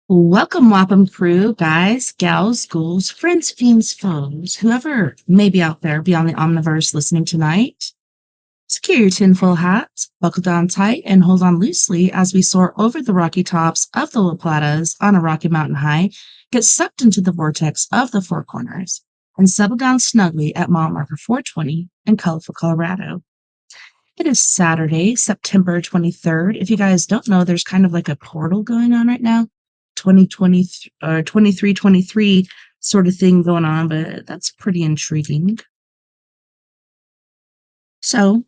Welcome, Wapham crew, guys, gals, ghouls, friends, fiends, foes, whoever may be out there beyond the omniverse listening tonight. Secure your tinfoil hats, buckle down tight, and hold on loosely as we soar over the rocky tops of the La Platas on a rocky mountain high, get sucked into the vortex of the Four Corners, and settle down snugly at mile marker 420 in colorful Colorado. It is Saturday, September 23rd. If you guys don't know, there's kind of like a portal going on right now. 2020 or 2323 sort of thing going on, but that's pretty intriguing. So,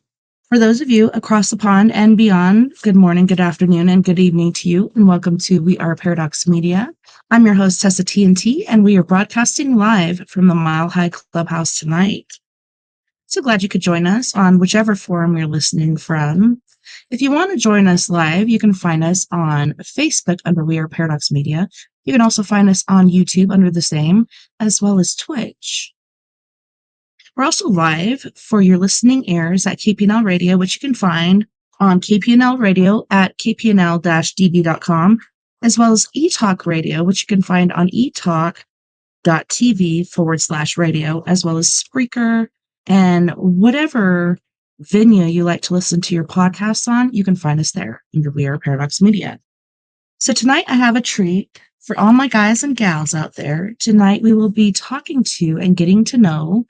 for those of you across the pond and beyond, good morning, good afternoon, and good evening to you, and welcome to We Are Paradox Media. I'm your host, Tessa TNT, and we are broadcasting live from the Mile High Clubhouse tonight. So glad you could join us on whichever forum you're listening from. If you want to join us live, you can find us on Facebook under We Are Paradox Media. You can also find us on YouTube under the same, as well as Twitch. We're also live for your listening ears at KPNL Radio, which you can find on KPNL Radio at kpnl-db.com, as well as eTalk Radio, which you can find on eTalk.tv/radio, as well as Spreaker, and whatever venue you like to listen to your podcasts on, you can find us there under We Are Paradox Media. So tonight I have a treat for all my guys and gals out there. Tonight we will be talking to and getting to know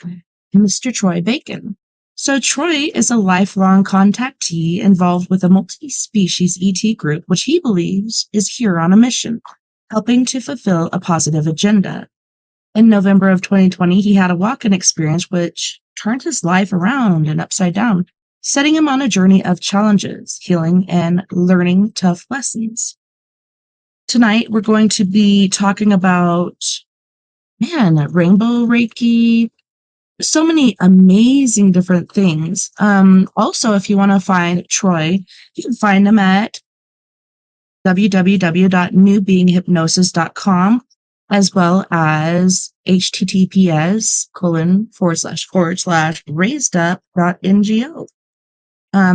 Mr. Troy Bacon. So Troy is a lifelong contactee involved with a multi-species ET group, which he believes is here on a mission, helping to fulfill a positive agenda. In November of 2020, he had a walk-in experience which turned his life around and upside down, setting him on a journey of challenges, healing, and learning tough lessons. Tonight, we're going to be talking about, rainbow Reiki, so many amazing different things. Also, if you want to find Troy, you can find him at www.newbeinghypnosis.com, as well as https://raisedup.ngo.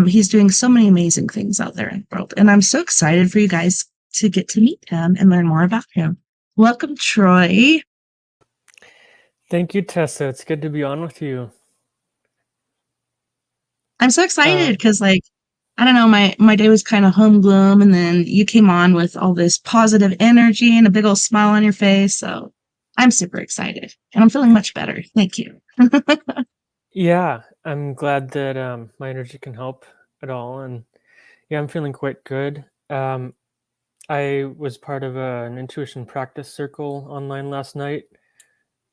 He's doing so many amazing things out there in the world, and I'm so excited for you guys to get to meet him and learn more about him. Welcome, Troy. Thank you, Tessa. It's good to be on with you. I'm so excited because, I don't know, my day was kind of home gloom, and then you came on with all this positive energy and a big old smile on your face. So I'm super excited, and I'm feeling much better. Thank you. Yeah, I'm glad that my energy can help at all. And yeah, I'm feeling quite good. I was part of an intuition practice circle online last night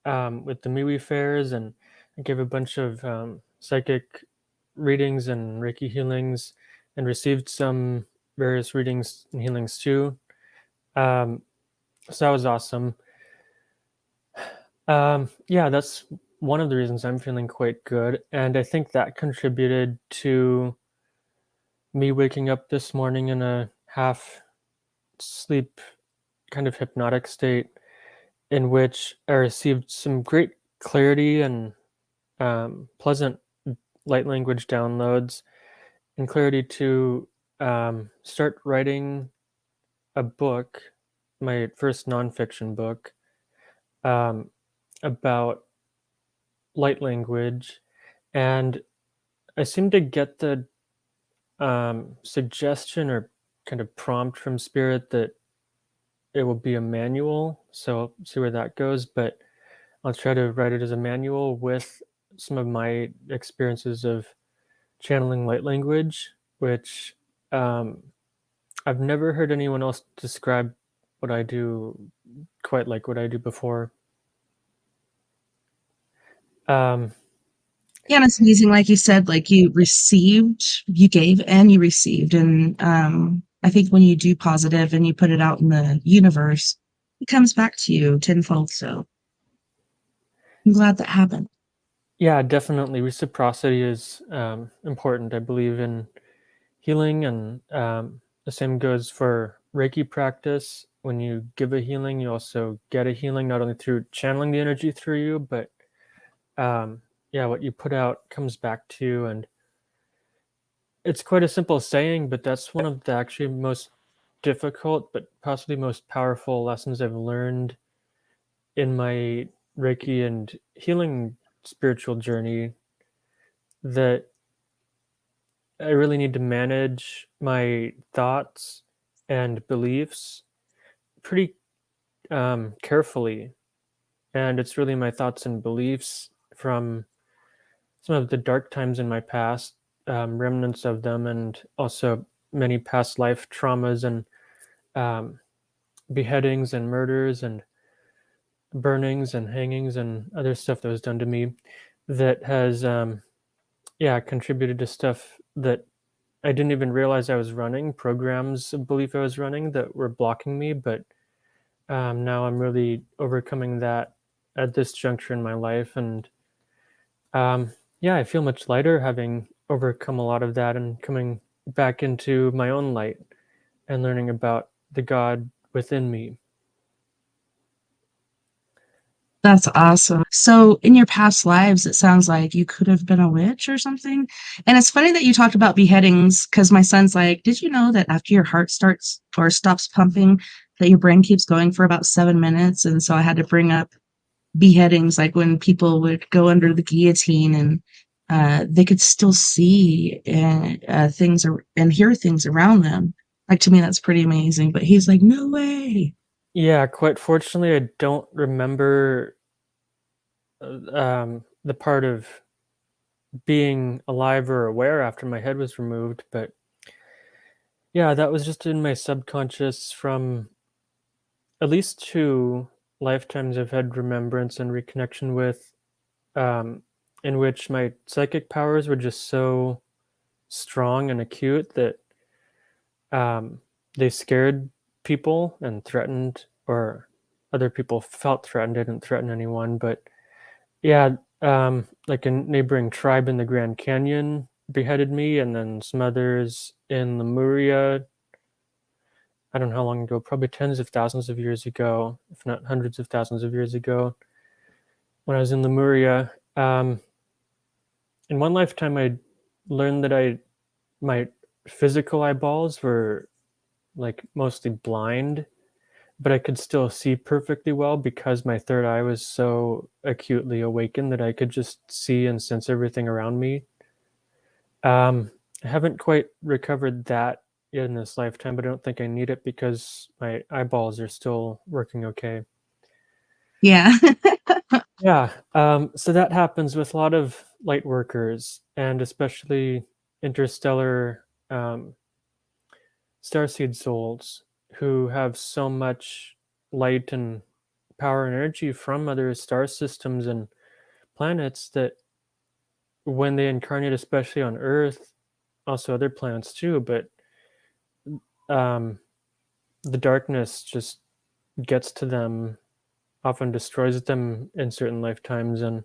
with the MeWe fairs, and I gave a bunch of psychic readings and Reiki healings, and received some various readings and healings too. So that was awesome. That's one of the reasons I'm feeling quite good, and I think that contributed to me waking up this morning in a half sleep, kind of hypnotic state, in which I received some great clarity and pleasant light language downloads and clarity to start writing a book, my first nonfiction book, um, about light language. And I seem to get the suggestion or kind of prompt from spirit that it will be a manual. So I'll see where that goes. But I'll try to write it as a manual with some of my experiences of channeling light language, which um, I've never heard anyone else describe what I do quite like what I do before. Um, Yeah, and it's amazing, like you said, like you gave and you received. And I think when you do positive and you put it out in the universe, it comes back to you tenfold. So I'm glad that happened. yeah, definitely. Reciprocity is important. I believe in healing, and the same goes for Reiki practice. When you give a healing, you also get a healing, not only through channeling the energy through you, but um, yeah, what you put out comes back to you. And it's quite a simple saying, but that's one of the actually most difficult, but possibly most powerful lessons I've learned in my Reiki and healing spiritual journey, that I really need to manage my thoughts and beliefs pretty carefully. And it's really my thoughts and beliefs from some of the dark times in my past, remnants of them, and also many past life traumas and um, beheadings and murders and burnings and hangings and other stuff that was done to me, that has yeah, contributed to stuff that I didn't even realize I was running, programs of belief I was running that were blocking me. But now I'm really overcoming that at this juncture in my life. And yeah, I feel much lighter having overcome a lot of that and coming back into my own light and learning about the God within me. That's awesome. So, in your past lives, it sounds like you could have been a witch or something. And it's funny that you talked about beheadings because my son's like, did you know that after your heart starts or stops pumping, that your brain keeps going for about 7 minutes? And so I had to bring up beheadings, like when people would go under the guillotine and they could still see things and hear things around them. Like to me, that's pretty amazing. But he's like, no way. Yeah, quite fortunately, I don't remember the part of being alive or aware after my head was removed. But yeah, that was just in my subconscious from at least two lifetimes I've had remembrance and reconnection with, um, in which my psychic powers were just so strong and acute that um, they scared people and threatened, or other people felt threatened. I didn't threaten anyone, but yeah, like a neighboring tribe in the Grand Canyon beheaded me, and then some others in Lemuria. I don't know how long ago, probably tens of thousands of years ago, if not hundreds of thousands of years ago, when I was in Lemuria. In one lifetime, I learned that my physical eyeballs were like mostly blind, but I could still see perfectly well because my third eye was so acutely awakened that I could just see and sense everything around me. I haven't quite recovered that yet in this lifetime, but I don't think I need it because my eyeballs are still working okay. Yeah. Yeah, so that happens with a lot of light workers, and especially interstellar starseed souls who have so much light and power and energy from other star systems and planets that when they incarnate, especially on Earth, also other planets too, but um, the darkness just gets to them, often destroys them in certain lifetimes, and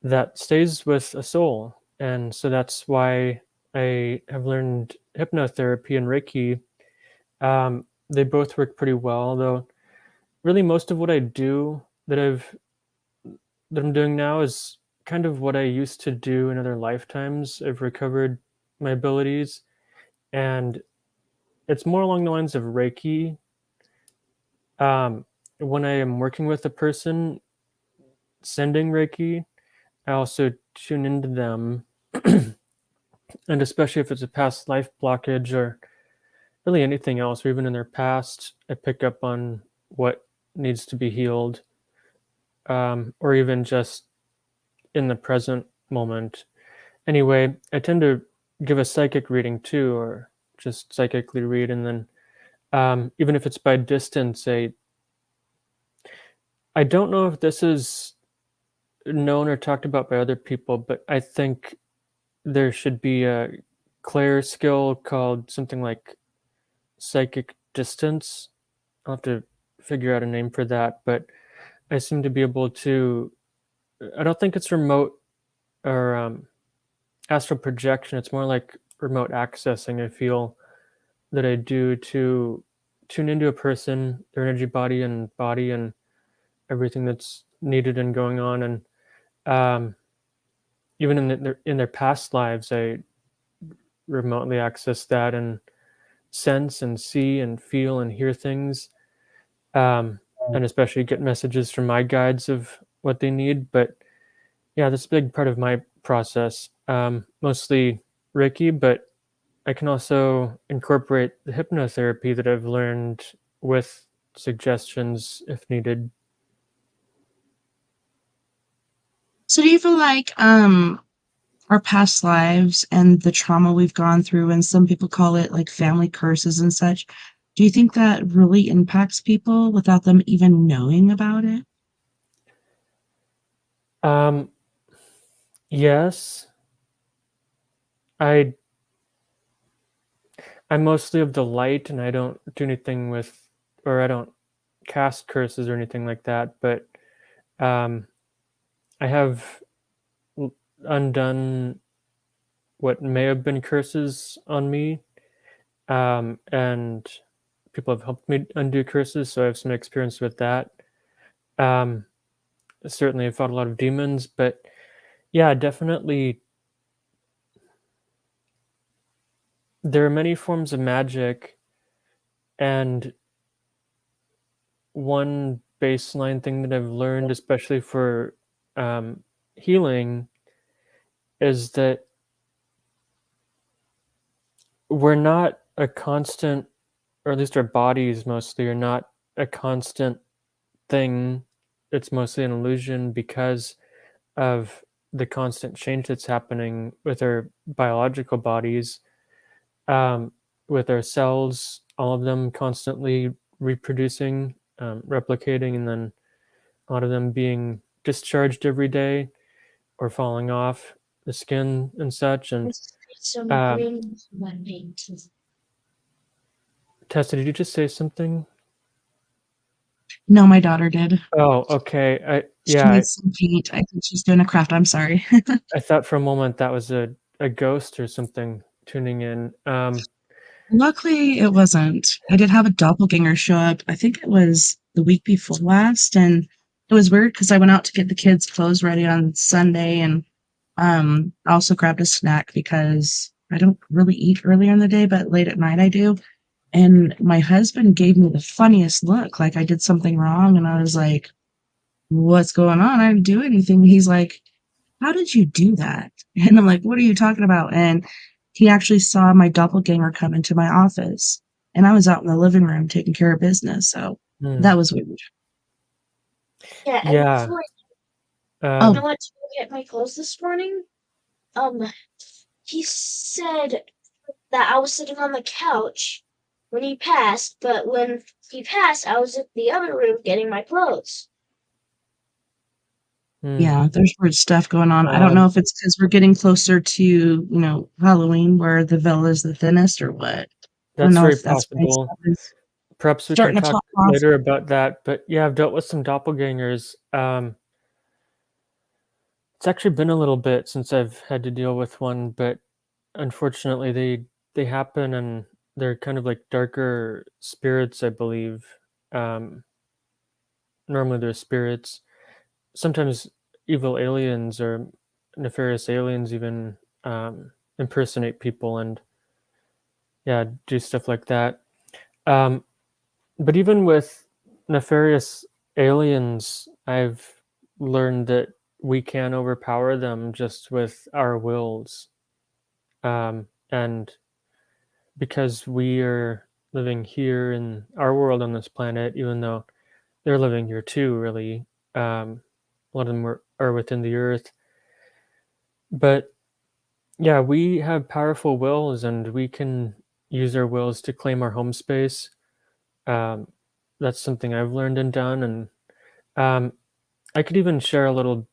that stays with a soul. And so that's why I have learned hypnotherapy and Reiki. They both work pretty well, though. Really, most of what I do that I'm doing now is kind of what I used to do in other lifetimes. I've recovered my abilities, and it's more along the lines of Reiki. Um, when I am working with a person sending Reiki, I also tune into them, and especially if it's a past life blockage or really anything else, or even in their past, I pick up on what needs to be healed, or even just in the present moment. Anyway, I tend to give a psychic reading too, or just psychically read, and then even if it's by distance, I don't know if this is known or talked about by other people, but I think there should be a clair skill called something like psychic distance. I'll have to figure out a name for that, but I seem to be able to. I don't think it's remote or astral projection. It's more like remote accessing. I feel that I do to tune into a person, their energy body, and everything that's needed and going on, and um, even in their past lives, I remotely access that and sense and see and feel and hear things, um, and especially get messages from my guides of what they need. But yeah, that's a big part of my process. Mostly Reiki, but I can also incorporate the hypnotherapy that I've learned with suggestions if needed. So do you feel like our past lives and the trauma we've gone through, and some people call it like family curses and such, do you think that really impacts people without them even knowing about it? Um, yes, I I'm mostly of the light, and I don't do anything with, or I don't cast curses or anything like that. But um, I have undone what may have been curses on me, and people have helped me undo curses, so I have some experience with that. Um, Certainly, I've fought a lot of demons, but yeah, definitely, there are many forms of magic, and one baseline thing that I've learned, especially for um, healing, is that we're not a constant, or at least our bodies mostly are not a constant thing. It's mostly an illusion because of the constant change that's happening with our biological bodies, um, with our cells, all of them constantly reproducing, replicating, and then a lot of them being discharged every day or falling off the skin and such. And um, Tessa, did you just say something? No, my daughter did. Oh, okay. She needs some paint. I think she's doing a craft. I'm sorry. I thought for a moment that was a ghost or something tuning in. Luckily, it wasn't. I did have a doppelganger show up. I think it was the week before last, and it was weird because I went out to get the kids' clothes ready on Sunday, and I also grabbed a snack because I don't really eat earlier in the day, but late at night I do. And my husband gave me the funniest look, like I did something wrong, and I was like, "What's going on? I didn't do anything." He's like, "How did you do that?" And I'm like, "What are you talking about?" And he actually saw my doppelganger come into my office, and I was out in the living room taking care of business, so Hmm. that was weird. Yeah, and Yeah. before when I Oh, Um, went to go get my clothes this morning, um, he said that I was sitting on the couch when he passed, but when he passed, I was in the other room getting my clothes. hmm. yeah, there's weird stuff going on. I don't know Um, if it's because 'cause we're getting closer to, Halloween where the veil is the thinnest or what. I don't that's know very if that's why possible. stuff is Perhaps we can starting to talk pop off. later about that. But yeah, I've dealt with some doppelgangers. It's actually been a little bit since I've had to deal with one, but unfortunately, they happen, and they're kind of like darker spirits, I believe. Um, Normally, they're spirits. Sometimes evil aliens or nefarious aliens even impersonate people and yeah, do stuff like that. Um, but even with nefarious aliens, I've learned that we can overpower them just with our wills. And because we are living here in our world on this planet, even though they're living here too, really, a lot of them are within the earth. But yeah, we have powerful wills and we can use our wills to claim our home space. Um, that's something I've learned and done. And um, I could even share a little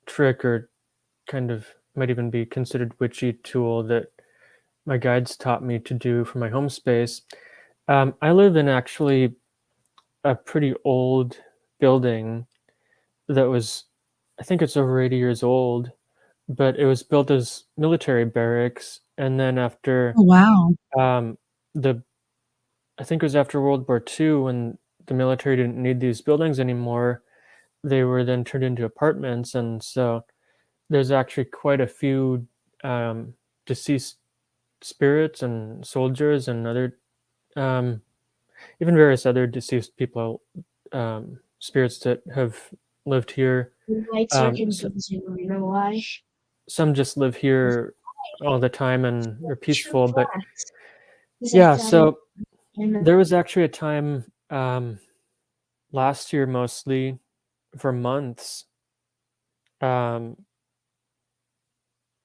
trick or kind of might even be considered witchy tool that my guides taught me to do for my home space. I live in actually a pretty old building that was, I think it's over 80 years old, but it was built as military barracks. And then after Oh, wow. um, the, I think it was after World War II when the military didn't need these buildings anymore, they were then turned into apartments. And so there's actually quite a few deceased spirits and soldiers and other um, even various other deceased people, spirits that have lived here. The lights are So confusing. I don't know why. some just live here all the time and are True peaceful. But facts. Because I yeah, thought it so and there was actually a time last year, mostly for months, um,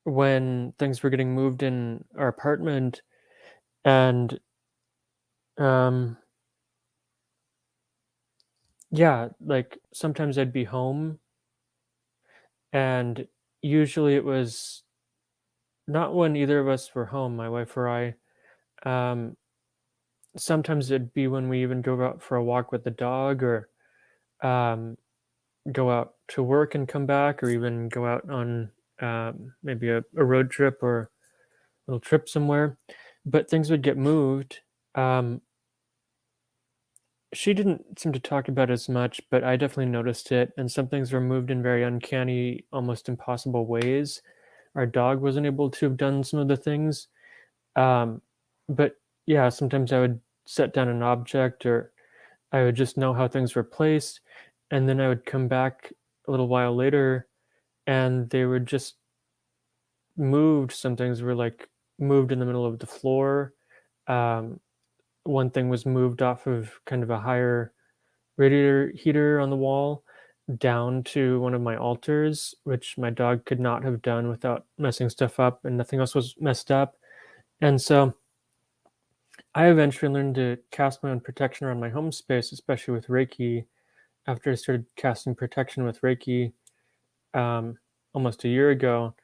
when things were getting moved in our apartment, and um, yeah, like sometimes I'd be home, and usually it was not when either of us were home, my wife or I. Um, Sometimes it'd be when we even go out for a walk with the dog, or um, go out to work and come back, or even go out on maybe a road trip or a little trip somewhere. But things would get moved. Um, she didn't seem to talk about it as much, but I definitely noticed it. And some things were moved in very uncanny, almost impossible ways. Our dog wasn't able to have done some of the things. Um, but yeah, sometimes I would set down an object, or I would just know how things were placed. And then I would come back a little while later and they were just moved. Some things were like moved in the middle of the floor. Um, One thing was moved off of kind of a higher radiator heater on the wall down to one of my altars, which my dog could not have done without messing stuff up, and nothing else was messed up. And so I eventually learned to cast my own protection around my home space, especially with Reiki. After I started casting protection with Reiki almost a year ago,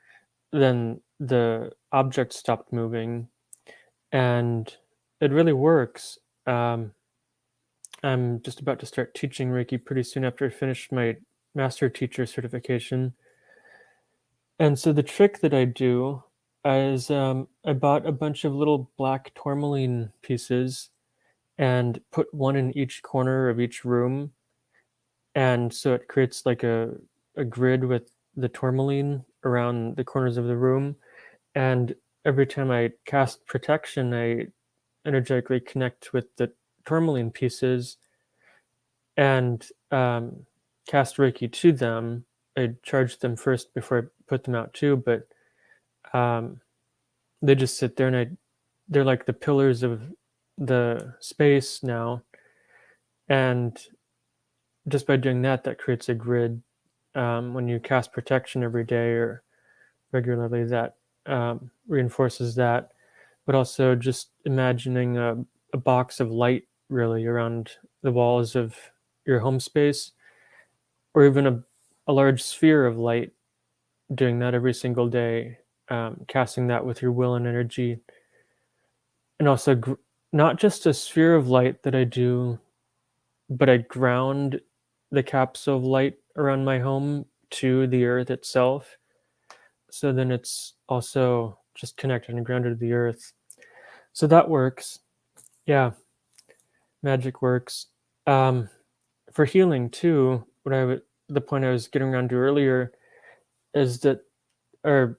then the object stopped moving, and it really works. Um, I'm just about to start teaching Reiki pretty soon after I finish my master teacher certification. And so the trick that I do is I bought a bunch of little black tourmaline pieces and put one in each corner of each room. And so it creates like a grid with the tourmaline around the corners of the room. And every time I cast protection, I energetically connect with the tourmaline pieces and cast Reiki to them. I charge them first before I put them out too, but um, they just sit there, and they're like the pillars of the space now. And just by doing that, that creates a grid. When you cast protection every day or regularly, that reinforces that. But also just imagining a box of light really around the walls of your home space, or even a large sphere of light, doing that every single day, casting that with your will and energy. And also, not just a sphere of light that I do, but I ground the capsule of light around my home to the earth itself. So then it's also just connected and grounded to the earth. So that works. Yeah, magic works. For healing too, the point I was getting around to earlier is that our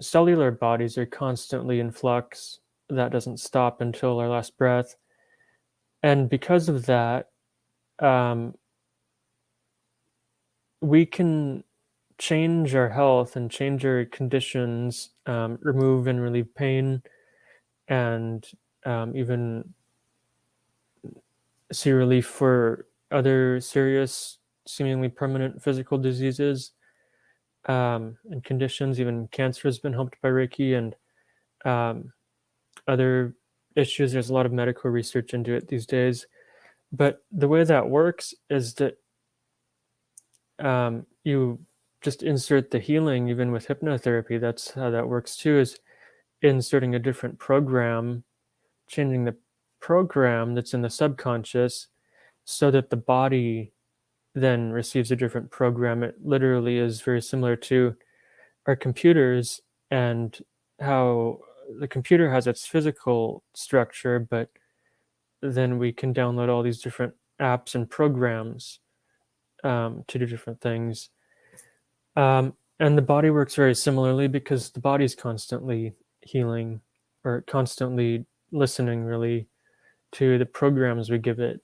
cellular bodies are constantly in flux. That doesn't stop until our last breath. And because of that, um, we can change our health and change our conditions, remove and relieve pain, and even see relief for other serious, seemingly permanent physical diseases and conditions. Even cancer has been helped by Reiki, and um, other issues. There's a lot of medical research into it these days. But the way that works is that you just insert the healing, even with hypnotherapy. That's how that works too, is inserting a different program, changing the program that's in the subconscious so that the body then receives a different program. It literally is very similar to our computers and how the computer has its physical structure, but then we can download all these different apps and programs to do different things. And the body works very similarly because the body's constantly healing or constantly listening, really, to the programs we give it.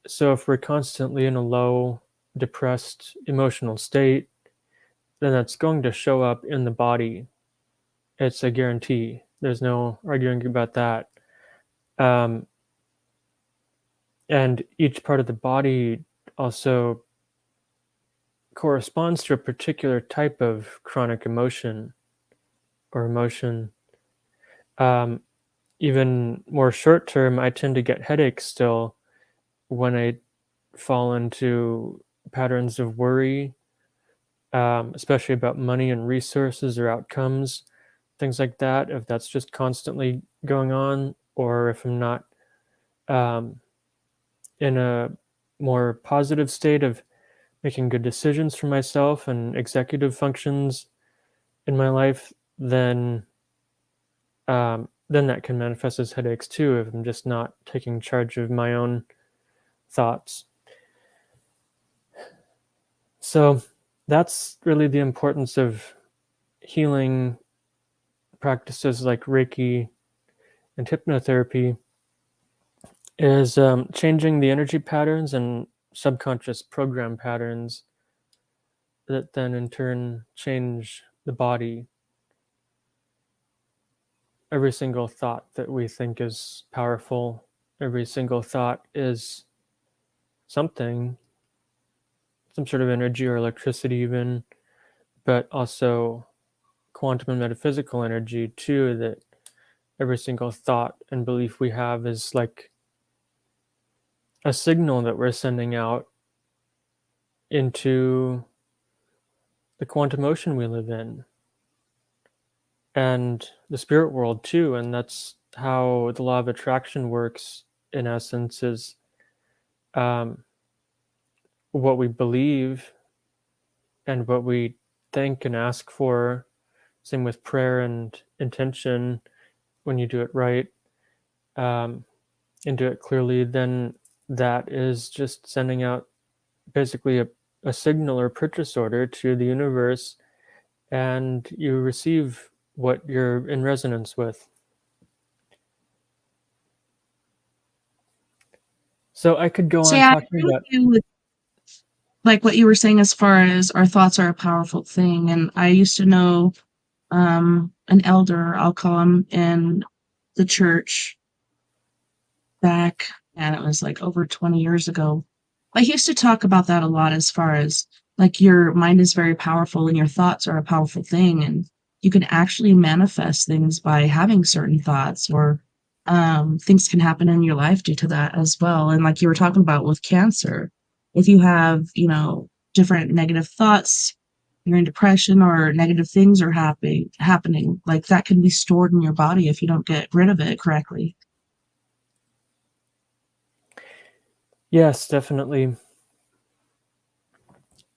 So if we're constantly in a low, depressed emotional state, then that's going to show up in the body. It's a guarantee. There's no arguing about that. Um, and each part of the body also corresponds to a particular type of chronic emotion or emotion. Um, Even more short term, I tend to get headaches still when I fall into patterns of worry, especially about money and resources or outcomes, things like that. If that's just constantly going on, or if I'm not um, in a more positive state of making good decisions for myself and executive functions in my life, then that can manifest as headaches too if I'm just not taking charge of my own thoughts. So that's really the importance of healing practices like Reiki and hypnotherapy, is changing the energy patterns and subconscious program patterns that then in turn change the body. Every single thought that we think is powerful, every single thought is something, some sort of energy or electricity even, but also quantum and metaphysical energy too, that every single thought and belief we have is like a signal that we're sending out into the quantum ocean we live in and the spirit world too. And that's how the law of attraction works, in essence, is um, what we believe and what we think and ask for. Same with prayer and intention. When you do it right um, and do it clearly, then that is just sending out basically a signal or purchase order to the universe, and you receive what you're in resonance with. So I could go So on yeah, I talking agree with about. you with like what you were saying as far as our thoughts are a powerful thing. And I used to know an elder, I'll call him, in the church back, and it was like over 20 years ago. I used to talk about that a lot as far as like your mind is very powerful and your thoughts are a powerful thing. And you can actually manifest things by having certain thoughts, or things can happen in your life due to that as well. And like you were talking about with cancer, if you have, different negative thoughts, you're in depression or negative things are happening, like that can be stored in your body if you don't get rid of it correctly. Yes, definitely.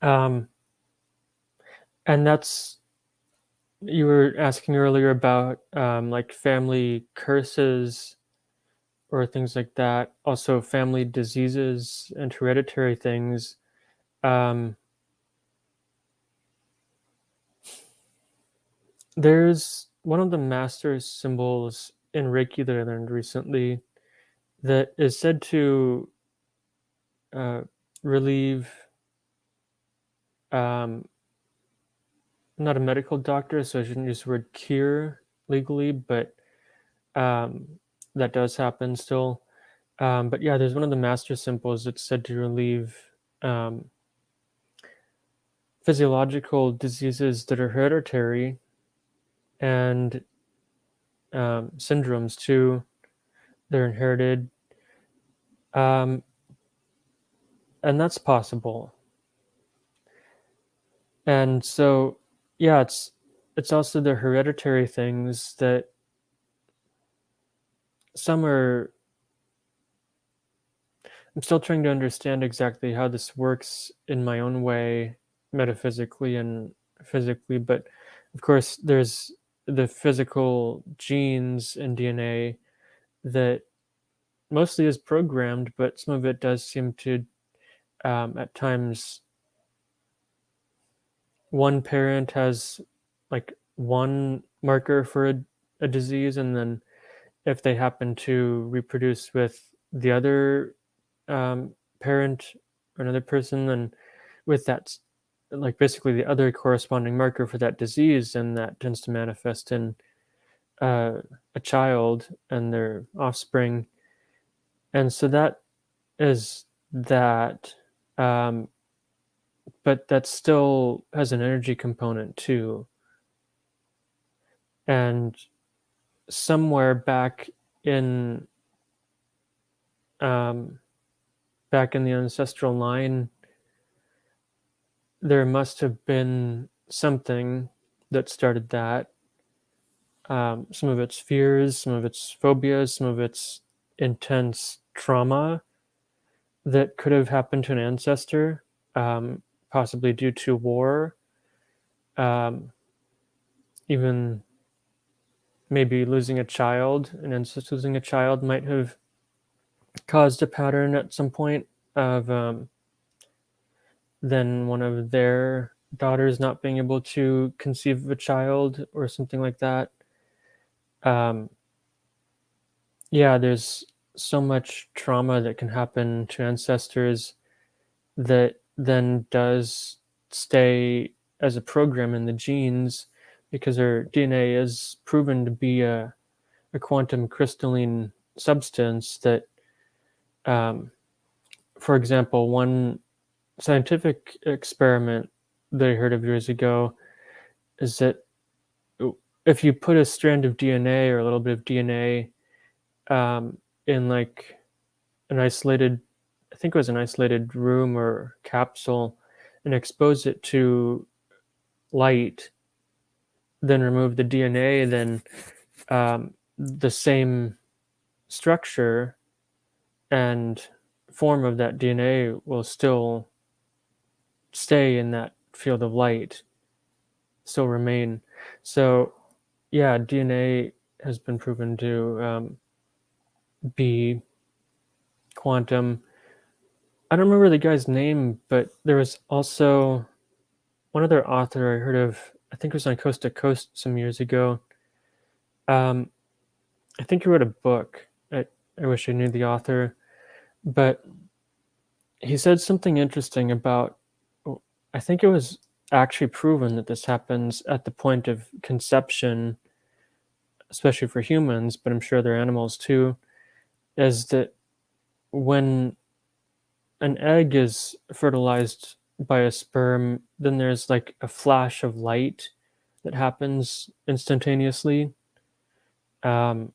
Um, and that's you were asking earlier about like family curses or things like that, also family diseases and hereditary things. Um, there's one of the master symbols in Reiki that I learned recently that is said to uh, relieve. Um, I'm not a medical doctor, so I shouldn't use the word cure legally, but um, that does happen still. But yeah, there's one of the master symbols that's said to relieve um, physiological diseases that are hereditary and syndromes too. They're inherited, um, and that's possible. And so, yeah, it's also the hereditary things that some are. I'm still trying to understand exactly how this works in my own way, metaphysically and physically. But of course, there's the physical genes and DNA that mostly is programmed, but some of it does seem to, at times, one parent has like one marker for a disease, and then if they happen to reproduce with the other parent or another person, then with that, like basically the other corresponding marker for that disease, and that tends to manifest in uh, a child and their offspring. And so that is that. Um, but that still has an energy component too. And somewhere in um, back in the ancestral line, there must have been something that started that. Some of its fears, some of its phobias, some of its intense trauma that could have happened to an ancestor, possibly due to war, um, even maybe losing a child. An ancestor losing a child might have caused a pattern at some point of then one of their daughters not being able to conceive of a child or something like that. Um, yeah, there's so much trauma that can happen to ancestors that then does stay as a program in the genes because our DNA is proven to be a quantum crystalline substance that, um, for example, one scientific experiment that I heard of years ago is that if you put a strand of DNA or a little bit of DNA in like an isolated, I think it was an isolated room or capsule, and expose it to light, then remove the DNA, then the same structure and form of that DNA will still stay in that field of light, still remain. So, yeah, DNA has been proven to be quantum. I don't remember the guy's name, but there was also one other author I heard of. I think it was on Coast to Coast some years ago. Um, I think he wrote a book. I wish I knew the author, but he said something interesting about. I think it was actually proven that this happens at the point of conception, especially for humans, but I'm sure there are animals too. Is that when an egg is fertilized by a sperm, then there's like a flash of light that happens instantaneously. Um,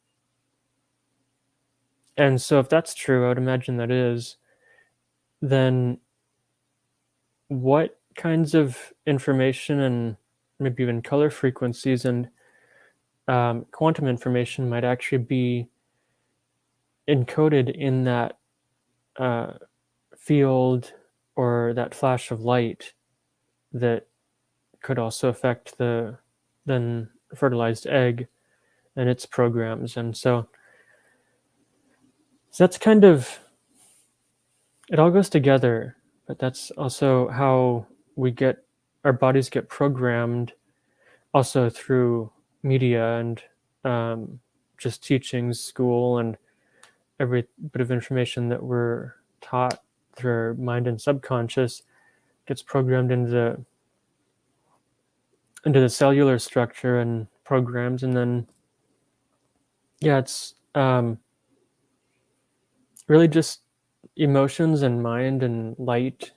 and so, if that's true, I would imagine that is, then what kinds of information and maybe even color frequencies and quantum information might actually be encoded in that uh, field or that flash of light that could also affect the then fertilized egg and its programs. And so that's kind of, it all goes together, but that's also how our bodies get programmed, also through media and just teachings, school, and every bit of information that we're taught through our mind and subconscious gets programmed into the cellular structure and programs. And then it's really just emotions and mind and light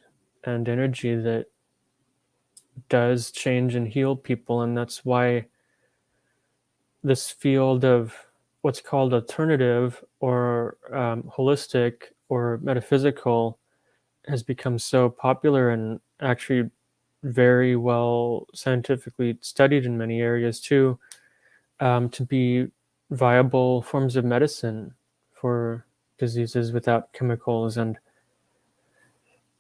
and energy that does change and heal people. And that's why this field of what's called alternative or holistic or metaphysical has become so popular and actually very well scientifically studied in many areas too, to be viable forms of medicine for diseases without chemicals. And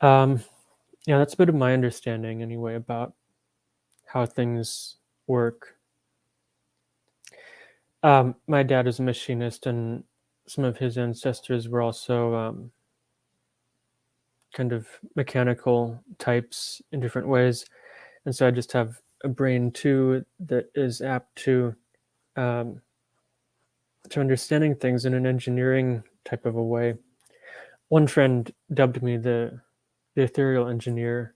that's a bit of my understanding anyway about how things work. My dad is a machinist, and some of his ancestors were also kind of mechanical types in different ways. And so I just have a brain too that is apt to understanding things in an engineering type of a way. One friend dubbed me the ethereal engineer,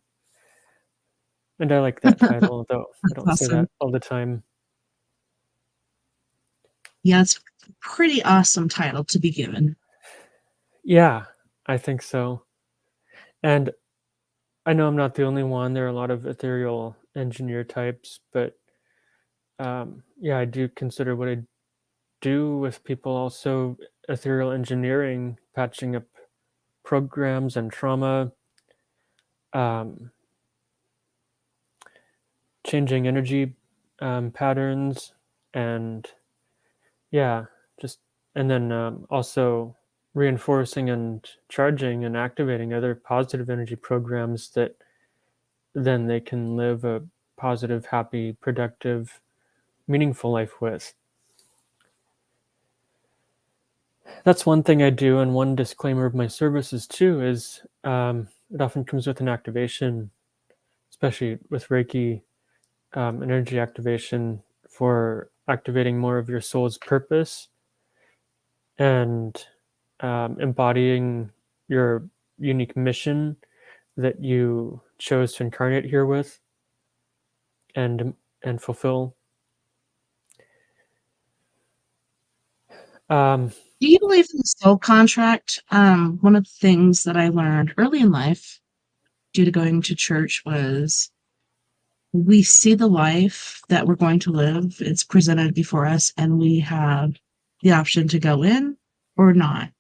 and I like that title, though I That's don't say awesome. that all the time. Yeah, it's a pretty awesome title to be given. Yeah, I think so. And I know I'm not the only one. There are a lot of ethereal engineer types, but I do consider what I do with people also ethereal engineering, patching up programs and trauma, um, changing energy patterns, and just and then also reinforcing and charging and activating other positive energy programs that then they can live a positive, happy, productive, meaningful life with. That's one thing I do, and one disclaimer of my services too is it often comes with an activation, especially with Reiki, energy activation for activating more of your soul's purpose and embodying your unique mission that you chose to incarnate here with and fulfill. Do you believe in the soul contract? One of the things that I learned early in life due to going to church was we see the life that we're going to live. It's presented before us, and we have the option to go in or not.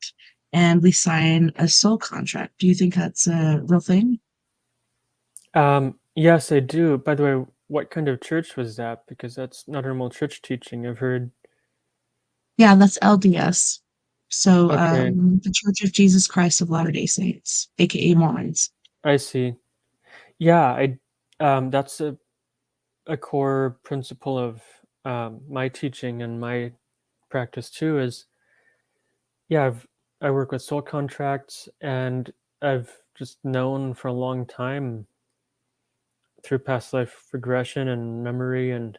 And we sign a soul contract. Do you think that's a real thing? Yes, I do. By the way, what kind of church was that? Because that's not normal church teaching. I've heard. Yeah, that's LDS. So, Okay, the Church of Jesus Christ of Latter-day Saints, aka Mormons. I see. Yeah, that's a core principle of my teaching and my practice too. Is I work with soul contracts, and I've just known for a long time through past life regression and memory, and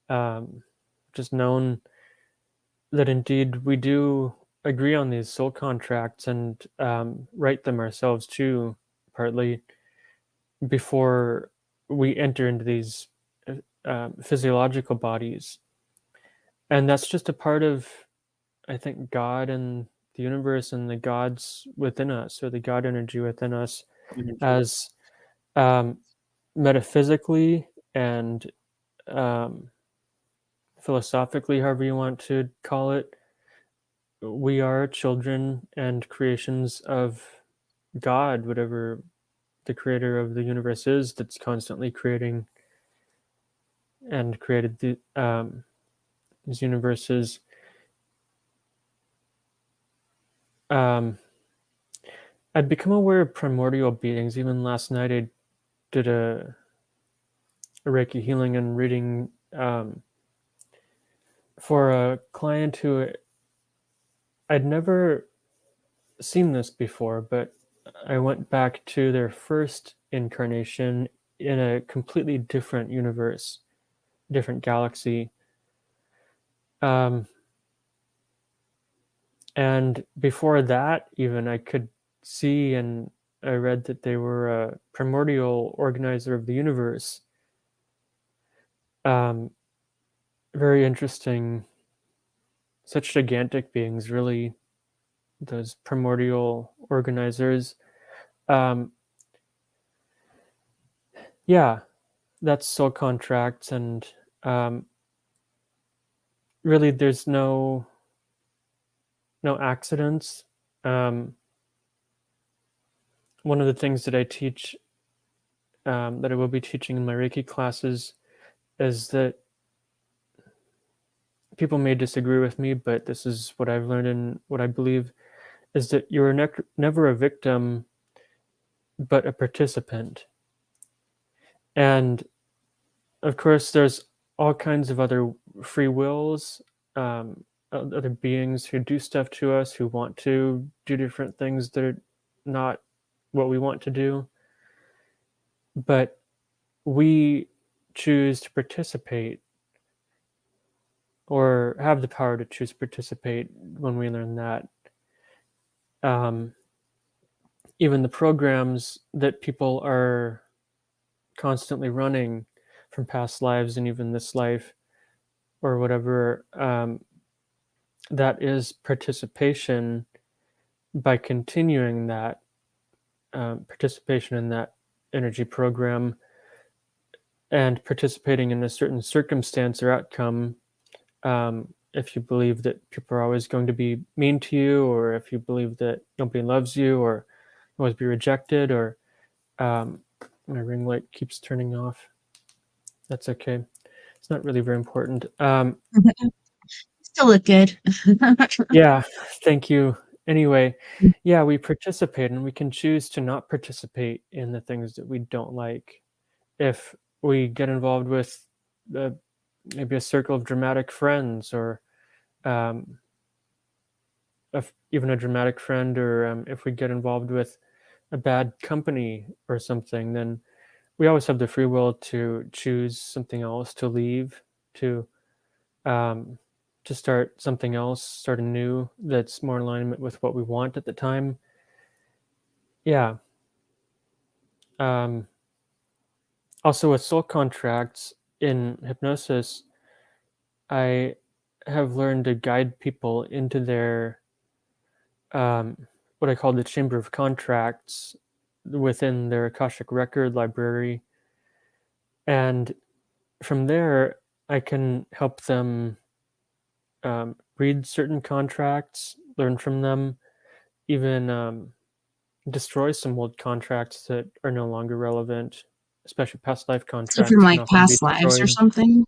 um, just known that indeed we do agree on these soul contracts and write them ourselves too, partly before we enter into these physiological bodies. And that's just a part of, I think, God and the universe and the gods within us, or the God energy within us, as um, metaphysically and um, philosophically, however you want to call it, we are children and creations of God, whatever the creator of the universe is, that's constantly creating and created these universes. Um, I'd become aware of primordial beings. Even last night, I did a Reiki healing and reading for a client who I'd never seen this before, but I went back to their first incarnation in a completely different universe, different galaxy. And before that, even I could see, and I read that they were a primordial organizer of the universe. Very interesting. Such gigantic beings, really, those primordial organizers. Yeah, that's soul contracts, and really, there's no accidents. One of the things that I teach, that I will be teaching in my Reiki classes, is that people may disagree with me, but this is what I've learned and what I believe, is that you're never a victim, but a participant. And of course, there's all kinds of other free wills, other beings who do stuff to us, who want to do different things that are not what we want to do. But we choose to participate, or have the power to choose to participate when we learn that. Even the programs that people are constantly running from past lives and even this life or whatever, that is participation by continuing that participation in that energy program and participating in a certain circumstance or outcome. If you believe that people are always going to be mean to you, or if you believe that nobody loves you, or always be rejected, or my ring light keeps turning off. That's okay. It's not really very important. Still look good. Yeah, thank you. Anyway, yeah, we participate, and we can choose to not participate in the things that we don't like. If we get involved with maybe a circle of dramatic friends, or even a dramatic friend, or if we get involved with a bad company or something, then we always have the free will to choose something else, to leave, to start something else, start anew, that's more in alignment with what we want at the time. Yeah. Also, with soul contracts in hypnosis, I have learned to guide people into their what I call the chamber of contracts within their Akashic record library, and from there I can help them read certain contracts, learn from them, even destroy some old contracts that are no longer relevant, especially past life So from contracts can like often be past lives or destroyed. something?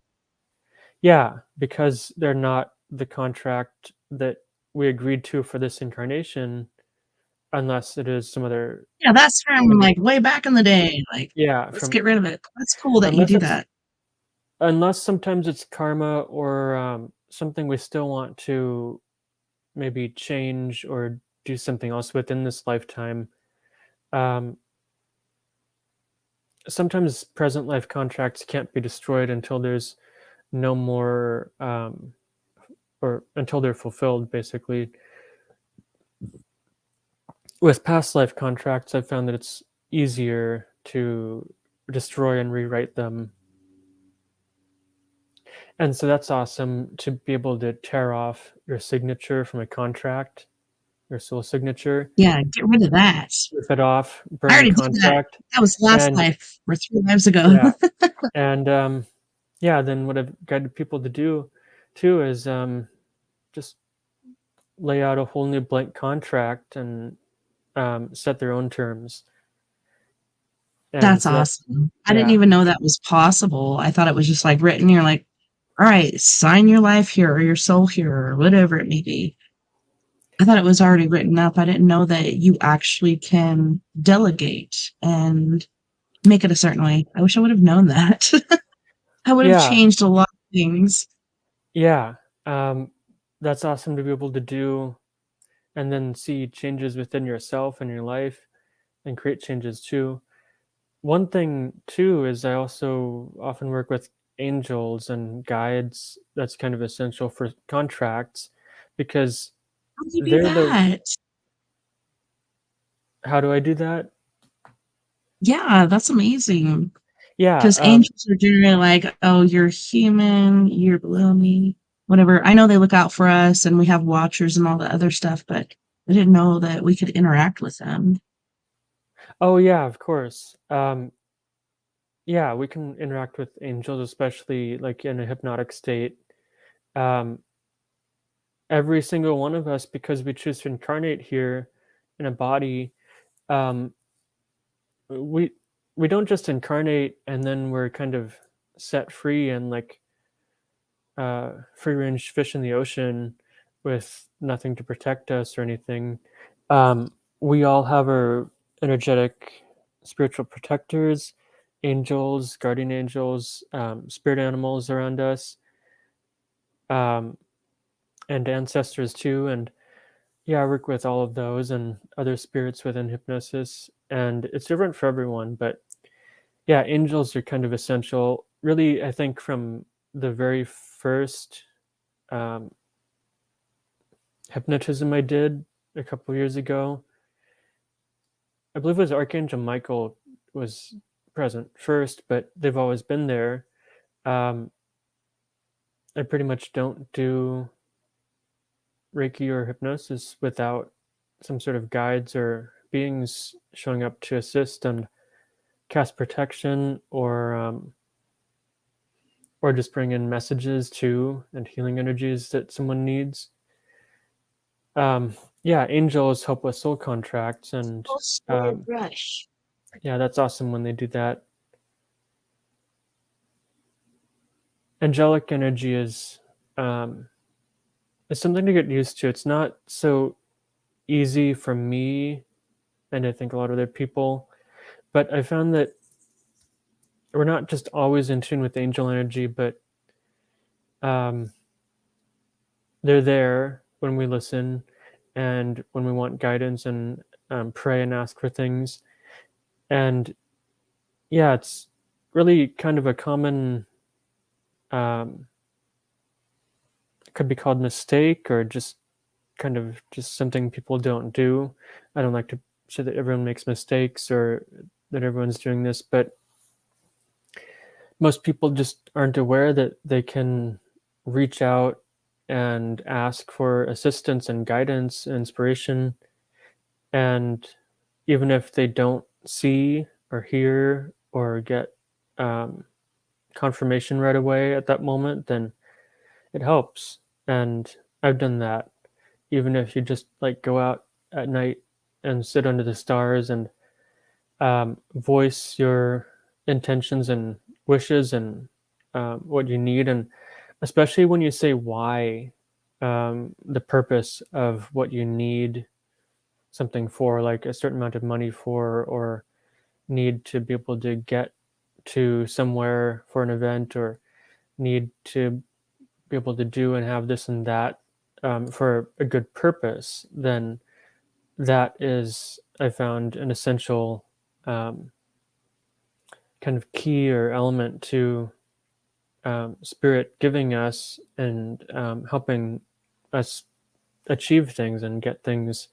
Yeah, because they're not the contract that we agreed to for this incarnation, unless it is some other, Yeah, that's from maybe, like way back in the day. Like, yeah, let's from, get rid of it. That's cool that you unless do it's, that. unless sometimes it's karma, or something we still want to maybe change or do something else within this lifetime. Um, Sometimes present life contracts can't be destroyed until there's no more, or until they're fulfilled, basically. With past life contracts, I've found that it's easier to destroy and rewrite them. And so that's awesome, to be able to tear off your signature from a contract, your soul signature, Yeah, get rid of that. rip it off, I burn the already did that. contract, That was last and life or 3 lives ago. yeah, and yeah, then what I've guided people to do too is just lay out a whole new blank contract and set their own terms. And That's so that's, awesome. I didn't yeah, even know that was possible. I thought it was just like written. You're like, all right, sign your life here or your soul here or whatever it may be. I thought it was already written up. I didn't know that you actually can delegate and make it a certain way. I wish I would have known that. I would have Yeah, changed a lot of things. yeah. That's awesome to be able to do and then see changes within yourself and your life and create changes too. One thing too is I also often work with angels and guides. That's kind of essential for contracts because How do you do they're the that? how do I do that? Yeah, that's amazing. Yeah, 'Cause angels are generally like, "Oh, you're human, you're below me," whatever. I know they look out for us and we have watchers and all the other stuff, but I didn't know that we could interact with them. oh yeah, of course. Yeah, we can interact with angels, especially like in a hypnotic state. Um, every single one of us, because we choose to incarnate here in a body, um, we we don't just incarnate and then we're kind of set free and like free range fish in the ocean with nothing to protect us or anything. We all have our energetic spiritual protectors, angels, guardian angels, spirit animals around us, um, and ancestors too. And yeah, I work with all of those and other spirits within hypnosis. And it's different for everyone, but yeah, angels are kind of essential. Really, I think from the very first um, hypnotism I did a couple years ago, I believe it was Archangel Michael was present first, but they've always been there. Um, I pretty much don't do Reiki or hypnosis without some sort of guides or beings showing up to assist and cast protection or just bring in messages too and healing energies that someone needs. Um, yeah, angels help with soul contracts, and Full story um, rush. yeah, that's awesome when they do that. Angelic energy um, is something to get used to. It's not so easy for me, and I think a lot of other people. But I found that we're not just always in tune with angel energy, but um, they're there when we listen and when we want guidance and pray and ask for things. And yeah, it's really kind of a common, um, it could be called mistake or just kind of just something people don't do. I don't like to say that everyone makes mistakes or that everyone's doing this, but most people just aren't aware that they can reach out and ask for assistance and guidance and inspiration. And even if they don't see or hear or get um, confirmation right away at that moment, then it helps. And I've done that. Even if you just like go out at night and sit under the stars and voice your intentions and wishes and what you need, and especially when you say why, the purpose of what you need something for, like a certain amount of money for, or need to be able to get to somewhere for an event, or need to be able to do and have this and that for a good purpose, then that is, I found, an essential um, kind of key or element to spirit giving us and helping us achieve things and get things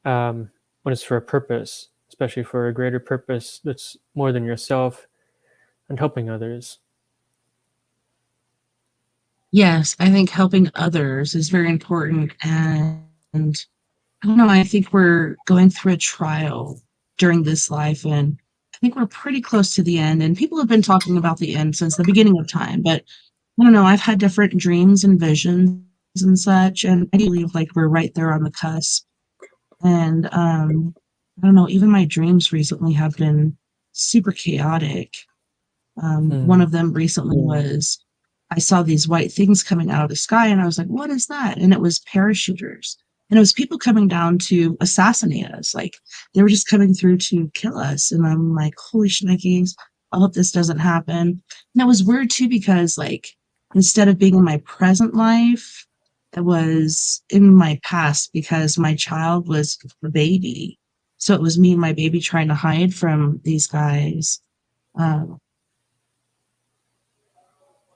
when it's for a purpose, especially for a greater purpose that's more than yourself and helping others. Yes, I think helping others is very important, and I don't know, I think we're going through a trial during this life, and I think we're pretty close to the end, and people have been talking about the end since the beginning of time, but I don't know, I've had different dreams and visions and such, and I do believe, like, we're right there on the cusp, and, I don't know, even my dreams recently have been super chaotic. One Hmm. of them recently was I saw these white things coming out of the sky, and I was like, "What is that?" And it was parachuters, and it was people coming down to assassinate us. Like they were just coming through to kill us, and I'm like, "Holy shnikes!" I hope this doesn't happen. And it was weird too because like instead of being in my present life, it was in my past because my child was the baby. So it was me and my baby trying to hide from these guys. Um,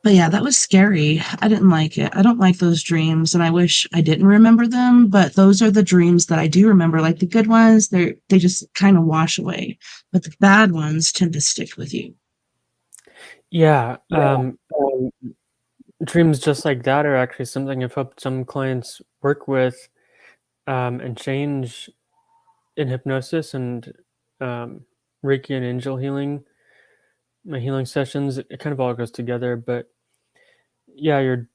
but yeah, that was scary. I didn't like it. I don't like those dreams, and I wish I didn't remember them, but those are the dreams that I do remember. Like the good ones, they just kind of wash away, but the bad ones tend to stick with you. Yeah, dreams just like that are actually something I've helped some clients work with, and change in hypnosis and um, Reiki and angel healing. My healing sessions, it kind of all goes together. But yeah, your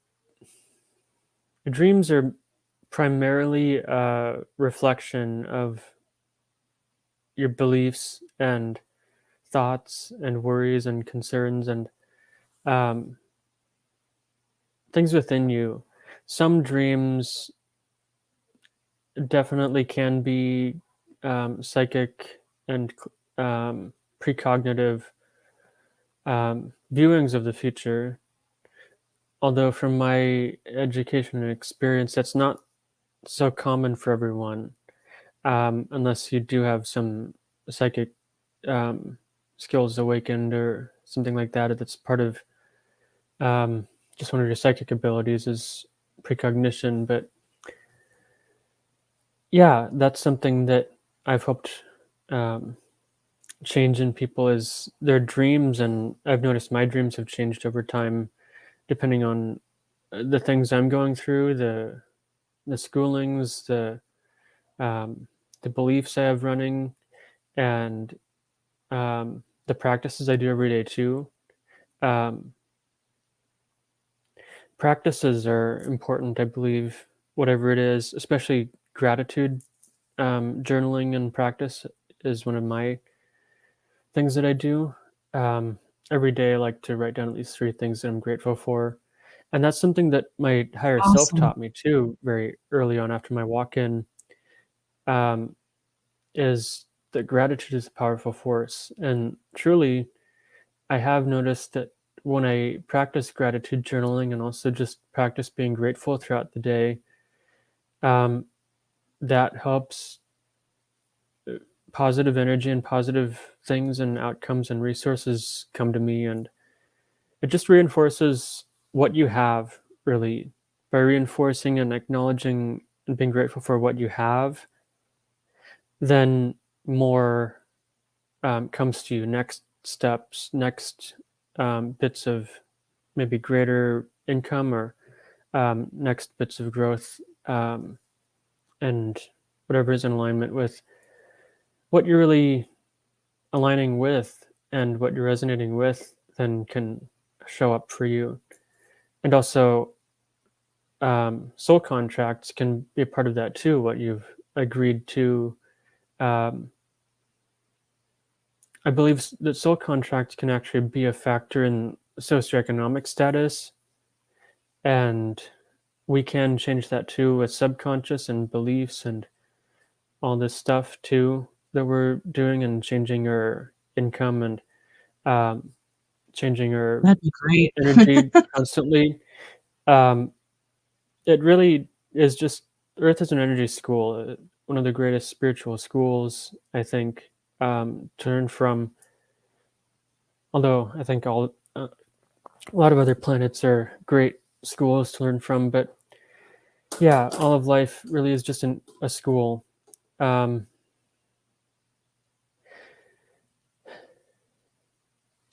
dreams are primarily a reflection of your beliefs and thoughts and worries and concerns and um, things within you. Some dreams definitely can be psychic and precognitive viewings of the future. Although, from my education and experience, that's not so common for everyone, unless you do have some psychic um, skills awakened or something like that. That's part of um, just one of your psychic abilities is precognition. But yeah, that's something that I've hoped um, change in people is their dreams, and I've noticed my dreams have changed over time depending on the things I'm going through, the schoolings, um, the beliefs I have running, and the practices I do every day too. Um, Practices are important, I believe, whatever it is, especially gratitude. Journaling and practice is one of my things that I do. Um, every day, I like to write down at least three things that I'm grateful for. And that's something that my higher self Awesome. taught me too, very early on after my walk in, um, is that gratitude is a powerful force. And truly, I have noticed that when I practice gratitude journaling and also just practice being grateful throughout the day, um, that helps positive energy and positive things and outcomes and resources come to me. And it just reinforces what you have, really, by reinforcing and acknowledging and being grateful for what you have. Then more comes to you, next steps, next bits of maybe greater income or next bits of growth, and whatever is in alignment with what you're really aligning with and what you're resonating with, then can show up for you. And also, soul contracts can be a part of that too. What you've agreed to. Um, I believe that soul contracts can actually be a factor in socioeconomic status, and we can change that too with subconscious and beliefs and all this stuff too that we're doing and changing our income and um, changing our That'd be great. energy constantly. Um, it really is just Earth is an energy school, one of the greatest spiritual schools, I think, to learn from. Although I think a lot of other planets are great schools to learn from, but yeah, all of life really is just a school. Um,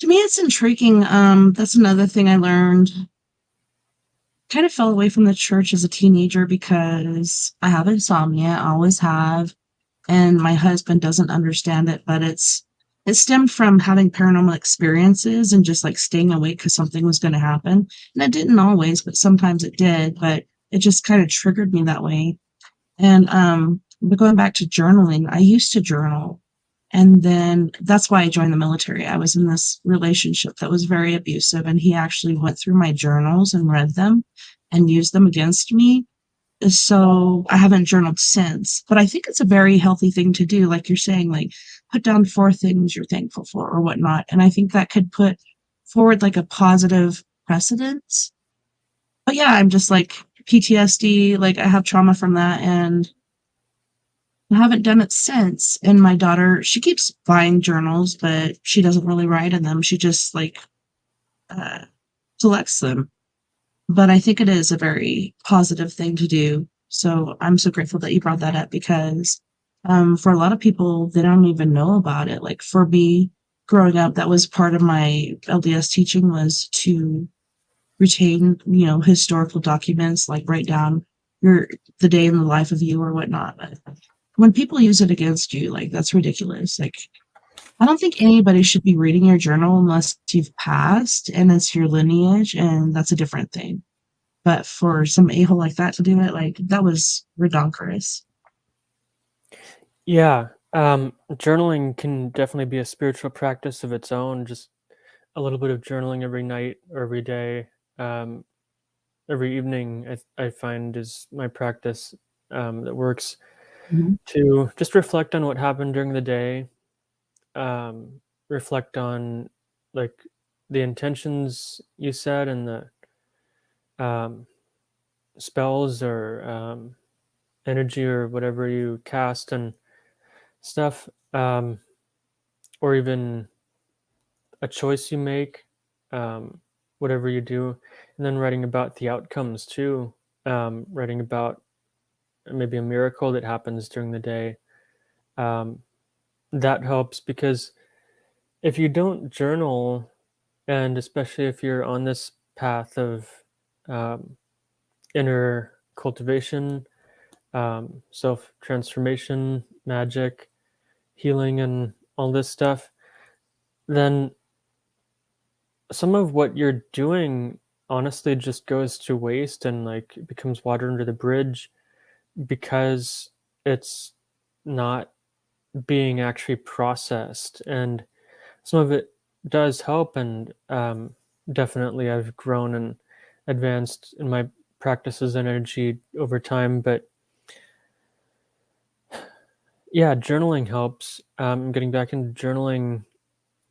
To me, it's intriguing. That's another thing I learned. Kind of fell away from the church as a teenager because I have insomnia, I always have, and my husband doesn't understand it, but it stemmed from having paranormal experiences and just like staying awake because something was going to happen. And it didn't always, but sometimes it did. But it just kind of triggered me that way. And but going back to journaling, I used to journal. And then that's why I joined the military. I was in this relationship that was very abusive, and he actually went through my journals and read them and used them against me. So I haven't journaled since, but I think it's a very healthy thing to do. Like you're saying, like put down 4 things you're thankful for or whatnot. And I think that could put forward like a positive precedence. But yeah, I'm just like PTSD, like I have trauma from that and I haven't done it since. And my daughter, she keeps buying journals, but she doesn't really write in them. She just like uh, selects them. But I think it is a very positive thing to do. So I'm so grateful that you brought that up because for a lot of people, they don't even know about it. Like for me, growing up, that was part of my LDS teaching was to retain, historical documents, like write down your the day in the life of you or whatnot. But when people use it against you, like that's ridiculous. Like I don't think anybody should be reading your journal unless you've passed and it's your lineage, and that's a different thing. But for some a-hole like that to do it, like, that was redonkulous. Yeah, journaling can definitely be a spiritual practice of its own. Just a little bit of journaling every night or every day, um, every evening. I find is my practice that works Mhm. to just reflect on what happened during the day, reflect on like the intentions you said and the um, spells or energy or whatever you cast and stuff, or even a choice you make, um, whatever you do, and then writing about the outcomes too, writing about maybe a miracle that happens during the day. Um, that helps because if you don't journal, and especially if you're on this path of um, inner cultivation, self transformation, magic, healing, and all this stuff, then some of what you're doing honestly just goes to waste and like becomes water under the bridge because it's not being actually processed. And some of it does help, and definitely I've grown and advanced in my practices and energy over time. But yeah, journaling helps. Getting back into journaling,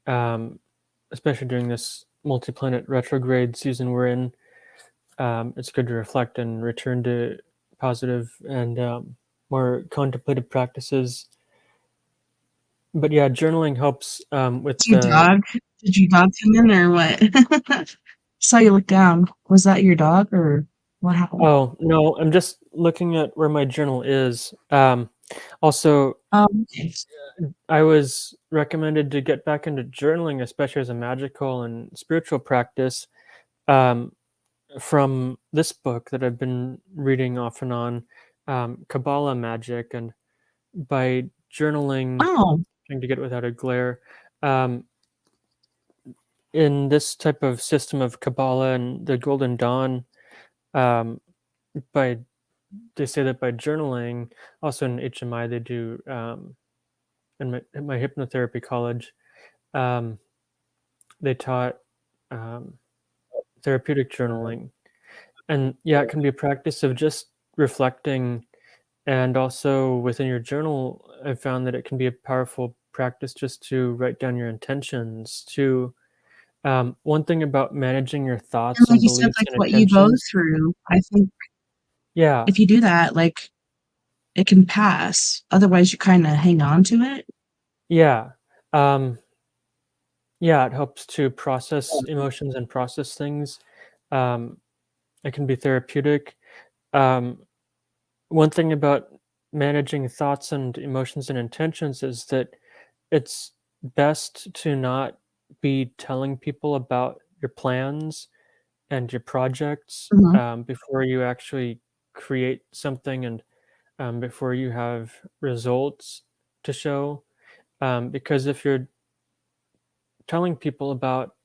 um, especially during this multi-planet retrograde season we're in, it's good to reflect and return to positive and more contemplative practices. But yeah, journaling helps with Did your the. dog did your dog come in or what? Saw you look down. Was that your dog or what happened? Oh no, I'm just looking at where my journal is. Also, Okay. I was recommended to get back into journaling, especially as a magical and spiritual practice, um, from this book that I've been reading off and on, Kabbalah Magic, and by journaling, Oh, trying to get it without a glare. Um, in this type of system of Kabbalah and the Golden Dawn, um, by they say that by journaling, also in HMI they do in my hypnotherapy college, um, they taught um, therapeutic journaling, and yeah, it can be a practice of just reflecting, and also within your journal, I found that it can be a powerful practice just to write down your intentions. To one thing about managing your and thoughts like and you said, beliefs like, and what you go intentions. through, I think Yeah, if you do that, like, it can pass. Otherwise, you kinda hang on to it. yeah, um, yeah. It helps to process emotions and process things. Um, it can be therapeutic. Um, one thing about managing thoughts and emotions and intentions is that it's best to not be telling people about your plans and your projects Mhm. before you actually create something, and before you have results to show. Because if you're telling people about,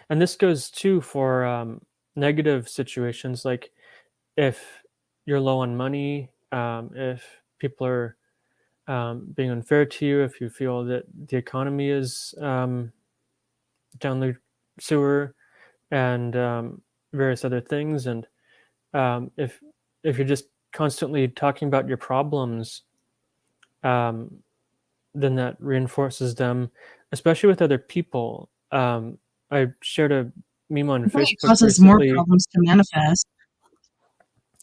and this goes too for negative situations, like if you're low on money, if people are being unfair to you, if you feel that the economy is down the sewer, and various other things, and if you're just constantly talking about your problems, then that reinforces them, especially with other people. I shared a meme on I think it Facebook causes more recently. problems to manifest.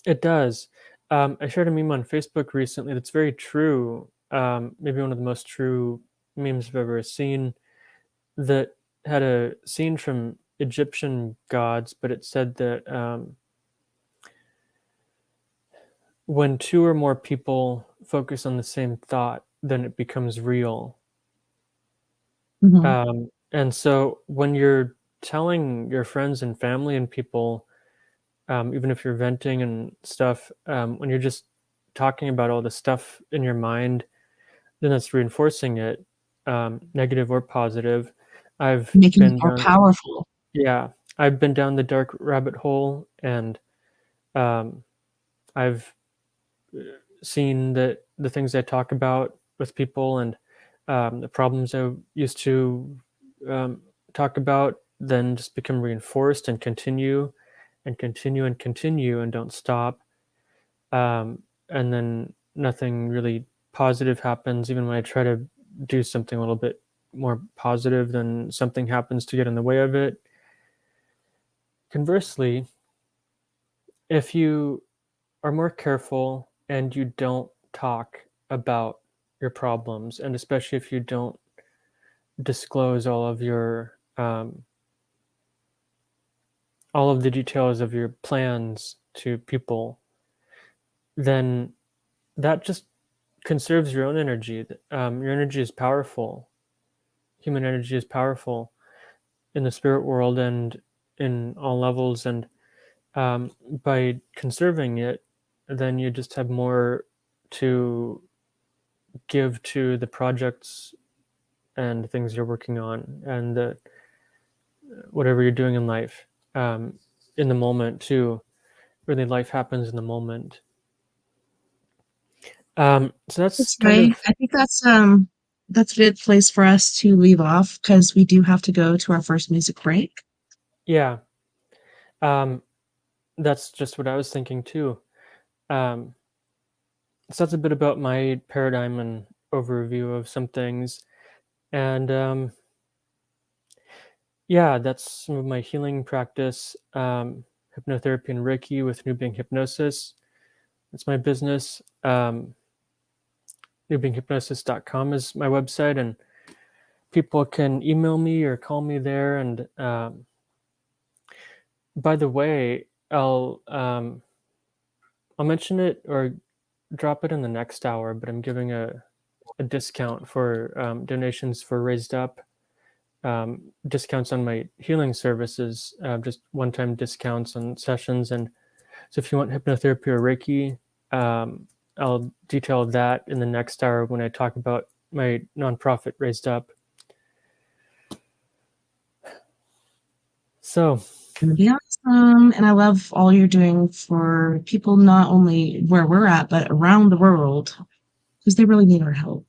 It does. I shared a meme on Facebook recently that's very true. Maybe one of the most true memes I've ever seen, that had a scene from Egyptian gods, but it said that when two or more people focus on the same thought, then it becomes real. Mhm. And so when you're telling your friends and family and people, even if you're venting and stuff, when you're just talking about all the stuff in your mind, then that's reinforcing it, negative or positive. I've Making it been more down, powerful. yeah, I've been down the dark rabbit hole, and um, I've seen that the things I talk about with people and the problems I used to um, talk about then just become reinforced and continue and continue and continue and don't stop. And then nothing really positive happens. Even when I try to do something a little bit more positive, then something happens to get in the way of it. Conversely, if you are more careful and you don't talk about your problems, and especially if you don't disclose all of the details of your plans to people, then that just conserves your own energy. Your energy is powerful. Human energy is powerful in the spirit world and in all levels. And by conserving it, then you just have more to give to the projects and things you're working on, and whatever you're doing in life, um, in the moment too. Really, life happens in the moment. So that's That's kind right. of, I think that's a good place for us to leave off because we do have to go to our first music break. yeah. Um, that's just what I was thinking too. Um, so that's a bit about my paradigm and overview of some things, and yeah, that's some of my healing practice. Hypnotherapy and Reiki with New Being Hypnosis. It's my business. Newbeinghypnosis.com is my website, and people can email me or call me there. And by the way, I'll mention it or drop it in the next hour, but I'm giving a discount for donations for Raised Up, discounts on my healing services, just one-time discounts on sessions. And so if you want hypnotherapy or Reiki, I'll detail that in the next hour when I talk about my nonprofit Raised Up. So Gonna be awesome. And I love all you're doing for people not only where we're at, but around the world, because they really need our help.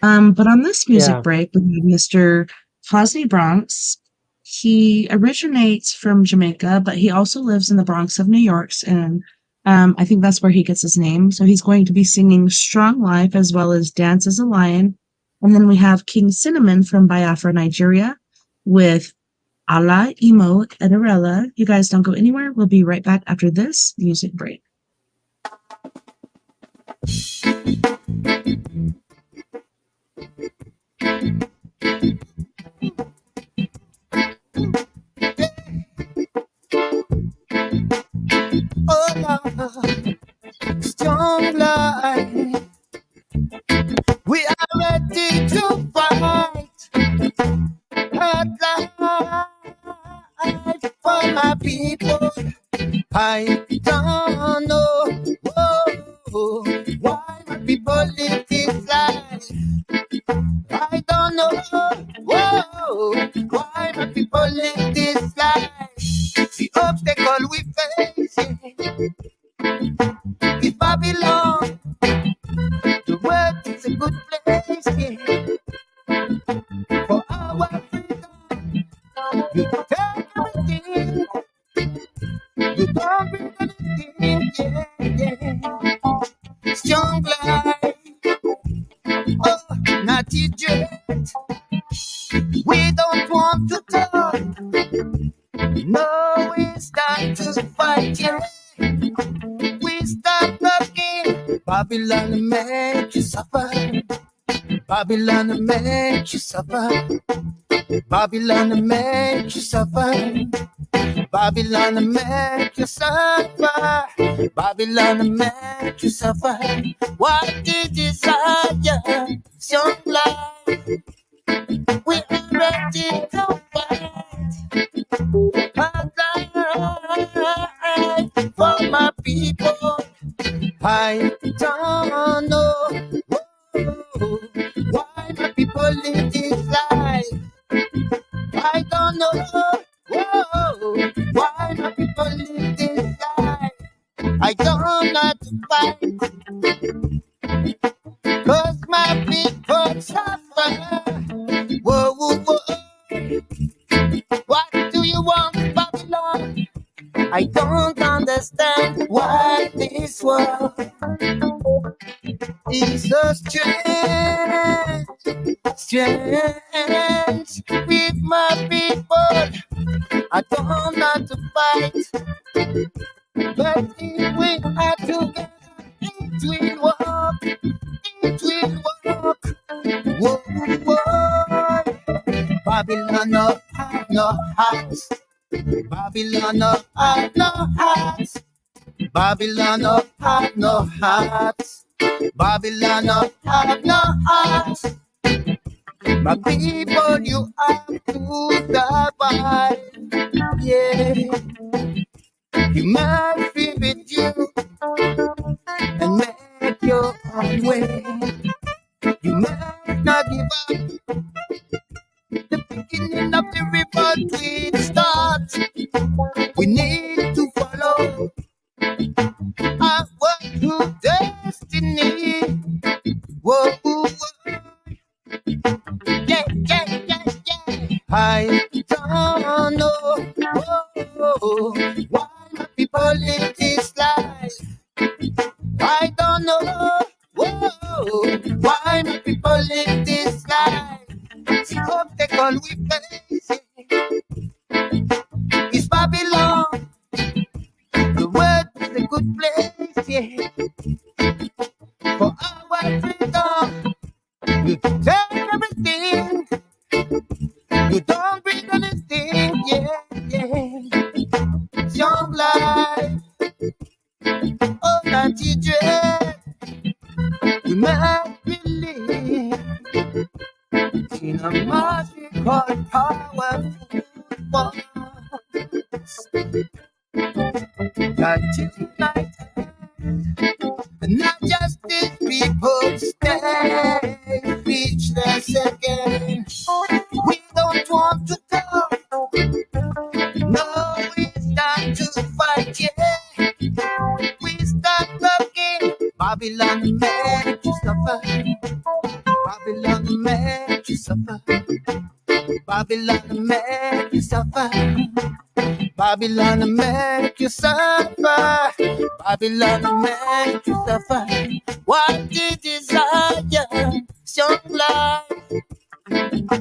But on this music yeah, break, we have Mr. Fosney Bronx. He originates from Jamaica, but he also lives in the Bronx of New York, and I think that's where he gets his name. So he's going to be singing Strong Life as well as Dance as a Lion. And then we have King Cinnamon from Biafra, Nigeria, with Ala Imo Ederella. You guys don't go anywhere. We'll be right back after this music break. Oh Lord, strong light. We are ready to fight. Hot light for my people. I don't know why my people live this life. I don't know why my people live this life. The obstacle we face is Babylon. The world is a good place, for our freedom. You take everything, you don't bring anything, yeah. Babylon make you suffer. Babylon make you suffer. Babylon make you suffer. Babylon make you suffer. Babylon make you suffer. What you desire? Young life. We are ready to fight. For my people. I don't know why my people live this life. I don't know why my people live this life. I don't know how to fight, 'cause my people suffer. Whoa, whoa, whoa. What do you want, Babylon? I don't understand why this world is so strange, strange with my people. I don't know how to fight, but if we are together, it will work, it will work. Whoa, whoa. Babylon no have no hearts. Babylon no have no hearts. Babylon no have no hearts. Babylon no have no hearts. My people, you have to survive. Yeah, you must be with you and make your own way. You must not give up. The beginning of the revolt will start. We need to follow our true destiny. Whoa, whoa, yeah, yeah, yeah, yeah. I don't know why my people live this life. I don't know why my people live this life. The obstacle we face is Babylon. The world is a good place, yeah, for our freedom. You take everything, you don't bring anything, yeah, yeah. Young life, oh, that you dread. We must believe in a mercy called powerful force that unite. Not just these people stay speechless again. We don't want to go. No, it's time to fight, yeah. We start talking. Babylon make you suffer. Babylon make you suffer. Babylon make you suffer. Babylon make you suffer. Babylon make you suffer. What you desire, young life.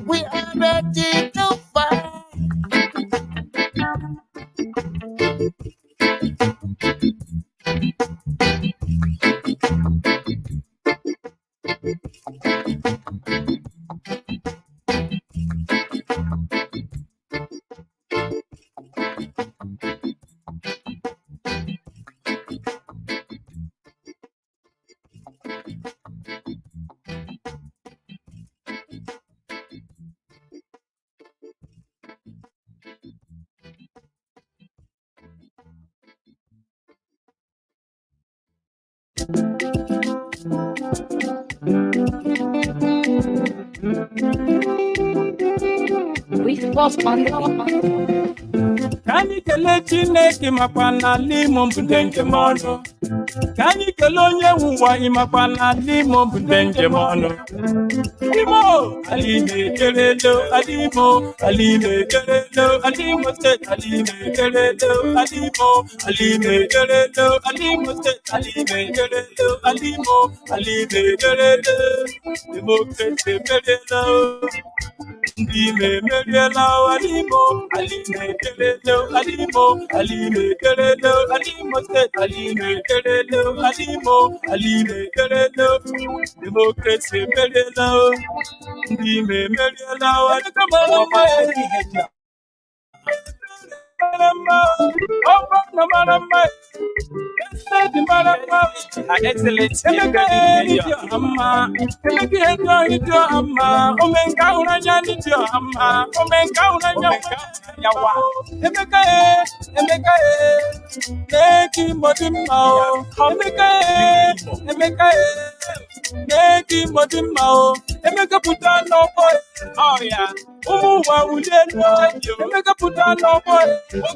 We are ready to fight. Kani kele Chineke makwa n'ala Imo mbude njem ọnụ. Kani kele onye nwụwa ịmakwa n'ala Imo mbude njem ọnụ. Imo, Alime Kerelo, Alimo, Alime Kerelo, Alimo State, Alime Kerelo, Alimo, Alime Kerelo, Alimo State, Alime Kerelo, Alimo, Alime Kerelo, Democracy Kerelo. Alime Kerelo, Alimo, Alime Kerelo, Alimo, Alime, Gerelo, Alimo State, Alime, Gerelo, Alimo, Alime, Gerelo, Democracy, Gerelo, Dime, Gerelo, and come on, my oh yeah. Wa ulenu emeka puta no boy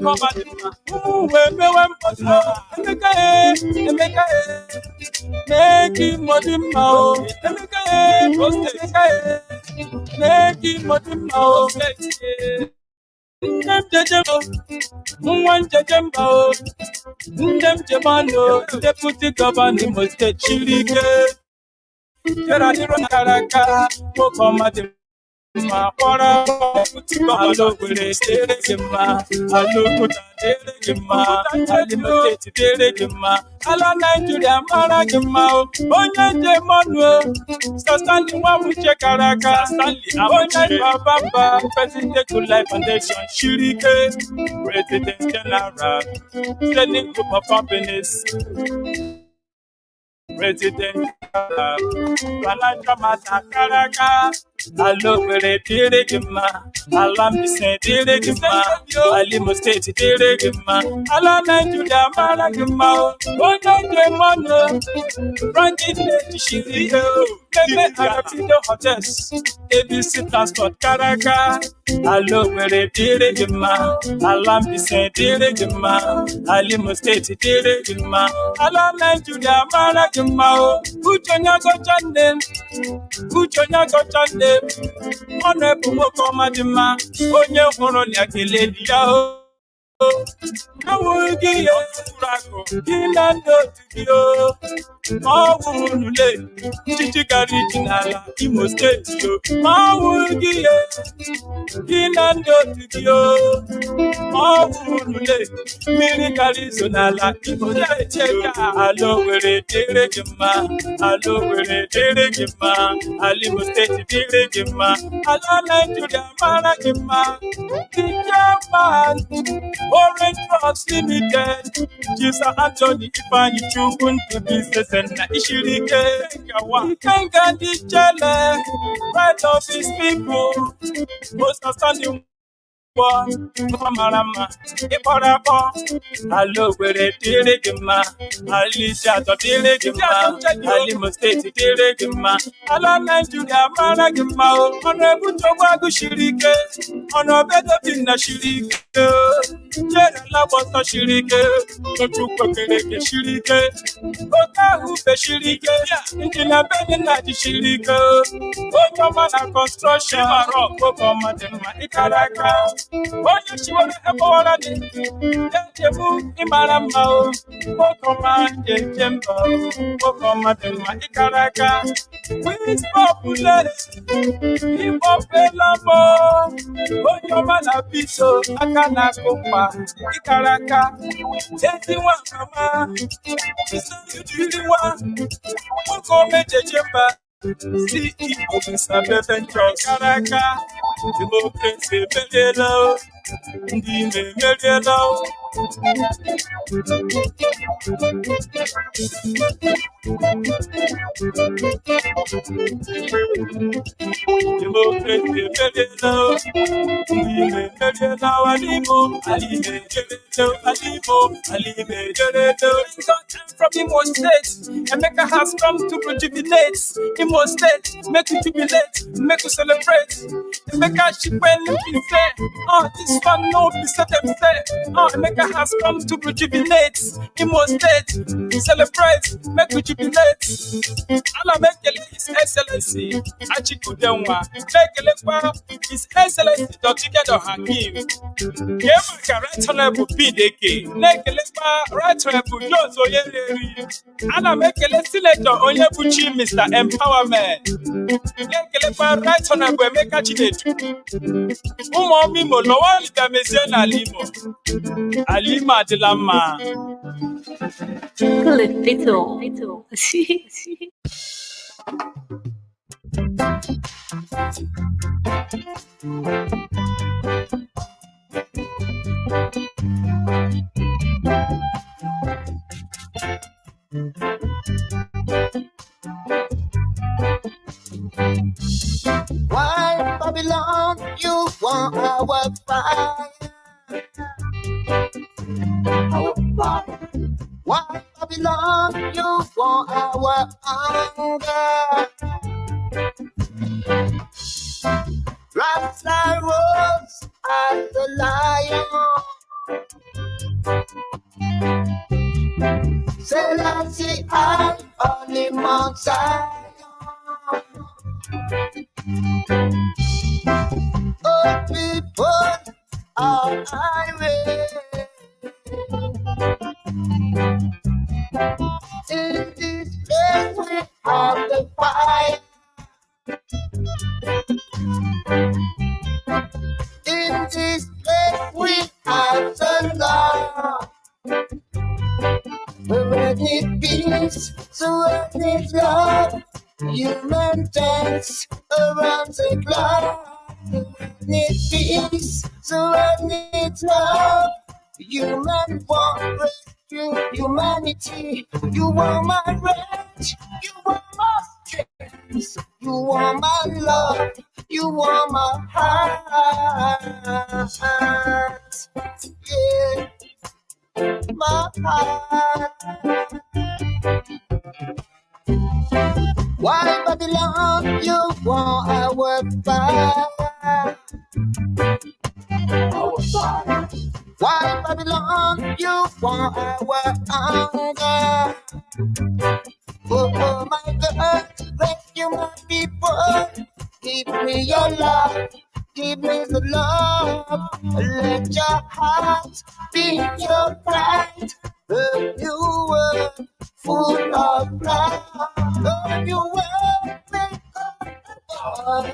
o ma dima we me wan pasa emeka neki modima o emeka neki modima o ndem jejembo nwan jejembo o ndem jemano deputy governor mo state chirike jera diro naraka o koma de ma pora alo kwere stere kema alo kuta tere kema alimate tere kema ala Nigeria mara kema onye je monu so standing wa wuche karaka onye baba president to life foundation shirike president general sending group of companies president Balanja mata karaka alo kwere tere kema alambise tere kema alimo state tere kema ala Nigeria mara kema onye mono ranking de shiri kebe arabido hotels ABC transport karaka alo kwere tere kema alambise tere kema alimo state tere kema ala Nigeria mara kema uchonya go chande One pumo koma dima, onye horo ni akele diya o. Nawugi yo furako, kinando tukiyo. Mawunule, chichigari jinala, Imo State yo. Mawugi yo, kinando tukiyo. Mawunule, mirikari zonala, Imo State yo. Alo were tere kema, alo were tere kema, Alimo State tere kema, ala Nigeria mara kema. Kijaman, Orange Trucks Limited, Jisa Anthony Ifani Chubuntu Business and Ishirike, Ikenga Dijele, right of his people, most outstanding one, Marama, Iporabo, Alo Were Tiregima, Alicia Tiregima, Alimo State Tiregima, Ala Nigeria Maragima, Honorable Tobago Shirike, Honorable Pina Shirike, General Bota Shirike, Totu Shirike, Ota Hupe Shirike, Injina Benina Shirike, Otomana Construction, Okomatema Ikaraka. Onye shiwara ebora ni jebu imarama o okoma jemba okoma dema ikaraka with populate ibofela onye mana piso akana kompa ikaraka etiwa kama isiriwa okoma jemba CEO Sabe Ventures Karaka Democracy Medielo Ndime Medielo Democracy Medielo Ndime Medielo Alimo Alime Medielo Alimo Alime Medielo From Imo State Emeka has come to rejuvenate Imo State, make you jubilate, make you celebrate. Make a ship when you say, oh, this one no be set them say, oh, make Africa has come to rejuvenate. Imo State, celebrate, make we jubilate. Ala mekele His Excellency Achikudenwa. Mekele kwa His Excellency Dr. Hakim. Kemaka Right Honorable Bideke. Mekele kwa Right Honorable Jones Oyeri. Ala mekele Senator Onyebuchi Mr. Empowerment. Mekele kwa Right Honorable Emeka Chinedu. Umo mimo lowa lidamezie na Alimo. Alima Adilama. Clipito. Why Babylon, you want our fire? Our fire. Why Babylon, you want our anger? Rasta rose as the lion. Selassie I on the Mount Zion. Oh, people are irate. In this place we have the fire. In this place we have the love. We need peace, so we need love. Human dance around the clock. We need peace, so we need love. Human want rescue humanity. You want my rage, you want my strength, you want my love, you want my heart. Yeah, my heart. Why Babylon, you want our fire? Our fire. Why Babylon, you want our anger? Oh my God, rescue my people. Give me your love, give me the love. Let your heart be your pride. A new world full of love. A new world make up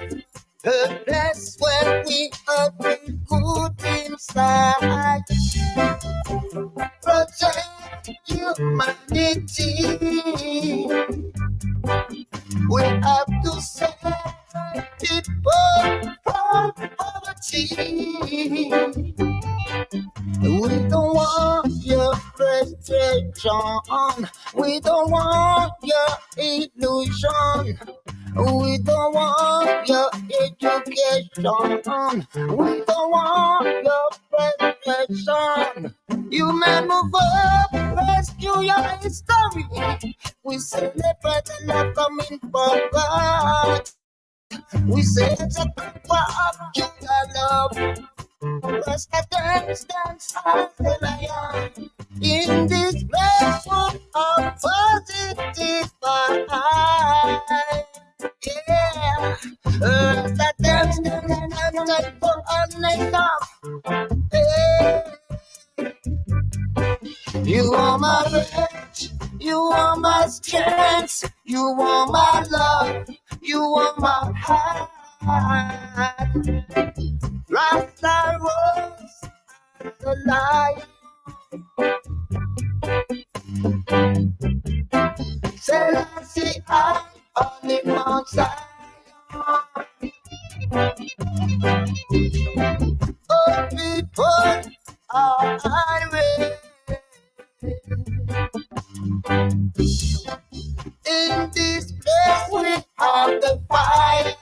a place where we are good inside. Protect humanity. We have to save people from poverty. We don't want your frustration. We don't want your illusion. We don't want your education. We don't want your frustration. You man move up, rescue your history. We celebrate the love coming from God. We say it's a power of your love. Let's dance as the lion in this place full of positive vibes. Yeah, let's dance for all night. Hey. You are my rage, you are my strength, you are my love, you are my heart. Rasta rose the lion. Selassie I on the Mount Zion. Oh, people are irate. In this place we have the fire.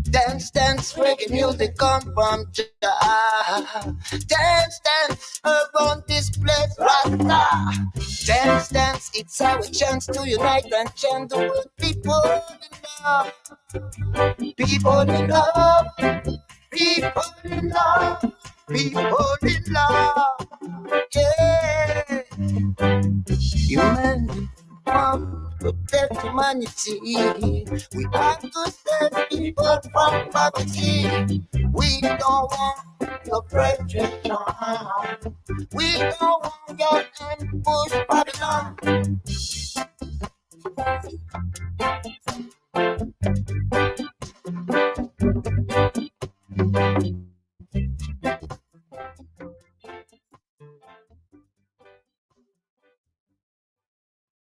Dance, dance, reggae music come from Jah. Dance, dance, around this place, Rasta. Dance, dance, it's our chance to unite and chant the word. People in love, people in love. People in love, people in love, yeah. Humanity, protect humanity. We have to save people from poverty. We don't want your brethren now. We don't want your ambush Babylon.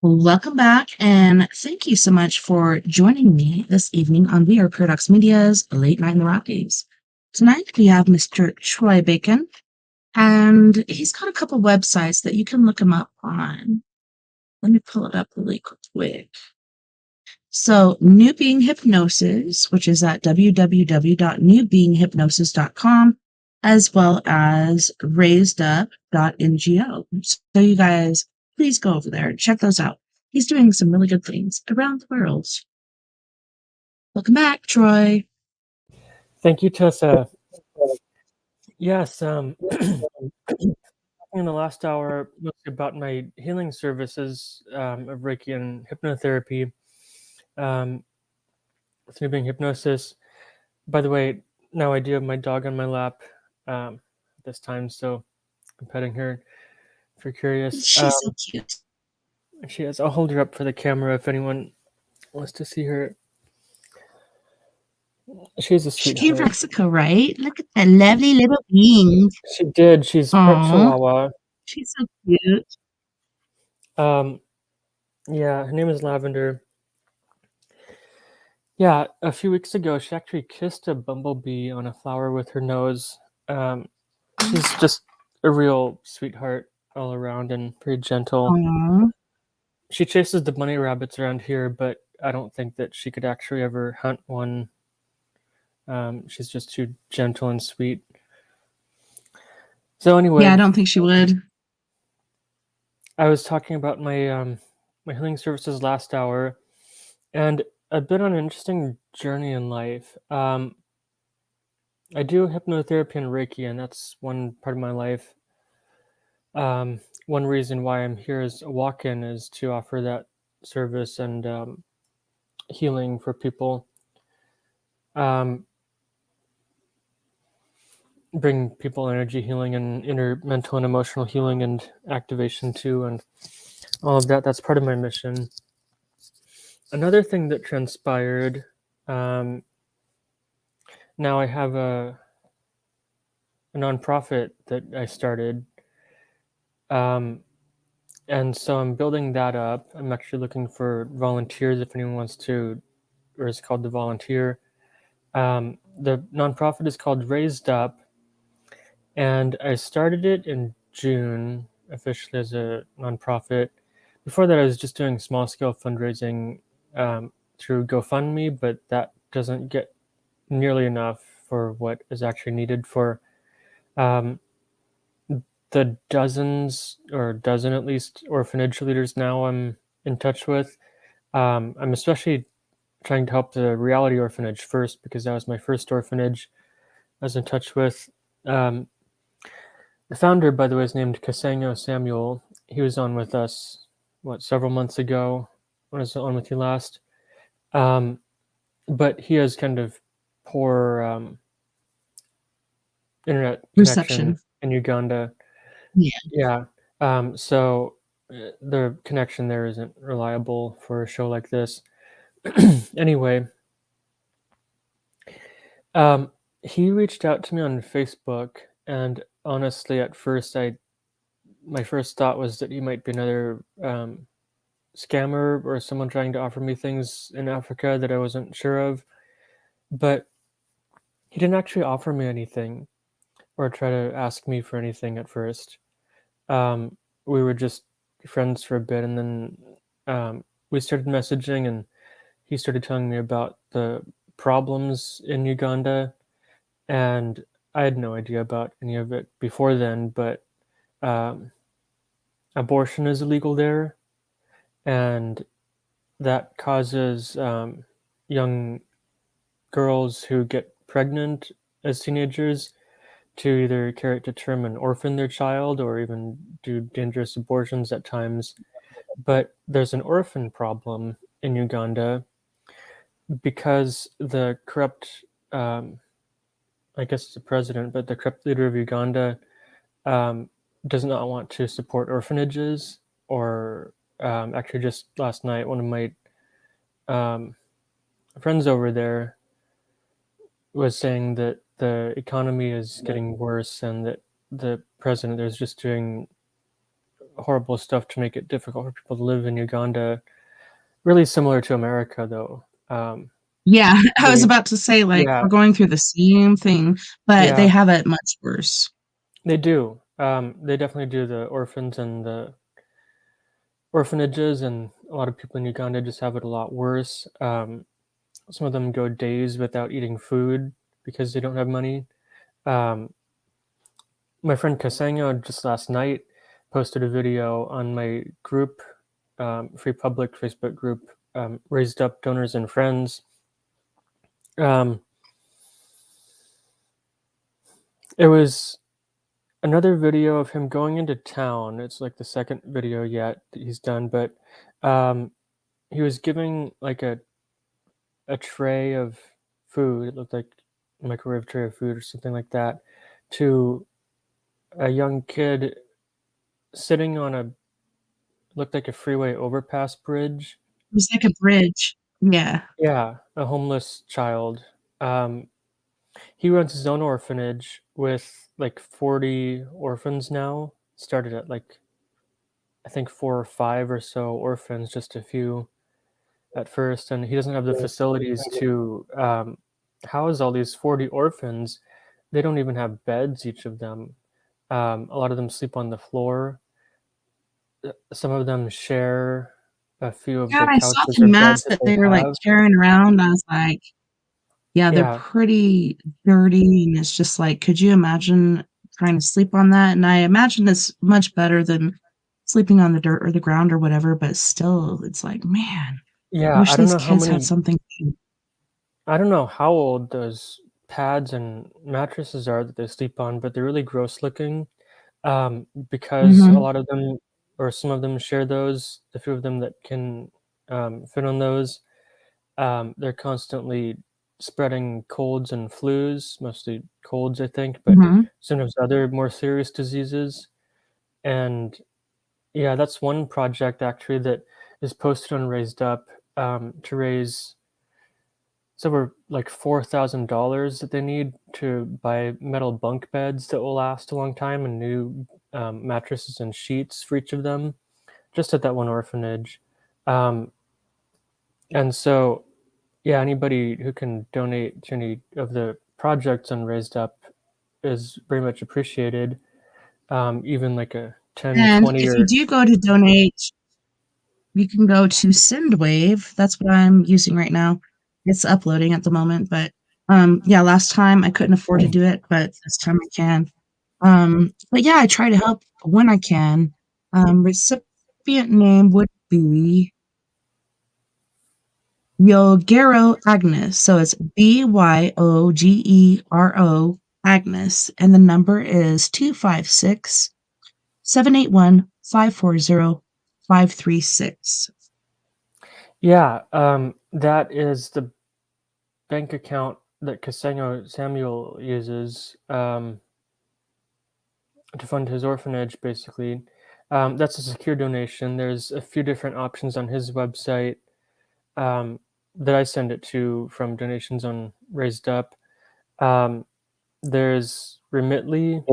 Welcome back, and thank you so much for joining me this evening on We Are Paradox Media's Late Night in the Rockies. Tonight we have Mr. Troy Bacon, and he's got a couple websites that you can look him up on. Let me pull it up really quick. So, New Being Hypnosis, which is at www.newbeinghypnosis.com, as well as raisedup.ngo. So, you guys, please go over there and check those out. He's doing some really good things around the world. Welcome back, Troy. Thank you, Tessa. Yes, in the last hour, mostly about my healing services of Reiki and hypnotherapy. With New Being Hypnosis. By the way, now I do have my dog on my lap this time, so I'm petting her. If you're curious, She's so cute. she is. I'll hold her up for the camera if anyone wants to see her. She's a She came from sweetheart. Mexico, right? Look at that lovely little being. She did. She's part Aw. Chihuahua. She's so cute. Yeah, her name is Lavender. Yeah, a few weeks ago, she actually kissed a bumblebee on a flower with her nose. She's just a real sweetheart all around and very gentle. Aw. She chases the bunny rabbits around here, but I don't think that she could actually ever hunt one. She's just too gentle and sweet. So anyway, Yeah, I don't think she would. I was talking about my my healing services last hour, and I've been on an interesting journey in life. I do hypnotherapy and Reiki, and that's one part of my life. One reason why I'm here as a walk-in is to offer that service and healing for people. Bring people energy healing and inner mental and emotional healing and activation too, and all of that. That's part of my mission. Another thing that transpired, now I have a nonprofit that I started, and so I'm building that up. I'm actually looking for volunteers if anyone wants to, or it's called The Volunteer. The nonprofit is called Raised Up, and I started it in June officially as a nonprofit. Before that, I was just doing small scale fundraising through GoFundMe, but that doesn't get nearly enough for what is actually needed for the dozens or dozen at least orphanage leaders now I'm in touch with. I'm especially trying to help the Reality Orphanage first because that was my first orphanage I was in touch with. The founder, by the way, is named Kasango Samuel. He was on with us, several months ago when I was on with you last. But he has kind of poor internet Reception. connection in Uganda. Yeah. So the connection there isn't reliable for a show like this. Anyway, he reached out to me on Facebook, and honestly, at first, my first thought was that he might be another scammer or someone trying to offer me things in Africa that I wasn't sure of. But he didn't actually offer me anything or try to ask me for anything at first. We were just friends for a bit, and then we started messaging, and he started telling me about the problems in Uganda, and I had no idea about any of it before then, but abortion is illegal there, and that causes young girls who get pregnant as teenagers to either carry it to term and orphan their child or even do dangerous abortions at times. But there's an orphan problem in Uganda because the corrupt, I guess it's the president, but the corrupt leader of Uganda um, does not want to support orphanages. Or actually, just last night, one of my um, friends over there was saying that the economy is getting worse and that the president is just doing horrible stuff to make it difficult for people to live in Uganda. Really similar to America, though. Yeah, I was They, about to say, like, yeah, we're going through the same thing, but they yeah, have it much worse. they do. They definitely do. The orphans and the orphanages, and a lot of people in Uganda just have it a lot worse. Some of them go days without eating food because they don't have money. Um, my friend Kasengo just last night posted a video on my group, Free Public Facebook group, Raised Up Donors and Friends. Um, it was another video of him going into town. It's like the second video yet that he's done, but he was giving like a tray of food. It looked like a microwave tray of food or something like that to a young kid sitting on a looked like a freeway overpass bridge. It was like a bridge. Yeah. Yeah, a homeless child. Um, he runs his own orphanage with like 40 orphans now. Started at like I think 4 or 5 or so orphans, just a few at first, and he doesn't have the facilities to house all these 40 orphans. They don't even have beds, each of them. A lot of them sleep on the floor. Some of them share a few of Yeah, the I saw couches the or beds mats that that they they were, like, have. carrying around. I was like, yeah, they're Yeah, pretty dirty, and it's just like, could you imagine trying to sleep on that? And I imagine it's much better than sleeping on the dirt or the ground or whatever, but still, it's like, man, I yeah. wish these kids had something to I don't know how old those pads and mattresses are that they sleep on, but they're really gross looking. Because a Mhm, lot of them or some of them share those, the few of them that can fit on those, they're constantly spreading colds and flus, mostly colds, I think, but mhm. sometimes other more serious diseases. And yeah, that's one project actually that is posted on Raised Up to raise it's over like $4,000 that they need to buy metal bunk beds that will last a long time and new mattresses and sheets for each of them, just at that one orphanage. Um, and so, yeah, anybody who can donate to any of the projects on Raised Up is very much appreciated. Even like a 10, And 20, if you or do go to donate, you can go to Sendwave. That's what I'm using right now. It's uploading at the moment, but, yeah, last time I couldn't afford to do it, but this time I can. But yeah, I try to help when I can. Recipient name would be Yogero Agnes. So it's Byogero Agnes, and the number is 256-781-540-536. yeah, that is the bank account that Casengo Samuel uses. To fund his orphanage, basically. That's a secure donation. There's a few different options on his website um, that I send it to from donations on Raised Up. Um, there's Remitly,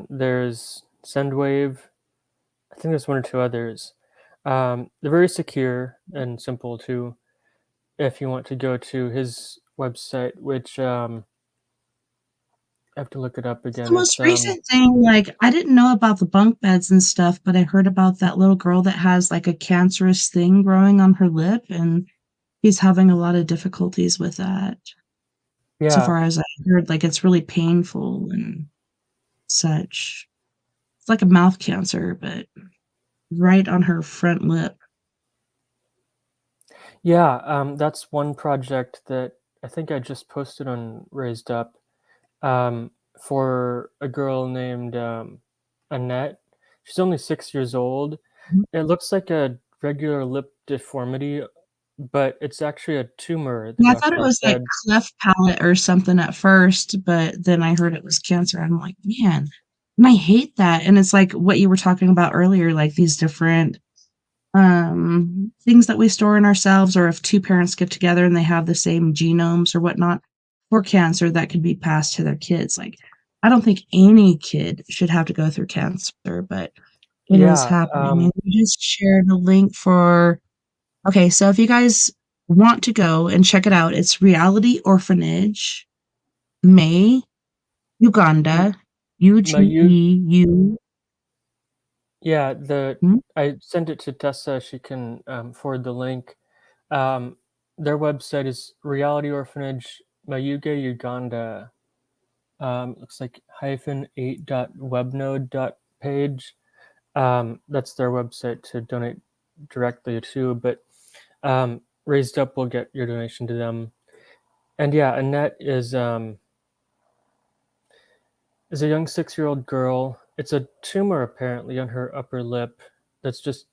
there's Sendwave. I think there's one or two others. They're very secure and simple too. If you want to go to his website, which I have to look it up The again. most It's recent thing, like, I didn't know about the bunk beds and stuff, but I heard about that little girl that has, like, a cancerous thing growing on her lip, and he's having a lot of difficulties with that. So yeah, far as I heard, like, it's really painful and such. It's like a mouth cancer, but right on her front lip. yeah. That's one project that I think I just posted on Raised Up, for a girl named Annette. She's only 6 years old. Mhm. It looks like a regular lip deformity, but it's actually a tumor, the Yeah, I thought it doctor was like said. cleft palate or something at first, but then I heard it was cancer. I'm like, man, and I hate that. And it's like what you were talking about earlier, like these different things that we store in ourselves, or if two parents get together and they have the same genomes or whatnot for cancer that could be passed to their kids. Like, I don't think any kid should have to go through cancer, but it is Yeah, happening. And you just shared a link for okay, so if you guys want to go and check it out, it's Reality Orphanage, May, m- Uganda, my you UGEU. yeah, the Hmm? I sent it to Tessa. She can forward the link. Um, their website is Reality Orphanage Mayuge Uganda. Looks like -8.webnode.page. That's their website to donate directly to, but Raised Up will get your donation to them. And yeah, Annette is a young 6-year-old girl. It's a tumor apparently on her upper lip that's just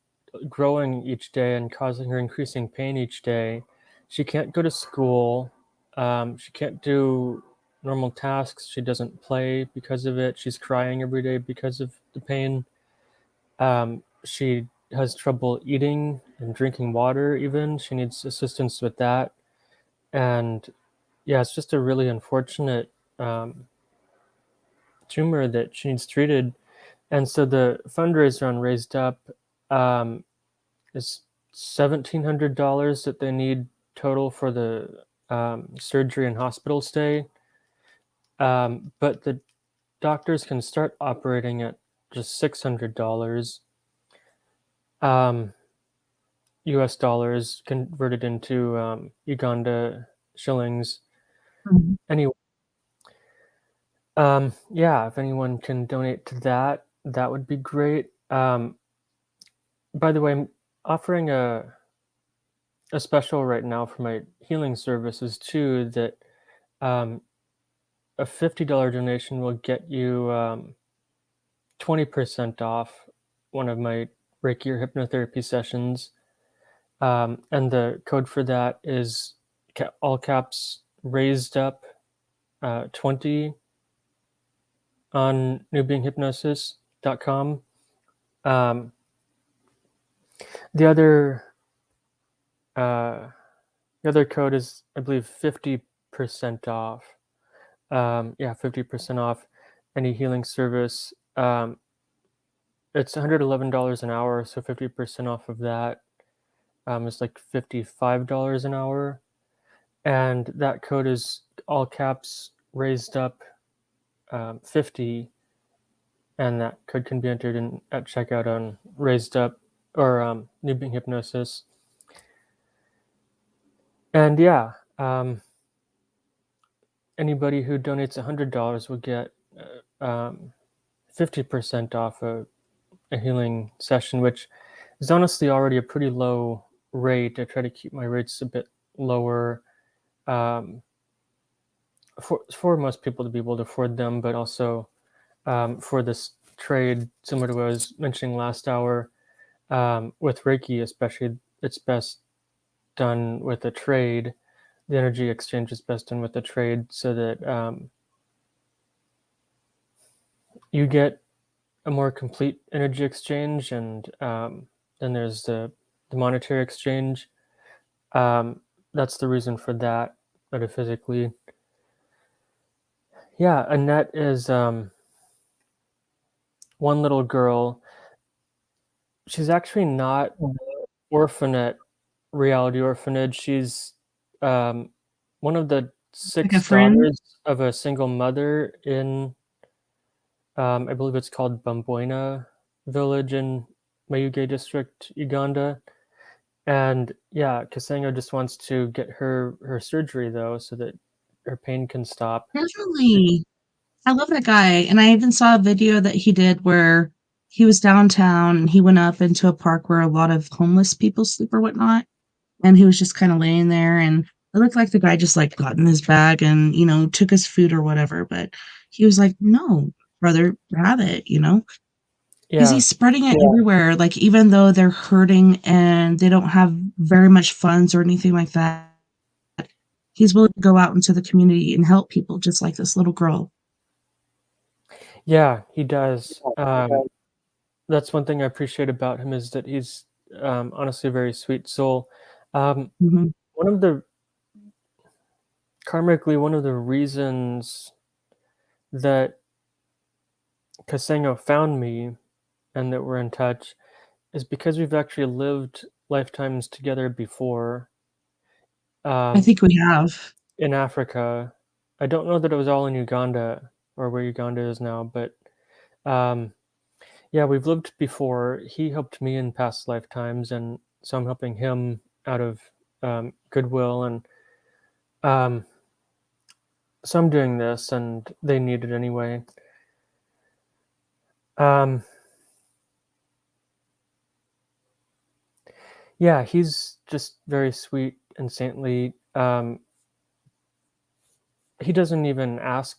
growing each day and causing her increasing pain each day. She can't go to school. She can't do normal tasks. She doesn't play because of it. She's crying every day because of the pain. She has trouble eating and drinking water, even. She needs assistance with that. And yeah, it's just a really unfortunate tumor that she needs treated. And so the fundraiser on Raised Up is $1,700 that they need total for the surgery and hospital stay. But the doctors can start operating at just $600 US dollars converted into Uganda shillings. Mhm. Anyway, yeah, if anyone can donate to that, that would be great. By the way, I'm offering a special right now for my healing services too. That um, a $50 donation will get you 20% off one of my Reiki or hypnotherapy sessions. And the code for that is all caps Raised Up 20 on newbeinghypnosis.com. Um, the other uh, the other code is, I believe, 50% off. Yeah, 50% off any healing service. It's $111 an hour, so 50% off of that is like $55 an hour. And that code is all caps Raised Up 50, and that code can be entered in at checkout on Raised Up or New Being Hypnosis. And yeah, anybody who donates $100 will get 50% off a healing session, which is honestly already a pretty low rate. I try to keep my rates a bit lower um, for most people to be able to afford them, but also for this trade, similar to what I was mentioning last hour, with Reiki especially, it's best done with a trade. The energy exchange is best done with a trade so that you get a more complete energy exchange, and then there's the monetary exchange. That's the reason for that, metaphysically. Yeah, Annette is one little girl. She's actually not orphan at Reality Orphanage. She's one of the Like a six friend. daughters of a single mother in, I believe it's called Bamboina village in Mayuge district, Uganda. And yeah, Kasengo just wants to get her surgery though, so that her pain can stop. Definitely. I love that guy. And I even saw a video that he did where he was downtown and he went up into a park where a lot of homeless people sleep or whatnot. And he was just kind of laying there. And It looked like the guy just like got in his bag and, took his food or whatever. But he was like, no, brother, have it, because Yeah. he's spreading it everywhere. Like, even though they're hurting and they don't have very much funds or anything like that, he's willing to go out into the community and help people, just like this little girl. Yeah, he does. That's one thing I appreciate about him is that he's honestly a very sweet soul. Hmm. One of the karmically, one of the reasons that Kasengo found me and that we're in touch is because we've actually lived lifetimes together before I think we have. in Africa. I don't know that it was all in Uganda or where Uganda is now, but um, yeah, we've lived before. He helped me in past lifetimes, and so I'm helping him out of goodwill, and um, so I'm doing this, and they need it anyway. Um, yeah, he's just very sweet and saintly. He doesn't even ask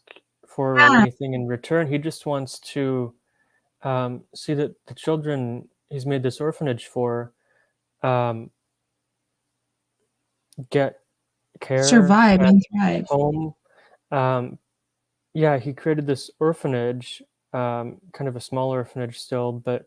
for Yeah, anything in return. He just wants to see that the children he's made this orphanage for um, get care survive and and thrive. home. Um, yeah, he created this orphanage, kind of a small orphanage still, but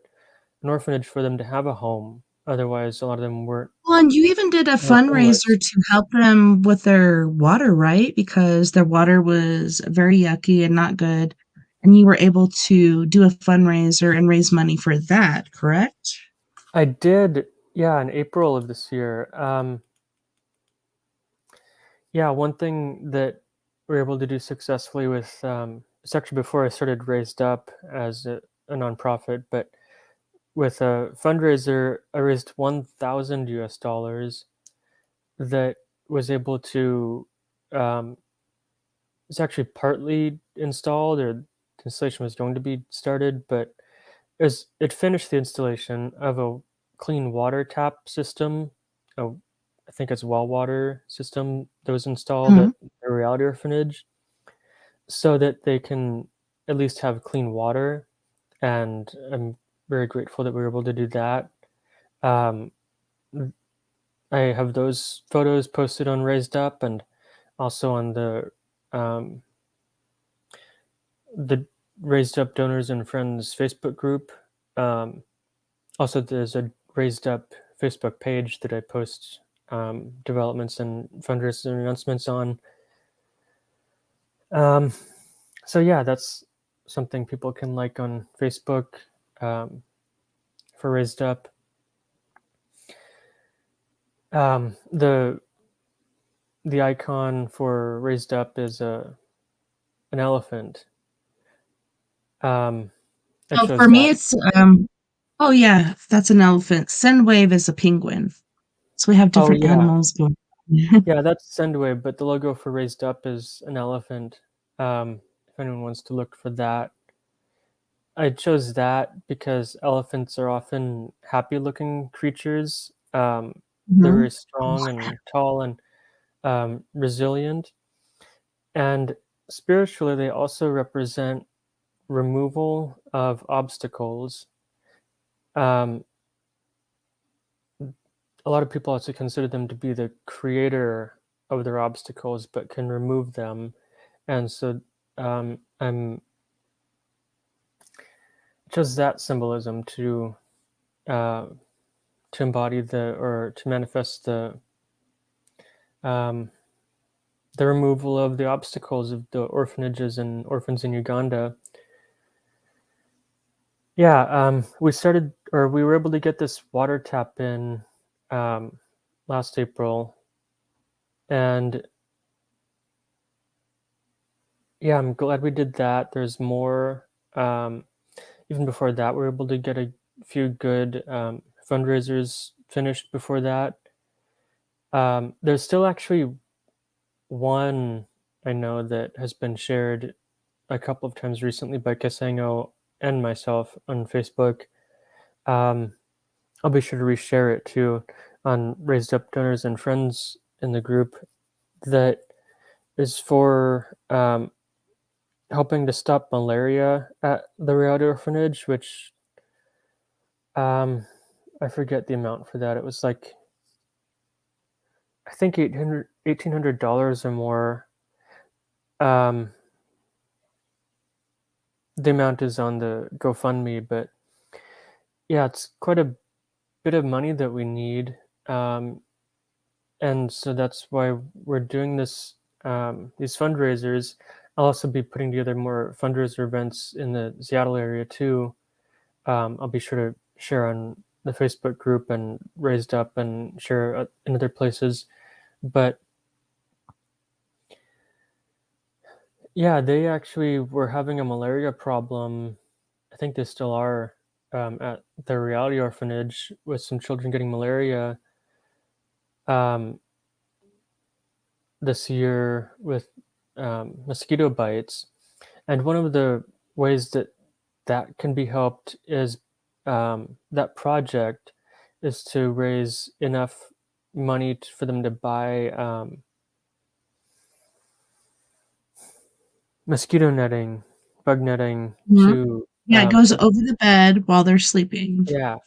an orphanage for them to have a home. Otherwise, a lot of them Well, and you even did a were fundraiser homeless. to help them with their water, right? Because their water was very yucky and not good. And you were able to do a fundraiser and raise money for that, correct? I did, yeah, in April of this year. Yeah, one thing that we were able to do successfully with it's actually before I started Raised Up as a nonprofit, but with a fundraiser, I raised 1,000 US dollars that was able to. Um, it's actually partly installed, or the installation was going to be started, but it finished the installation of a clean water tap system. A, I think it's well water system that was installed Mhm. at the reality orphanage, so that they can at least have clean water. And I'm very grateful that we were able to do that. Um, I have those photos posted on Raised Up and also on um, the Raised Up Donors and Friends Facebook group. Um, Also, there's a Raised Up Facebook page that I post developments and fundraising announcements on. Um, so yeah, that's something people can like on Facebook um, for Raised Up. The icon for Raised Up is an elephant. Um, I Oh, chose for me, that. it's oh yeah, that's an elephant. Sendwave is a penguin. So we have Oh different yeah, animals going. yeah, that's Sendwave, but the logo for Raised Up is an elephant. If anyone wants to look for that. I chose that because elephants are often happy-looking creatures. They're Mhm. very strong and tall and resilient. And spiritually, they also represent removal of obstacles. Um, a lot of people also consider them to be the creator of their obstacles, but can remove them. And so I'm chose that symbolism uh, to embody or to manifest um, the removal of the obstacles of the orphanages and orphans in Uganda. Yeah, we were able to get this water tap in um, last April, and yeah, I'm glad we did that. There's more. Even before that, we were able to get a few good fundraisers finished before that. There's still actually one I know that has been shared a couple of times recently by Kasengo and myself on Facebook. Um, I'll be sure to reshare it too on Raised Up Donors and Friends in the group. that is for helping to stop malaria at the Reality Orphanage, which I forget the amount for that. It was like I think $1,800 or more. The amount is on the GoFundMe, but yeah, it's quite a bit of money that we need, and so that's why we're doing this. These fundraisers. I'll also be putting together more fundraiser events in the Seattle area too. I'll be sure to share on the Facebook group and Raised Up and share in other places. But yeah, they actually were having a malaria problem. I think they still are, at the Reality Orphanage with some children getting malaria um, this year with mosquito bites. And one of the ways that that can be helped is that project is to raise enough money for them to buy mosquito netting, bug netting Mhm. to Yeah, it goes over the bed while they're sleeping. yeah.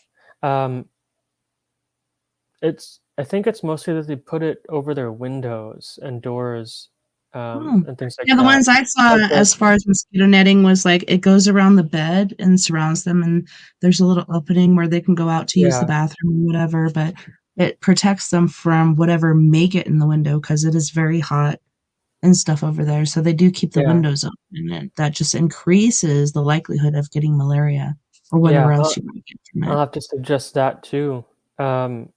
I think it's mostly that they put it over their windows and doors, Oh. and things like Yeah, the that. ones I saw But as far as mosquito netting was like it goes around the bed and surrounds them, and there's a little opening where they can go out to use the yeah, bathroom or whatever, but it protects them from whatever may get in the window because it is very hot and stuff over there. So they do keep the yeah, windows open, and that just increases the likelihood of getting malaria or yeah. whatever else you might get from I'll it. have to suggest that too. Um,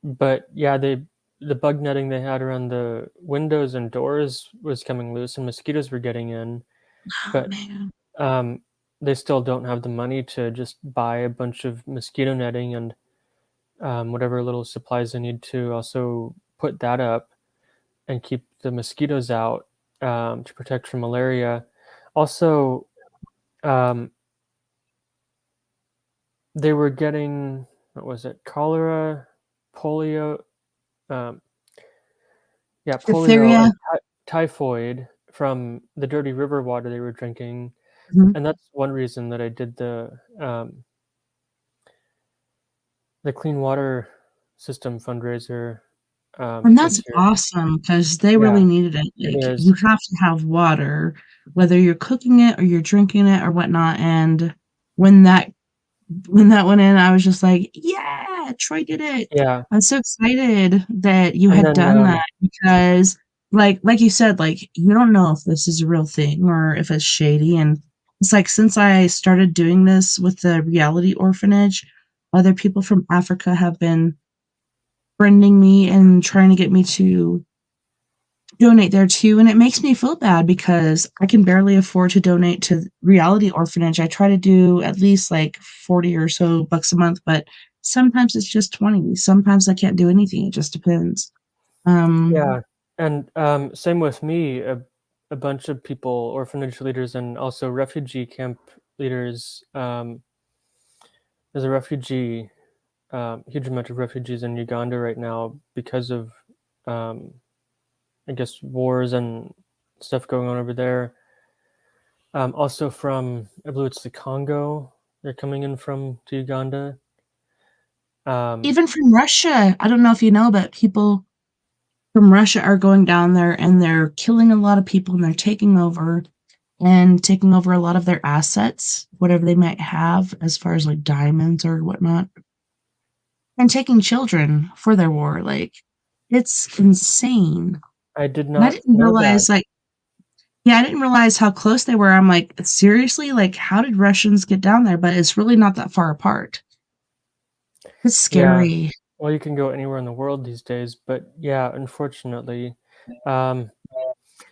but yeah, the bug netting they had around the windows and doors was coming loose, and mosquitoes were getting in. Oh, But man. um, they still don't have the money to just buy a bunch of mosquito netting and whatever little supplies they need to also put that up and keep the mosquitoes out, to protect from malaria. Also, um, they were getting, what was it, cholera, polio, um, yeah, polio Diphtheria. and typhoid from the dirty river water they were drinking, Mhm. and that's one reason that I did the clean water system fundraiser And that's this year. awesome because they Yeah, really needed it. it Like, is. you have to have water, whether you're cooking it or you're drinking it or whatnot, and when that when that went in, I was just like, "Yeah, Troy did it." Yeah, I'm so excited that you and had then done that because, like you said, like, you don't know if this is a real thing or if it's shady, and it's like, since I started doing this with the Reality Orphanage, other people from Africa have been friending me and trying to get me to donate there too, and it makes me feel bad because I can barely afford to donate to Reality Orphanage. I try to do at least, like, 40 or so bucks a month, but sometimes it's just 20. Sometimes I can't do anything, it just depends. Um, yeah, and same with me. A bunch of people, orphanage leaders, and also refugee camp leaders. There's a huge amount of refugees in Uganda right now because of, um, I guess, wars and stuff going on over there. Also from, I believe it's the Congo. They're coming in from to Uganda. Um, Even from Russia, I don't know if you know, but people from Russia are going down there and they're killing a lot of people and they're taking over a lot of their assets, whatever they might have as far as, like, diamonds or whatnot. And taking children for their war, like, it's insane, I did and I not didn't know that. realize, like yeah, I didn't realize how close they were. I'm like, "Seriously? Like, how did Russians get down there?" But it's really not that far apart. It's Yeah. scary. Well, you can go anywhere in the world these days, but yeah, unfortunately. Um,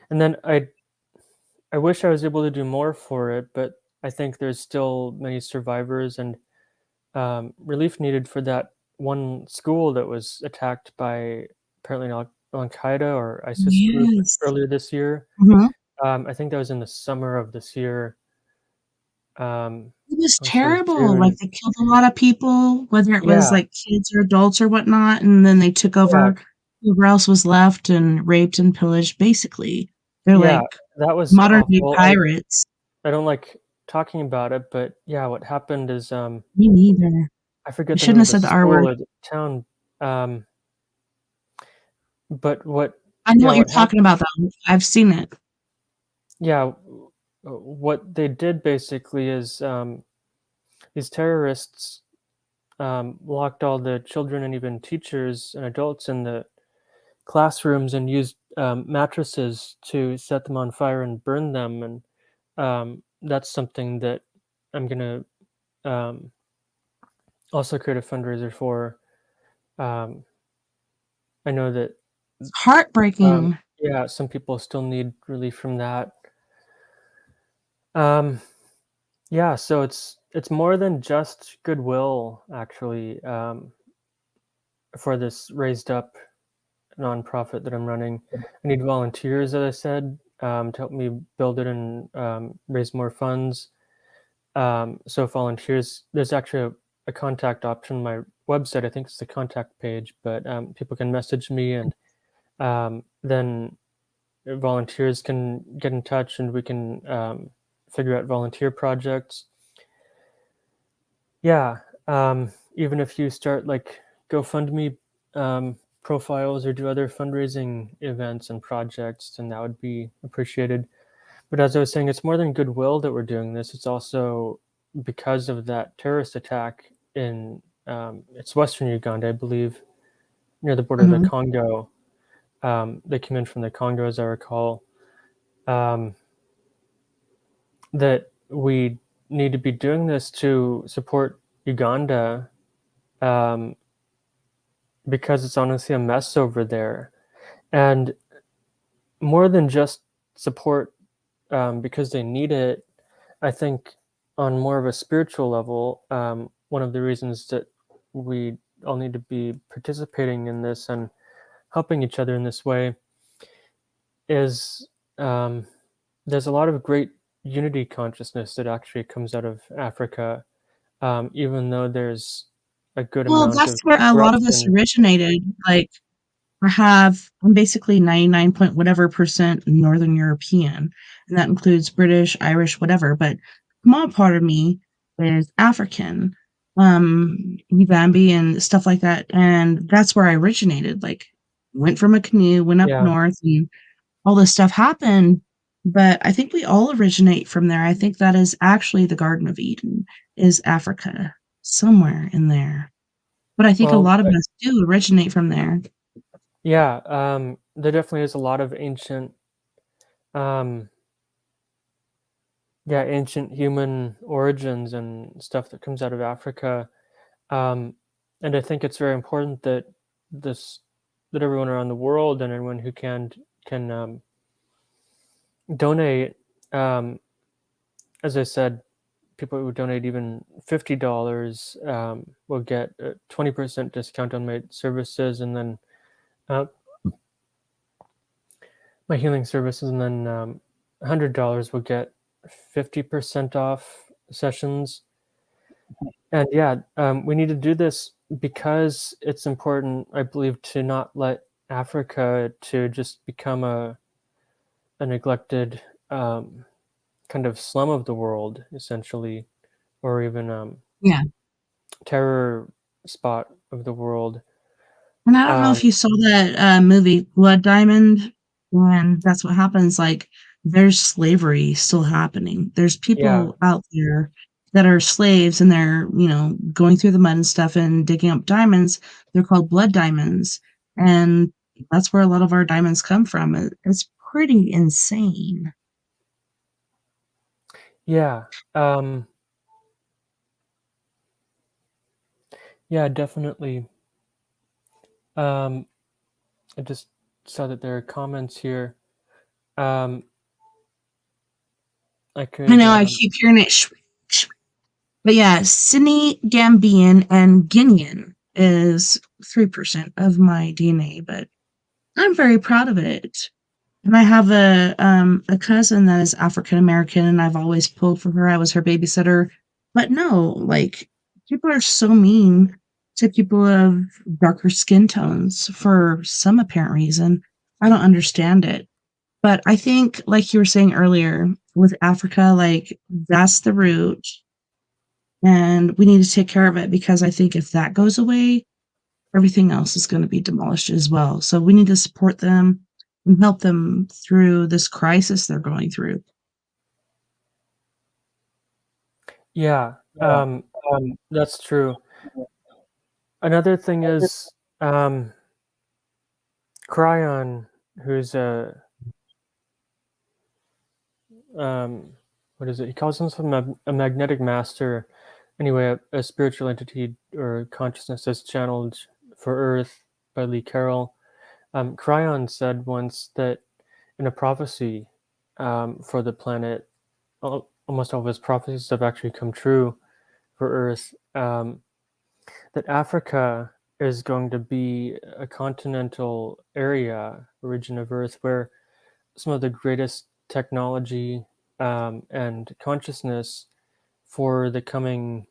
and then I wish I was able to do more for it, but I think there's still many survivors and relief needed for that one school that was attacked by apparently Al Qaeda or ISIS group Yes. earlier this year. Mhm. I think that was in the summer of this year, It was I want to say it was terrible, like, June. they killed a lot of people, whether it was, Yeah, like, kids or adults or whatnot, and then they took yeah, over. whoever else was left and raped and pillaged, basically. They're Yeah, like that was modern day awful. pirates. I don't like talking about it, but yeah, what happened is Me neither. I You forget the name shouldn't of have the said the R school word. or the town. Um, but I know what you're what talking happened? about, though. I've seen it. Yeah, what they did basically is these terrorists locked all the children and even teachers and adults in the classrooms and used mattresses to set them on fire and burn them. And that's something that I'm gonna um, also create a fundraiser for. Um, I know that It's heartbreaking. yeah, some people still need relief from that. Um, yeah, so it's more than just goodwill, actually, for this raised up nonprofit that I'm running. I need volunteers, as I said, to help me build it and raise more funds. So volunteers, there's actually a contact option on my website. I think it's the contact page, but people can message me, and then volunteers can get in touch, and we can figure out volunteer projects. Yeah, even if you start like GoFundMe profiles or do other fundraising events and projects, then that would be appreciated. But as I was saying, it's more than goodwill that we're doing this. It's also because of that terrorist attack in it's Western Uganda, I believe, near the border of the Mhm. Congo. They came in from the Congo, as I recall. Um, that we need to be doing this to support Uganda um, because it's honestly a mess over there. And more than just support because they need it, I think on more of a spiritual level, one of the reasons that we all need to be participating in this and helping each other in this way is there's a lot of great unity consciousness that actually comes out of Africa, even though there's a good Well, amount that's of where a lot of us corruption. originated. Like, I'm basically 99 point whatever percent Northern European, and that includes British, Irish, whatever. But a small part of me is African, Uvambi and stuff like that. And that's where I originated. Like, went from a canoe, went up Yeah, north, and all this stuff happened. But I think we all originate from there. I think that is actually the Garden of Eden, is Africa, somewhere in there. But I think a well, lot of us do originate from there. yeah, there definitely is a lot of um, ancient human origins and stuff that comes out of Africa. Um, and I think it's very important that this that everyone around the world and everyone who can donate. Um, as I said, people who donate even $50 will get a 20% discount on my services, and then uh, my healing services, and then $100 will get 50% off sessions. And yeah, we need to do this because it's important, I believe, to not let Africa to just become a neglected kind of slum of the world, essentially, or even Yeah. terror spot of the world. And I don't know Um, if you saw that movie Blood Diamond, and that's what happens. Like, there's slavery still happening. There's yeah, people out there that are slaves and they're, going through the mud and stuff and digging up diamonds. They're called blood diamonds. And that's where a lot of our diamonds come from. It's pretty insane. yeah, um, yeah, definitely. Um, I just saw that there are comments here. Um, I I could, know I keep hearing it. But yeah, Senegambian and Guinean is 3% of my DNA, but I'm very proud of it. And I have a cousin that is African American, and I've always pulled for her. I was her babysitter. But no, like, people are so mean to people of darker skin tones for some apparent reason. I don't understand it. But I think, like you were saying earlier, with Africa, like that's the root, and we need to take care of it because I think if that goes away, everything else is going to be demolished as well. So we need to support them and help them through this crisis they're going through. Yeah, that's true. Another thing is Cryon, who's a what is it? He calls himself a magnetic master. Anyway, a spiritual entity or consciousness that's channeled for Earth by Lee Carroll. Cryon said once that in a prophecy for the planet, almost all of his prophecies have actually come true for Earth. That Africa is going to be a continental area, a region of Earth, where some of the greatest technology and consciousness for the coming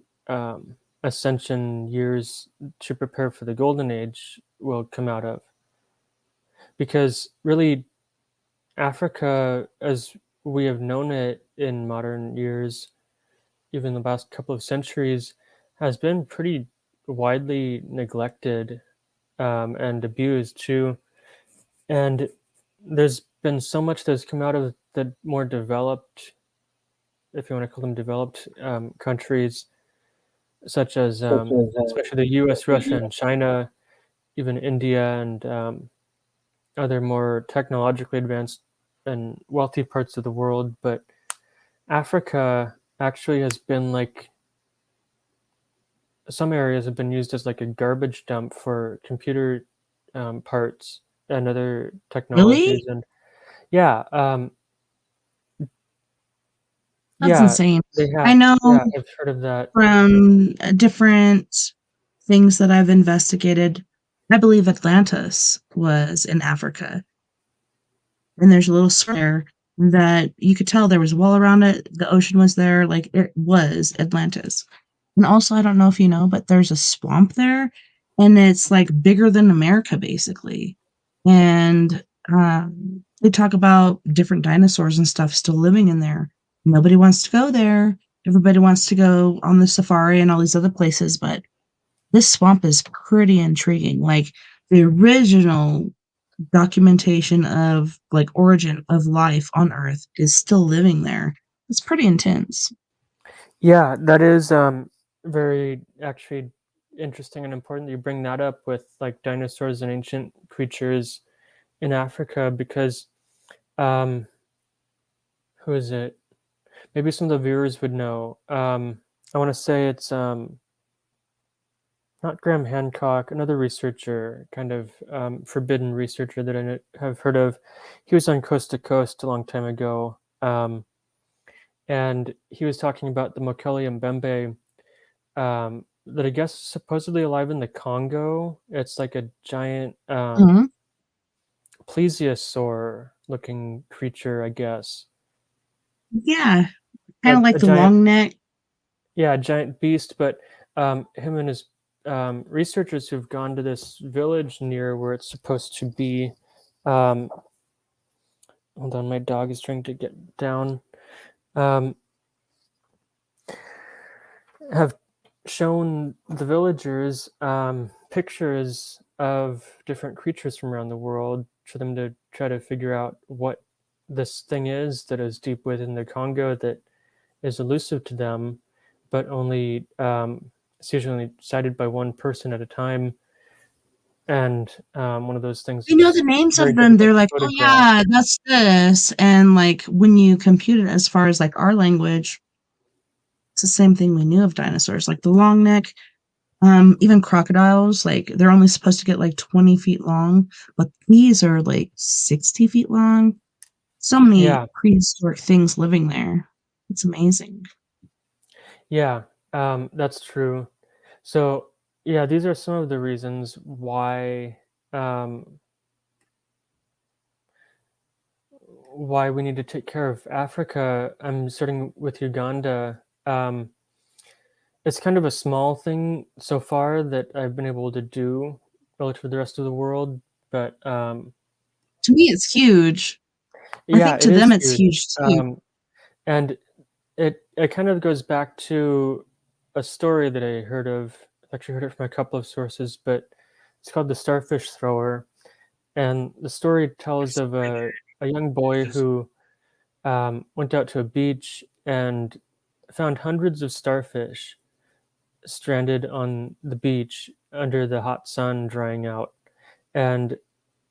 ascension years to prepare for the golden age will come out of. Because really, Africa, as we have known it in modern years, even the last couple of centuries, has been pretty widely neglected and abused too. And there's been so much that's come out of the more developed, if you want to call them developed countries, such as especially the US, Russia, and China, even India, and other more technologically advanced and wealthy parts of the world. But Africa actually has been like, some areas have been used as like a garbage dump for computer parts and other technologies. Really? And yeah, That's yeah, insane. they I have. know Yeah, I've heard of that. from different things that I've investigated, I believe Atlantis was in Africa. And there's a little square that you could tell there was a wall around it. The ocean was there, like it was Atlantis. And also, I don't know if you know, but there's a swamp there, and it's like bigger than America, basically. And they talk about different dinosaurs and stuff still living in there. Nobody wants to go there. Everybody wants to go on the safari and all these other places, but this swamp is pretty intriguing. Like the original documentation of like origin of life on Earth is still living there. It's pretty intense. Yeah, that is very actually interesting and important that you bring that up with like dinosaurs and ancient creatures in Africa, because um, who is it? Maybe some of the viewers would know. I want to say it's not Graham Hancock, another researcher, kind of forbidden researcher that have heard of. He was on Coast to Coast a long time ago, and he was talking about the Mokele Mbembe that I guess is supposedly alive in the Congo. It's like a giant Mhm. plesiosaur-looking creature, I guess. Yeah, kind of like A the giant, long neck. yeah, a giant beast. But him and his researchers who've gone to this village near where it's supposed to be. Um, hold on, my dog is trying to get down. Um, have shown the villagers pictures of different creatures from around the world for them to try to figure out what this thing is that is deep within the Congo that is elusive to them, but only it's usually sighted by one person at a time. And one of those things You know that's the names very of them. difficult They're to like, oh photograph. yeah, that's this. And like when you compute it as far as like our language, it's the same thing we knew of dinosaurs, like the long neck. Even crocodiles, like they're only supposed to get like 20 feet long, but these are like 60 feet long. So many Yeah, prehistoric things living there. It's amazing. yeah, that's true. So yeah, these are some of the reasons um, why we need to take care of Africa. I'm starting with Uganda. it's kind of a small thing so far that I've been able to do relative to the rest of the world, but To me, it's huge. I yeah, think it to them is it's huge. huge too. And it kind of goes back to a story that I heard of. I actually heard it from a couple of sources, but it's called the Starfish Thrower. And the story tells of a young boy who went out to a beach and found hundreds of starfish stranded on the beach under the hot sun drying out. And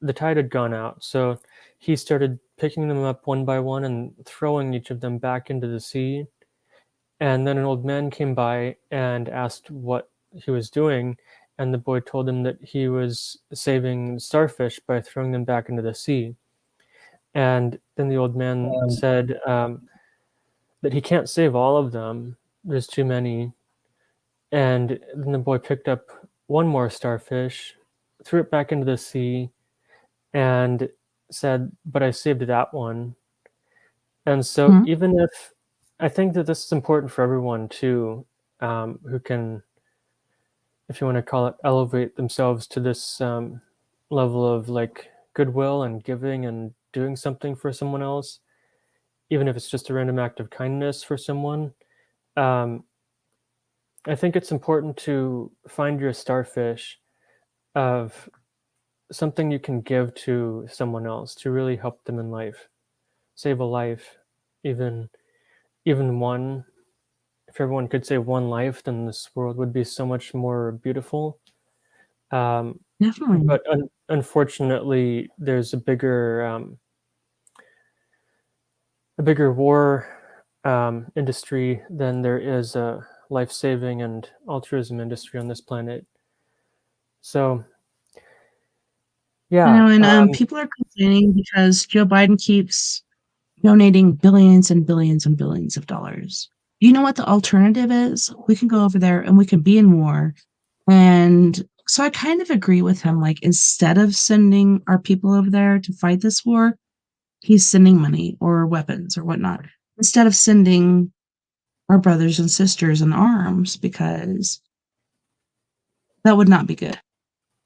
the tide had gone out. So he started picking them up one by one and throwing each of them back into the sea. And then an old man came by and asked what he was doing. And the boy told him that he was saving starfish by throwing them back into the sea. And then the old man said that he can't save all of them, there's too many. And then the boy picked up one more starfish, threw it back into the sea, and said, "But I saved that one." And so, Mhm. even if I think that this is important for everyone too, who can, if you want to call it, elevate themselves to this level of like goodwill and giving and doing something for someone else, even if it's just a random act of kindness for someone. Um, I think it's important to find your starfish of something you can give to someone else to really help them in life, save a life, even even one. If everyone could save one life, then this world would be so much more beautiful. Um, Definitely. but unfortunately, there's a bigger war industry than there is a life saving and altruism industry on this planet. So I yeah, know, and people are complaining because Joe Biden keeps donating billions and billions and billions of dollars. You know what the alternative is? We can go over there and we can be in war. And so I kind of agree with him. Like, instead of sending our people over there to fight this war, he's sending money or weapons or whatnot. Instead of sending our brothers and sisters in arms, because that would not be good.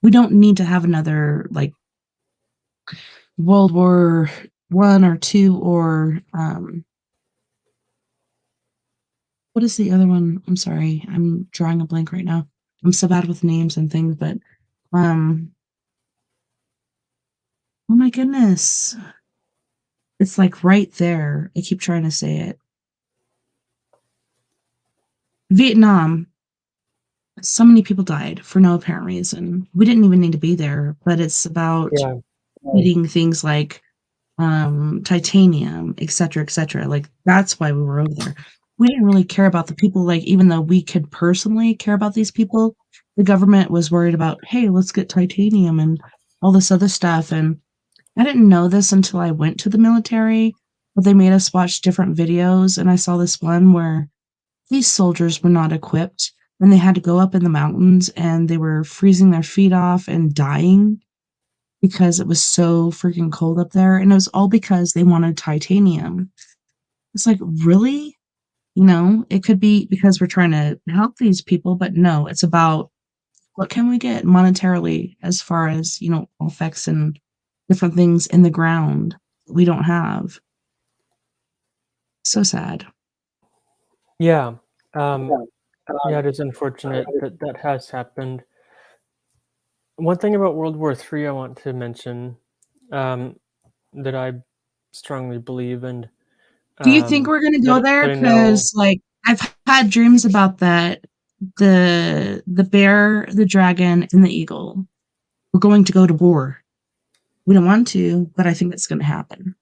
We don't need to have another like World War One or two or what is the other one? I'm sorry, I'm drawing a blank right now. I'm so bad with names and things, but um, oh my goodness, it's like right there. I keep trying to say it. Vietnam. So many people died for no apparent reason. We didn't even need to be there, but it's about yeah, eating things like titanium, et cetera, like, that's why we were over there. We didn't really care about the people, like, even though we could personally care about these people, the government was worried about, "Hey, let's get titanium," and all this other stuff, and I didn't know this until I went to the military, but they made us watch different videos, and I saw this one where these soldiers were not equipped, and they had to go up in the mountains, and they were freezing their feet off and dying because it was so freaking cold up there, and it was all because they wanted titanium. It's like, really? You know, it could be because we're trying to help these people, but no, it's about what can we get monetarily as far as, effects and different things in the ground we don't have. So sad. yeah, yeah. It is unfortunate that that has happened. One thing about World War III I want to mention, um, that I strongly believe, and Do you think we're gonna go there? that I know. Because like, I've had dreams about that. The bear, the dragon, and the eagle. We're going to go to war. We don't want to, but I think that's gonna happen.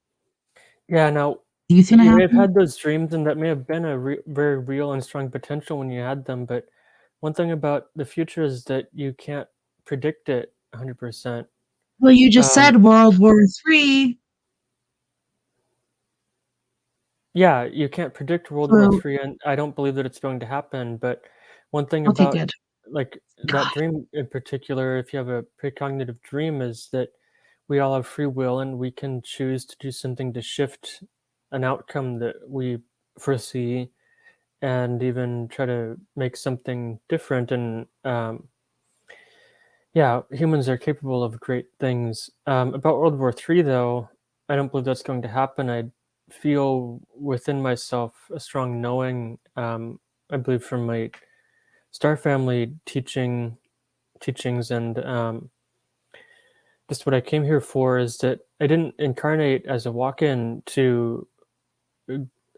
Yeah, now Do you think it you may have happen? had those dreams, and that may have been a very real and strong potential when you had them. But one thing about the future is that you can't predict it 100%. Well, you just Um, said World War III, yeah, you can't predict World War so III, and I don't believe that it's going to happen. But one thing okay, about good. like that God. dream in particular, if you have a precognitive dream, is that we all have free will and we can choose to do something to shift an outcome that we foresee. and even try to make something different. And yeah, humans are capable of great things. About World War III, though, I don't believe that's going to happen. I feel within myself a strong knowing. I believe from my Star Family teachings and just what I came here for is that I didn't incarnate as a walk-in to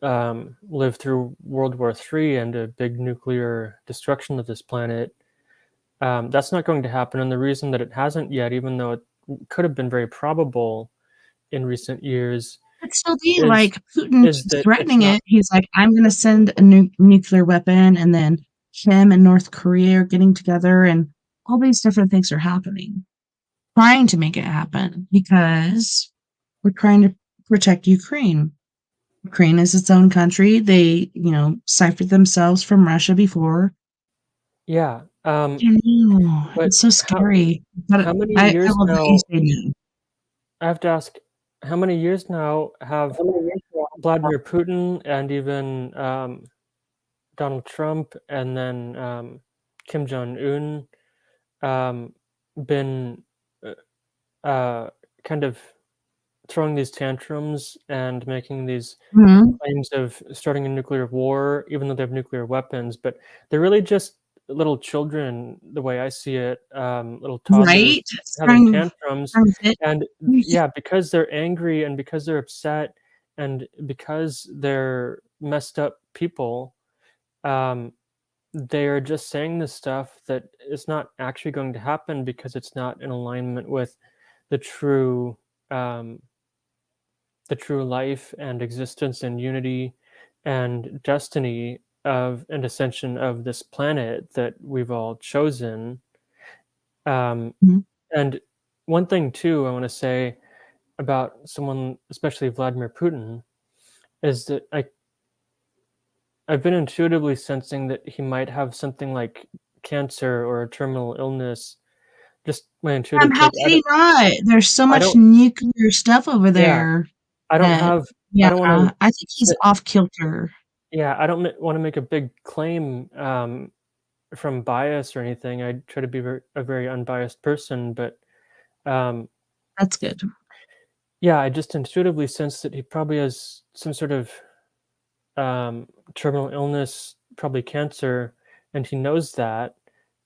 live through World War III and a big nuclear destruction of this planet. That's not going to happen, and the reason that it hasn't yet, even though it could have been very probable in recent years, But still be is like Putin is keeps that it's threatening not. it. He's like, I'm going to send a nuclear weapon, and then him and North Korea are getting together, and all these different things are happening, trying to make it happen because we're trying to protect Ukraine. Ukraine is its own country. They, ciphered themselves from Russia before. Yeah, I know. but It's so how scary. But how many I years love that you now? say no. I have to ask, how many years now have Vladimir Putin and even Donald Trump and then Kim Jong Un um, been uh, kind of throwing these tantrums and making these Mhm. claims of starting a nuclear war, even though they have nuclear weapons? But they're really just little children, the way I see it, little toddlers Right? having Throwing tantrums. throwing fit. And yeah, because they're angry and because they're upset and because they're messed up people, um, they are just saying this stuff that is not actually going to happen because it's not in alignment with the true um, the true life and existence and unity and destiny of and ascension of this planet that we've all chosen. Um, Mhm. and one thing too, I want to say about someone, especially Vladimir Putin, is that I've been intuitively sensing that he might have something like cancer or a terminal illness. Just my intuitive How take. could he not? There's so I much don't. nuclear stuff over Yeah, there I don't that have. I yeah, don't want I think he's to. off kilter. Yeah, I don't want to make a big claim from bias or anything. I try to be a very unbiased person, but um, That's good. yeah, I just intuitively sense that he probably has some sort of terminal illness, probably cancer, and he knows that,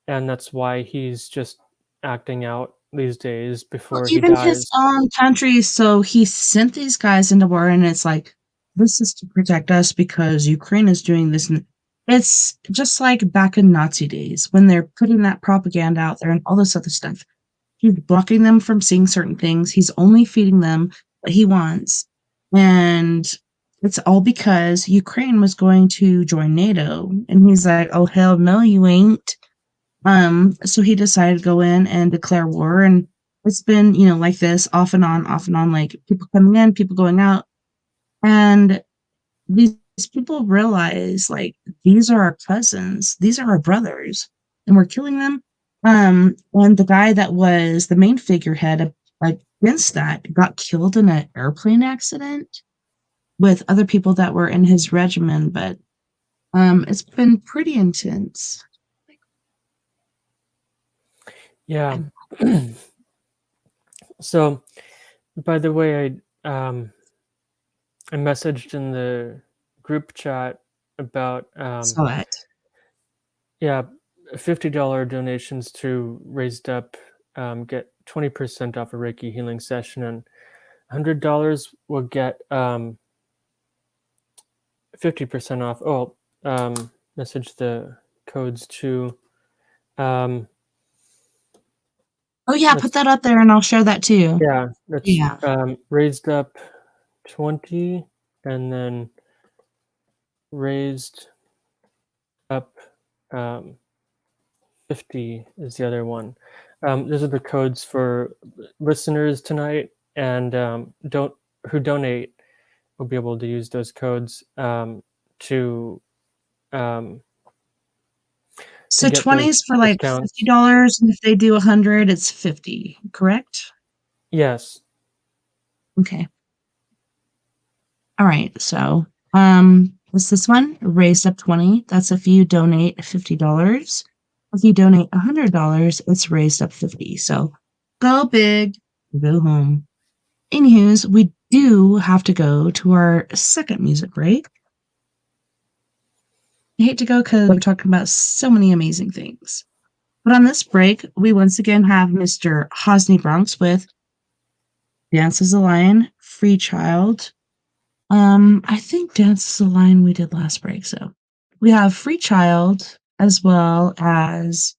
and that's why he's just acting out these days Well, before he even his dies. own country, so he sent these guys into war, and it's like, this is to protect us because Ukraine is doing this. And it's just like back in Nazi days when they're putting that propaganda out there and all this other stuff. He's blocking them from seeing certain things. He's only feeding them what he wants. And it's all because Ukraine was going to join NATO. And he's like, oh, hell no, you ain't. So he decided to go in and declare war. And it's been, like this off and on, like people coming in, people going out. And these people realize, like, these are our cousins, these are our brothers, and we're killing them. And the guy that was the main figurehead against that got killed in an airplane accident with other people that were in his regimen. But it's been pretty intense. Yeah. So, by the way, I messaged in the group chat about So that. yeah, $50 donations to Raised Up get 20% off a Reiki healing session, and $100 will get 50% off. Oh, message the codes too. Um, Oh yeah, put that up there and I'll share that too. yeah, that's Yeah. Raised Up 20, and then Raised Up 50 is the other one. Those are the codes for listeners tonight, and don't who donate will be able to use those codes to um, So get 20 those is for like discounts. $50, and if they do 100, it's 50, correct? Yes. Okay. All right. So, It's this one, raised up 20. That's if you donate $50. If you donate $100, it's raised up 50. So go big, go home. Anywho's, we do have to go to our second music break. I hate to go because we're talking about so many amazing things. But on this break, we once again have Mr. Hosni Bronx with Dance as a Lion, Free Child. I think Dance is a Lion we did last break, so we have Free Child as well as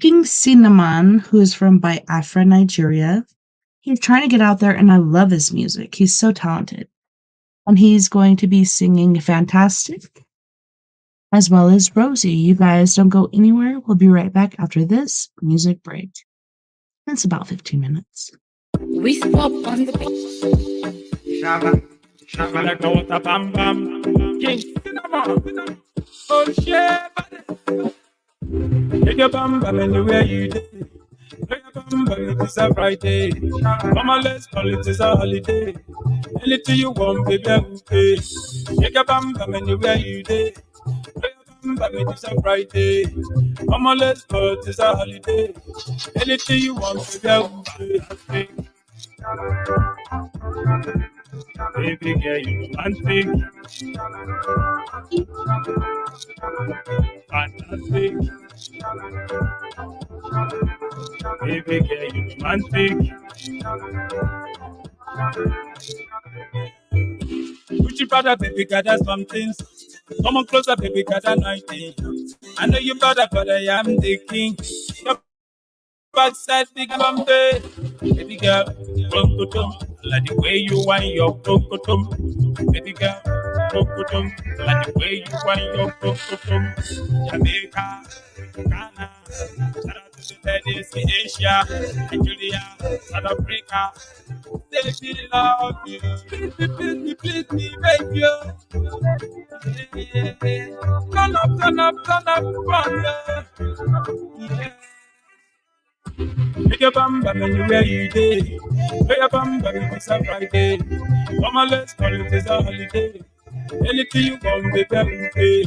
King Cinnamon, who is from Biafra, Nigeria. He's trying to get out there, and I love his music. He's so talented. And he's going to be singing Fantastic, as well as Rosie. You guys don't go anywhere. We'll be right back after this music break. It's about 15 minutes. We stop on the beat. Shabba, shabba like a water bam bam. King Cinnamon. Oh shit. Take your bam bam anywhere you do. Take your bam bam, it's a Friday. Mama, let's call it a holiday. Anything you want, baby, I will pay. Take your bam bam anywhere you do. Take your bam bam, it's a Friday. Mama, let's call it a holiday. Anything you want, baby, I will pay. Baby girl, you romantic. Fantastic. Baby girl, you romantic. Gucci brother, baby, gather some things. Come on closer, baby, gather 19. I know you brother, but I am the king. Your backside, big bumpy. Baby girl, rokotom. Like the way you want your rokotom. Baby girl, rokotom. Like the way you want your rokotom. Jamaica, Ghana, shout out to the ladies in Asia, Nigeria, South Africa. Baby, love you. Please me, baby. Yeah. Turn up, fun, yeah. Make your bam bam anywhere you day. Make your bam bam it's a Friday. Come on, let's call it a holiday. Anything you want, baby, I will pay.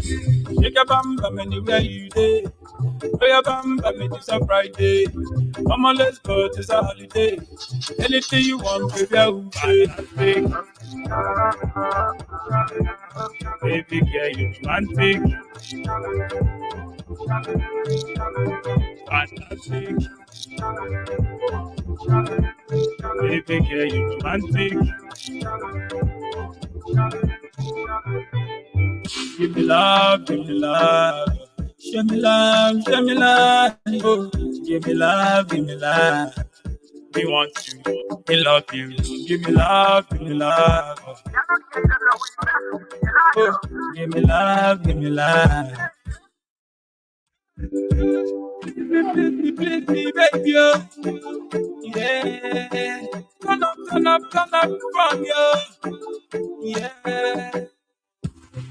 Make your bam bam anywhere you day. Make your bam bam it's a Friday. Come on, let's call it a holiday. Anything you want, baby, I will pay. Baby girl, you romantic. Fantastic. Baby girl, you romantic. Give me love, give me love. Show me love, show me love. Oh, give me love, give me love. We want you, we love you. Give me love, give me love. Oh, give me love, give me love. Please me, baby, oh. Yeah. Turn up, from you. Yeah.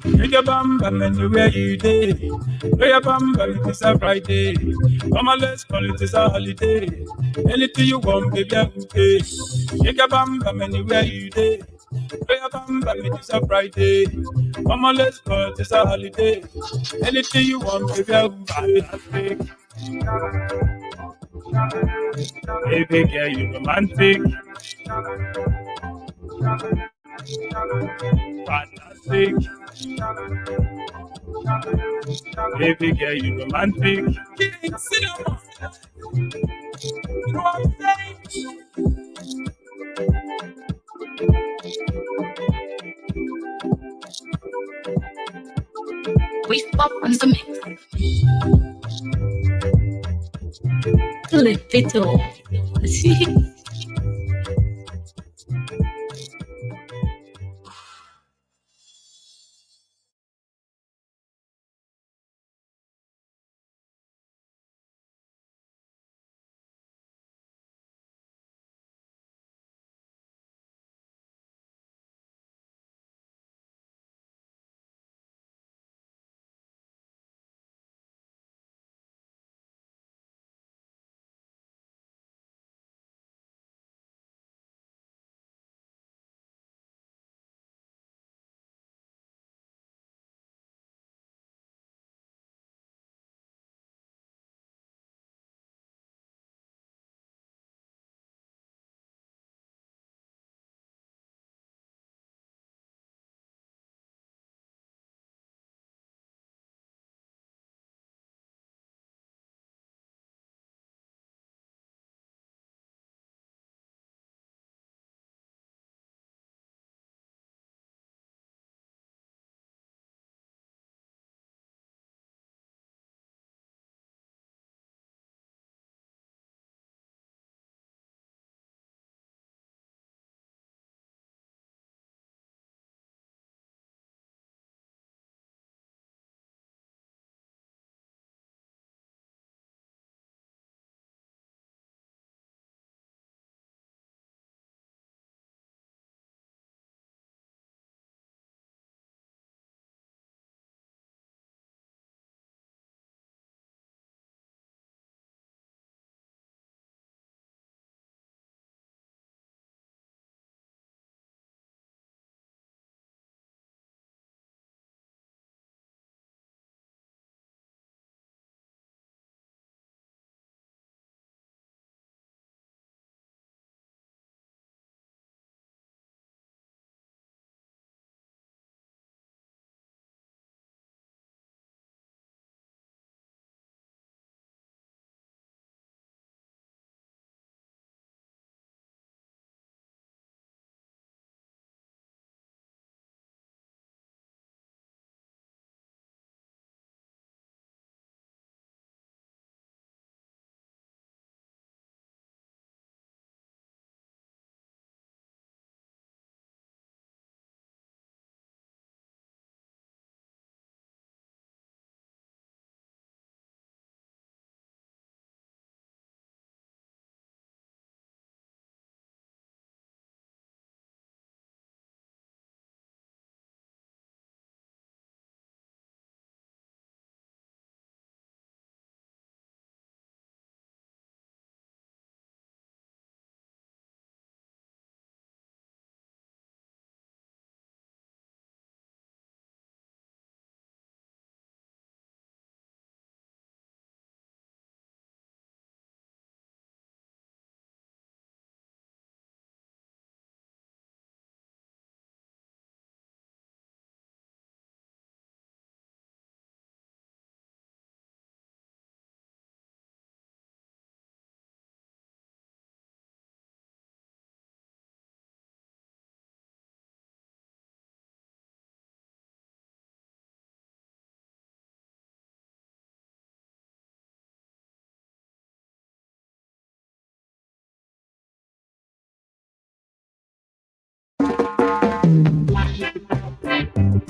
Make your bam bam anywhere you day. Make your bam bam it's a Friday. Come on, let's call it a holiday. Anything you want, baby, I will pay. Make your bam bam anywhere you day. Make your bam bam it's a Friday. Come on, let's call it a holiday. Anything you want, baby, I will pay. Baby girl, you romantic. Fantastic. Baby girl, you romantic. King Cinnamon. You know what I'm saying? We stop on the mix. Little.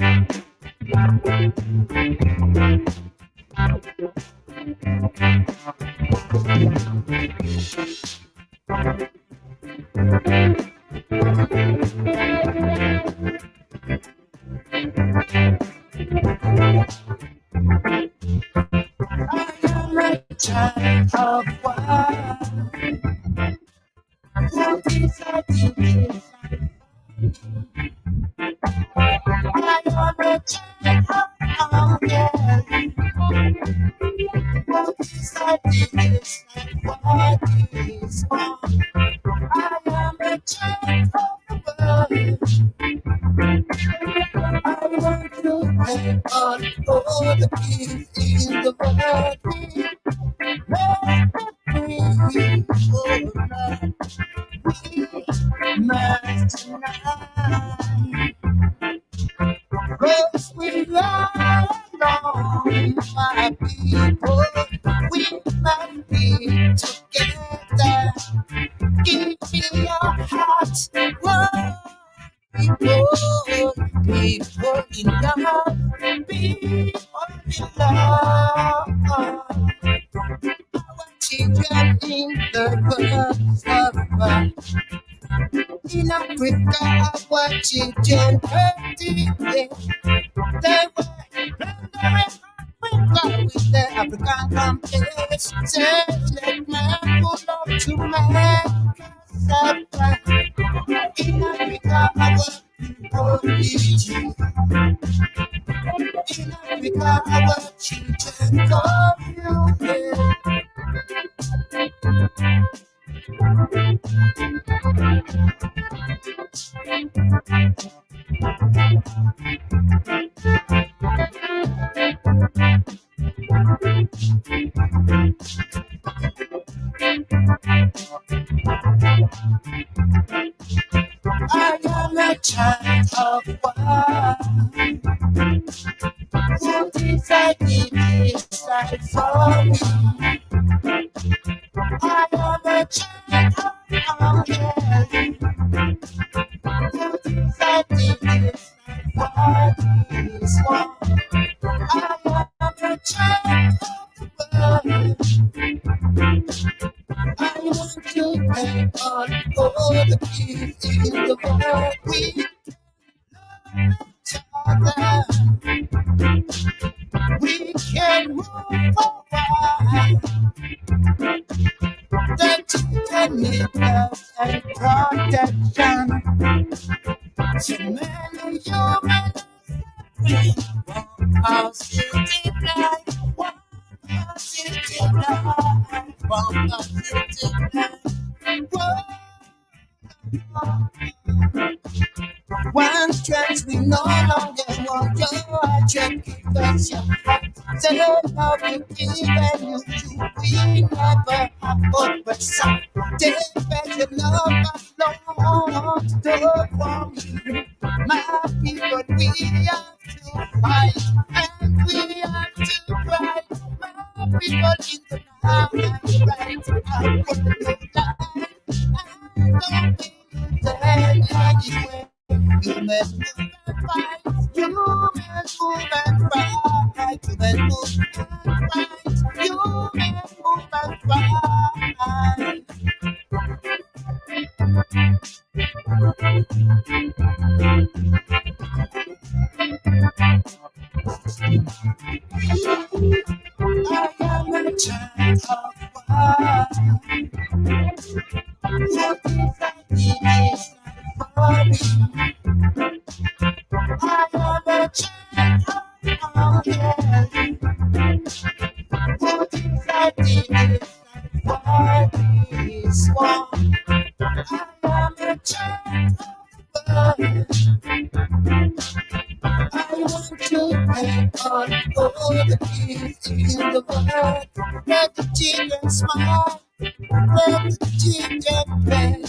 am a child of fire. Who decided this? I am a child of fire. Who decided this? What is wrong? I am a child of the world. I want to pay all the kids in the world. Let me free, oh Lord. We must tonight. Cause we are alone, my people. We must be together. Give me your heart, one people, people in love, people in love. Our children in the world suffer. In Africa, our children hurting. They were plundering Africa with the African complex. Say, let man pull up to man suffer. In Africa, our people need you. In Africa, our children call you. I am a child of fire. Who decided this life for me? I am a child of fire. Who decided this life is wrong? I am a child of the world. I want to pay all the kids in the world. We love each other. We can move forward. The children need love and protection. So many humans suffering. One positive life, one positive life, one positive life. One stress we no longer want your check. Give us your heart. Say how we give and you do. We never have but some. Take back your love alone. Stop for me. My people, we have to fight and we have to fight. My people in the night, right? I want to die. Don't be there anyway. You must move and fight. You must move and fight. You must move and fight. You must move and fight. I am a child of fire. What if I did this for me? I am a child of fire. What if I did this for this one? I am a child of fire. I want to pay all the kids in the world. Let the children smile. Let the children play.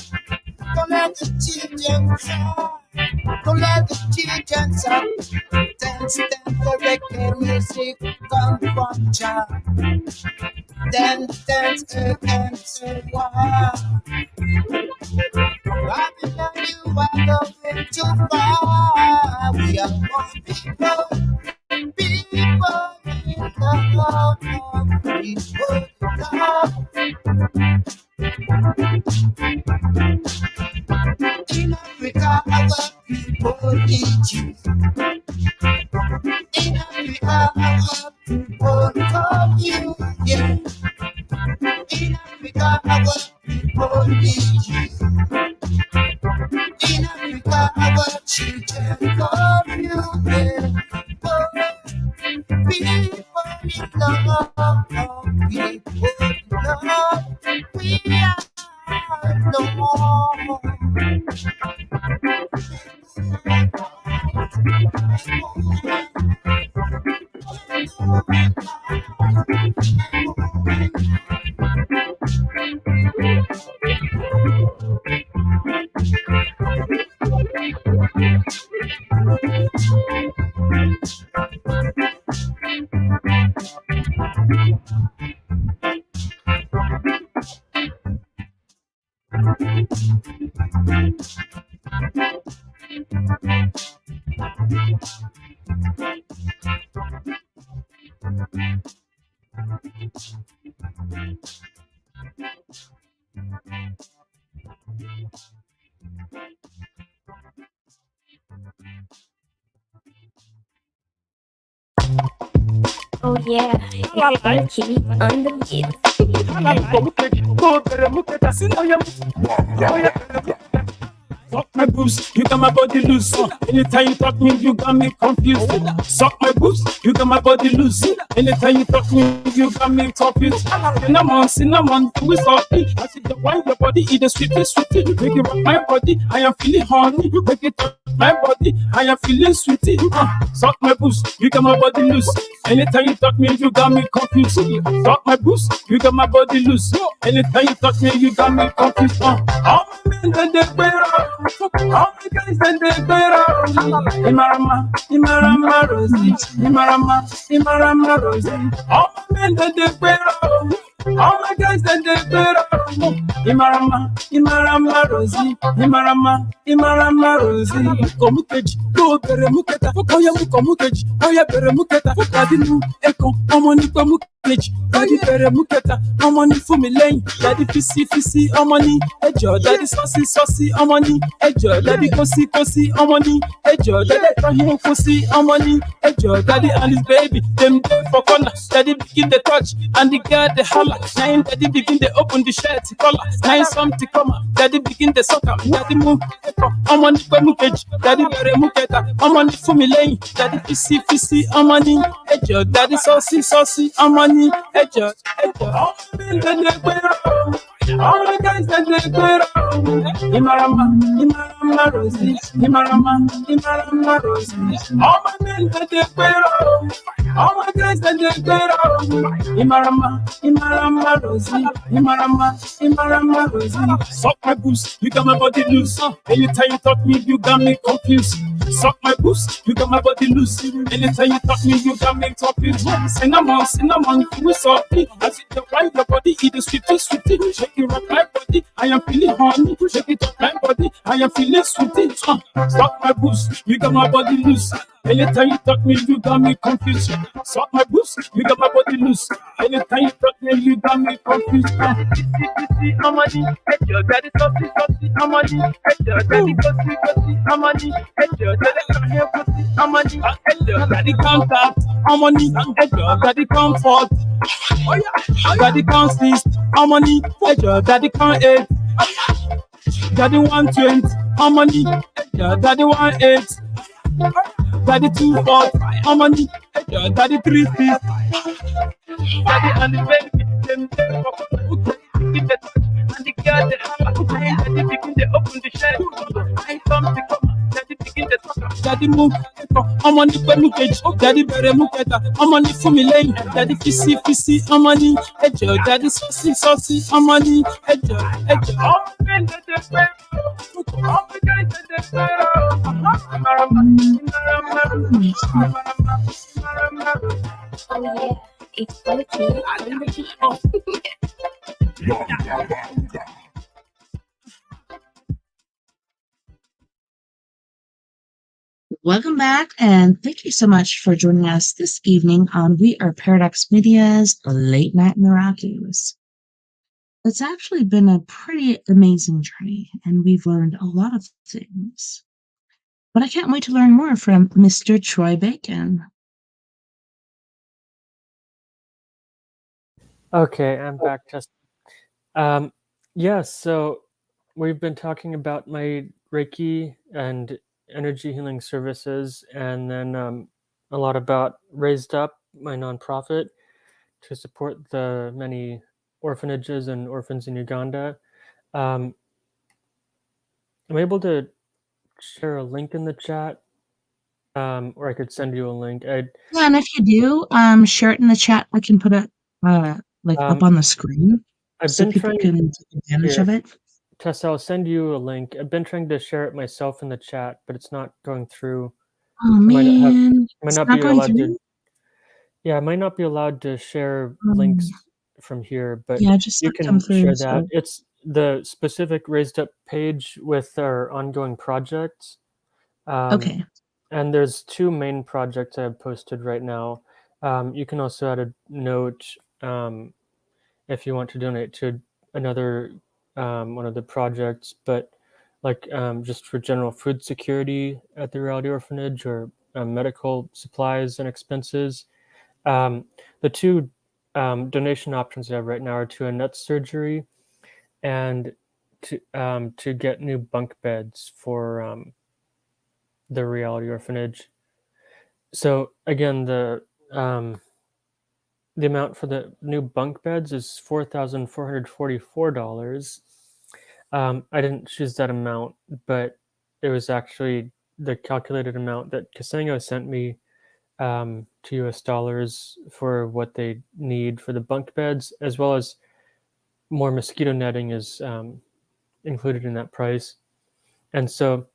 Don't let the children cry. Don't let the children stop. Dance, the reggae music come from Jah. Dance again, say why. Babylon, you are going too far. We are more people, people in love, people in love. In Africa, our people need you. In Africa, our people love you. Yeah. In Africa, our people need you. In Africa, our children love you. Yeah. Oh, people in love, people in love. We are no more. Oh yeah, it's Contactee on the beat. Suck my boobs, you got my body loose. Anytime you talk me, you got me confused. Suck my boobs, you got my body loose. Anytime you talk me, you got me confused. Cinnamon, we salty. I see the wine, your body, eat the sweetie. Make it rock my body, I am feeling horny. Make it touch my body, I am feeling sweetie. Suck my boobs, you got my body loose. Anytime you talk me, you got me confused. Suck my boobs, you got my body loose. Anytime you talk me, you got me confused. All my men and they all the guys and they Imarama, Rosie, Imarama, Rosie. All my men and they all my guys and they Imarama, Rosie, Imarama, Rosie. Komukeji, go bere muketa, oya mukomukeji, oya bere muketa, dadinu, eko, omoni komukeji, daddy bere muketa, omoni fumilein, daddy fisi, omoni, ejo, daddy saucy, omoni, ejo, daddy kosi, omoni, ejo, daddy tahin kosi, omoni, ejo, daddy and his baby, them there for corner, daddy begin the touch, and the girl the holler, nine daddy begin the open the shirt collar, nine something come daddy begin the soccer, daddy move, omoni komukeji, daddy bere muketa, omoni fumilein, daddy fisi, omoni, ejo, daddy saucy, omoni, ejo. All the guys that they Imarama, Rosie, Imarama, Rosie. All my men that they all my guys that they Imarama, Rosie, Imarama, Rosie. Suck my boots, you got my body loose. Anytime you talk me, you got me confused. Suck my boots, you got my body loose. Anytime you talk me, you got me confused. Cinnamon, we salty. I see the right your body, eat the sweetie. Shake it up my body, I am feeling horny. Shake it up my body, I am feeling sweetie. Suck my boots, you got my body loose. Anytime you talk me, you got me confused. Suck my boots, you got my body loose. Anytime you talk me, you got me confused. Amani, your daddy saucy, Amani, your daddy gossy, Amani, your daddy Amani, your daddy contact, Amani, your daddy comfort, daddy consist, Amani, your daddy can't eat, daddy 120, Amani, your daddy 18. Daddy 240, Amani, daddy 350. Daddy and the baby, them in the touch, and the girl they holla. Daddy begin to open the shell. I something come, daddy begin to talk. Daddy move, Amani komukeji, daddy bere muketa, Amani fumilein, daddy fisi, Amani, ejo, daddy saucy, Amani, ejo. All the men that they all the guys that Oh yeah, it's Contactee on the beat. Welcome back, and thank you so much for joining us this evening on We Are Paradox Media's Late Night Miraculous. It's actually been a pretty amazing journey, and we've learned a lot of things. But I can't wait to learn more from Mr. Troy Bacon. Okay, I'm back, Justin. Yeah, so we've been talking about my Reiki and energy healing services, and then a lot about Raised Up, my nonprofit, to support the many orphanages and orphans in Uganda. Um, I'm able to share a link in the chat, or I could send you a link. Yeah, and if you do, share it in the chat. I can put it like up Um, on the screen I've so been people trying can take advantage of here, it. Tessa. I'll send you a link. I've been trying to share it myself in the chat, but it's not going through. Oh I might not have. man, I might it's not not be going allowed to. through. Yeah, I might not be allowed to share Um, links from here, but yeah, just you not come can through. share that. So It's the specific Raised Up page with our ongoing projects. Um, okay, and there's two main projects I have posted right now. You can also add a note if you want to donate to another one of the projects, but like just for general food security at the Reality Orphanage or medical supplies and expenses. Um, the two donation options I have right now are to a nuts surgery and to get new bunk beds for the Reality Orphanage. So again, the amount for the new bunk beds is $4,444. I didn't choose that amount, but it was actually the calculated amount that Kasango sent me to US dollars for what they need for the bunk beds, as well as more mosquito netting is included in that price. And so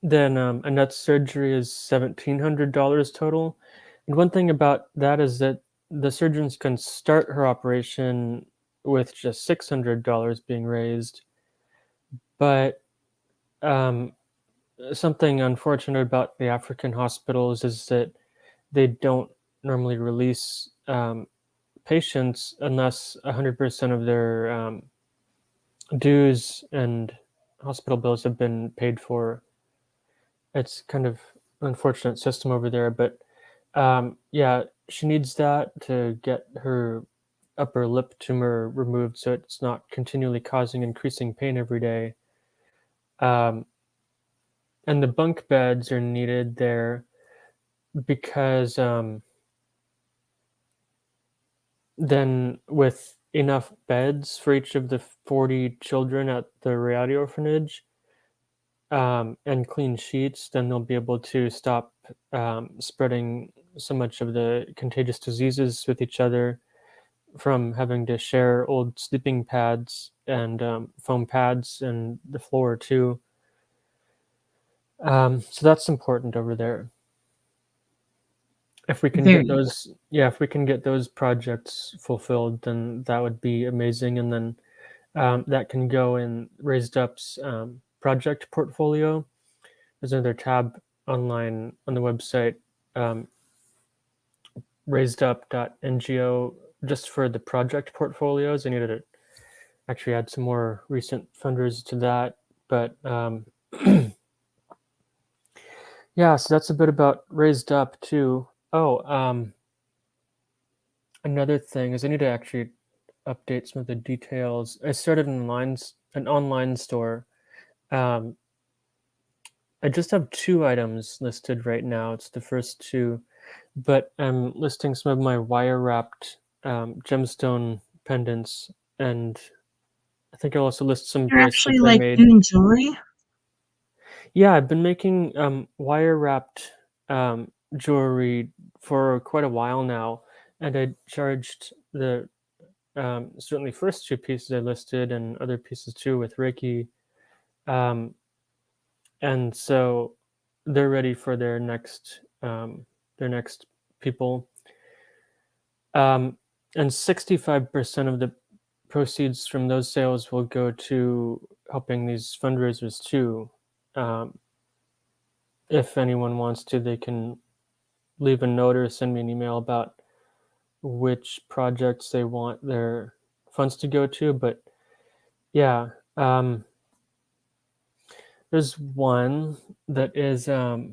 then a nut surgery is $1,700 total. And one thing about that is that the surgeons can start her operation with just $600 being raised. But um, something unfortunate about the African hospitals is that they don't normally release patients unless 100% of their dues and hospital bills have been paid for. It's kind of an unfortunate system over there, but yeah, she needs that to get her upper lip tumor removed so it's not continually causing increasing pain every day. Um, and the bunk beds are needed there because then with enough beds for each of the 40 children at the Reality Orphanage and clean sheets, then they'll be able to stop spreading so much of the contagious diseases with each other from having to share old sleeping pads and foam pads and the floor too. So that's important over there. If we can very get good. those, yeah, if we can get those projects fulfilled, then that would be amazing. And then that can go in Raised Up's project portfolio. There's another tab online on the website, um, raisedup.ngo, just for the project portfolios. I needed to actually add some more recent funders to that. But yeah, so that's a bit about Raised Up too. Oh, another thing is I need to actually update some of the details. I started an online store. Um, I just have two items listed right now. It's the first two, but I'm listing some of my wire wrapped gemstone pendants, and I think I'll also list some You're actually bracelets I like made. doing jewelry. Yeah, I've been making wire wrapped jewelry for quite a while now, and I charged the certainly first two pieces I listed and other pieces too with Reiki. Um, and so they're ready for their next people. And 65% of the proceeds from those sales will go to helping these fundraisers too. Um, if anyone wants to, they can leave a note or send me an email about which projects they want their funds to go to. But yeah, there's one that is a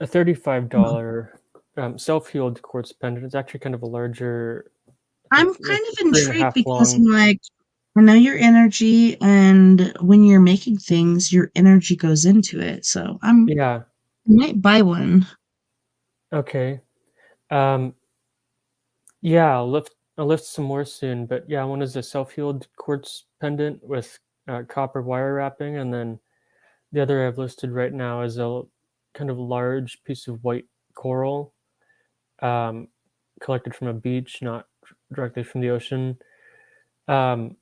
$35 self-healed quartz pendant. It's actually kind of a larger, I I'm think, like kind of intrigued 3.5 because long. I'm like, I know your energy, and when you're making things, your energy goes into it. So I Yeah. might buy one. Okay. Um, yeah, I'll lift some more soon. But yeah, one is a self-healed quartz pendant with copper wire wrapping, and then the other I've listed right now is a kind of large piece of white coral, um, collected from a beach, not directly from the ocean, um,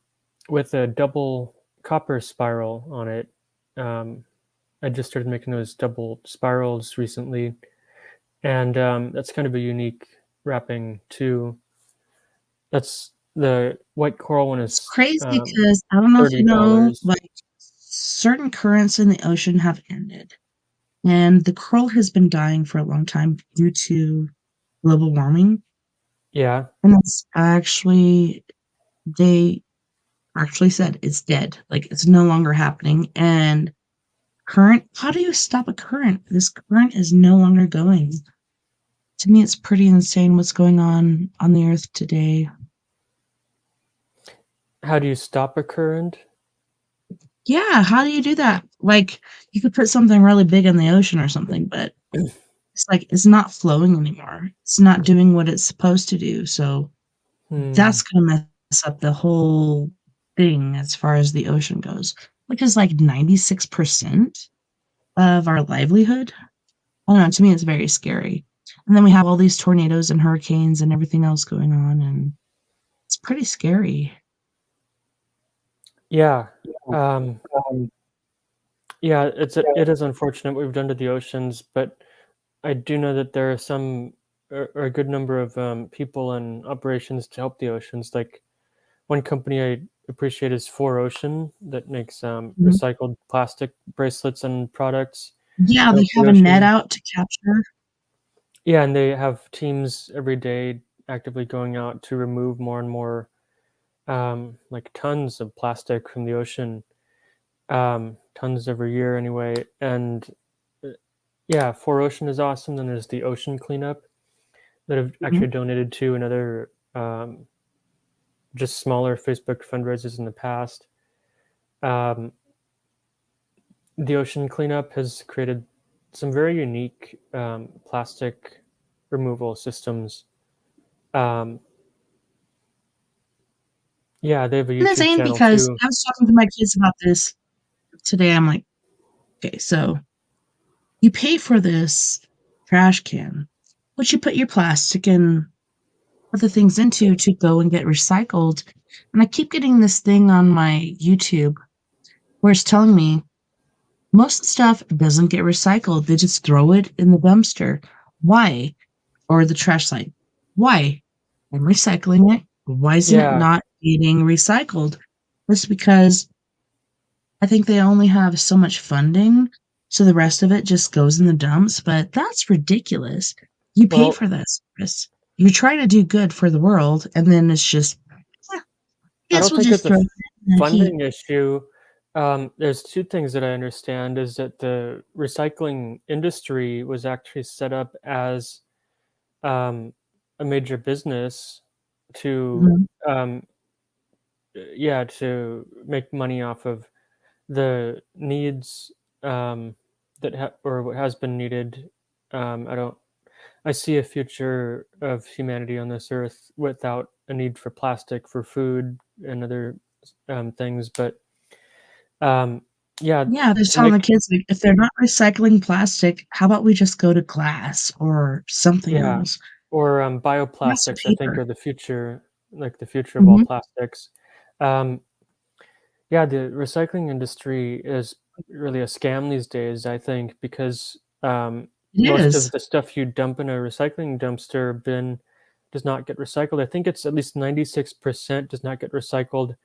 with a double copper spiral on it. Um, I just started making those double spirals recently, and that's kind of a unique wrapping too. That's the white coral one It's is crazy because I don't know if you know, $30. like certain currents in the ocean have ended, and the coral has been dying for a long time due to global warming. Yeah. And it's actually they actually said it's dead, like it's no longer happening. And current, how do you stop a current? This current is no longer going. To me, it's pretty insane what's going on the earth today. How do you stop a current? Yeah, how do you do that? Like, you could put something really big in the ocean or something, but it's like it's not flowing anymore. It's not doing what it's supposed to do. So Hmm. that's gonna mess up the whole thing as far as the ocean goes, which is like 96% of our livelihood. I don't know, to me it's very scary. And then we have all these tornadoes and hurricanes and everything else going on, and it's pretty scary. Yeah. Um, yeah, it is unfortunate what we've done to the oceans, but I do know that there are some or a good number of people and operations to help the oceans. Like one company I appreciate is 4Ocean that makes Mhm. recycled plastic bracelets and products Yeah, to they help the have a net ocean. out to capture. Yeah, and they have teams every day actively going out to remove more and more, like tons of plastic from the ocean, tons every year anyway. And uh, yeah, 4Ocean is awesome. Then there's the Ocean Cleanup that have Mhm. actually donated to another, just smaller Facebook fundraisers in the past. Um, the Ocean Cleanup has created some very unique plastic removal systems. Um, yeah, they have a And YouTube insane channel because too. I was talking to my kids about this today. I'm like, okay, so you pay for this trash can, which you put your plastic and other things into to go and get recycled. And I keep getting this thing on my YouTube where it's telling me most stuff doesn't get recycled. They just throw it in the dumpster. Why? Or the trash site. Why? I'm recycling it. Why isn't it Yeah, not getting recycled? It's because I think they only have so much funding, so the rest of it just goes in the dumps, but that's ridiculous. You pay well, for that service. You're trying to do good for the world, and then it's just, "Eh, I guess don't we'll think just it's a throw it in the heat." funding issue. There's two things that I understand is that the recycling industry was actually set up as um, a major business to Mhm, yeah, to make money off of the needs, or what has been needed. I don't. I see a future of humanity on this earth without a need for plastic for food and other things. But um, yeah, yeah, they're to telling the make kids, like, "If they're not recycling plastic, how about we just go to glass or something yeah, else?" or Glass or bioplastics, I think, paper. are the future, like the future of all Mhm. plastics. Um, Yeah, the recycling industry is really a scam these days, I think, because It most is. of the stuff you dump in a recycling dumpster bin does not get recycled. I think it's at least 96% does not get recycled,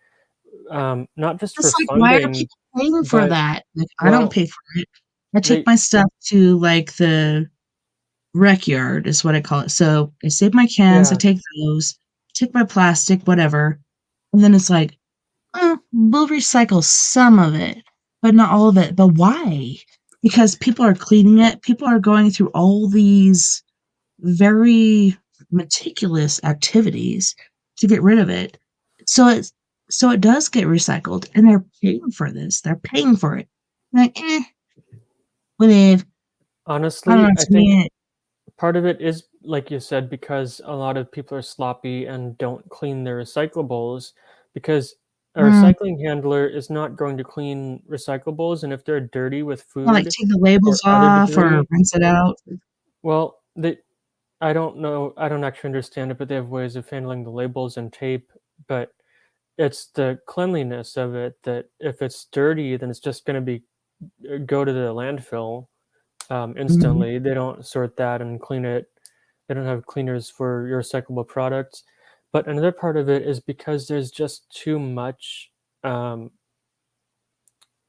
not just for It's like, why are funding, people paying for but that? Like, I don't well, pay for it. I take They my stuff to like the rec yard is what I call it. So I save my cans, I yeah, take those, take my plastic, whatever. And then it's like, we'll recycle some of it, but not all of it. But why? Because people are cleaning it. People are going through all these very meticulous activities to get rid of it. So it's so it does get recycled, and they're paying for this. They're paying for it. Like, whatever. I don't honestly, know. I To think me, part of it is, like you said, because a lot of people are sloppy and don't clean their recyclables, because a mm, recycling handler is not going to clean recyclables, and if they're dirty with I like food take the labels or other off or debris, rinse it out. well, they I don't know, I don't actually understand it, but they have ways of handling the labels and tape, but it's the cleanliness of it that if it's dirty, then it's just gonna be go to the landfill, Mhm. instantly. They don't sort that and clean it. They don't have cleaners for your recyclable products. But another part of it is because there's just too much um,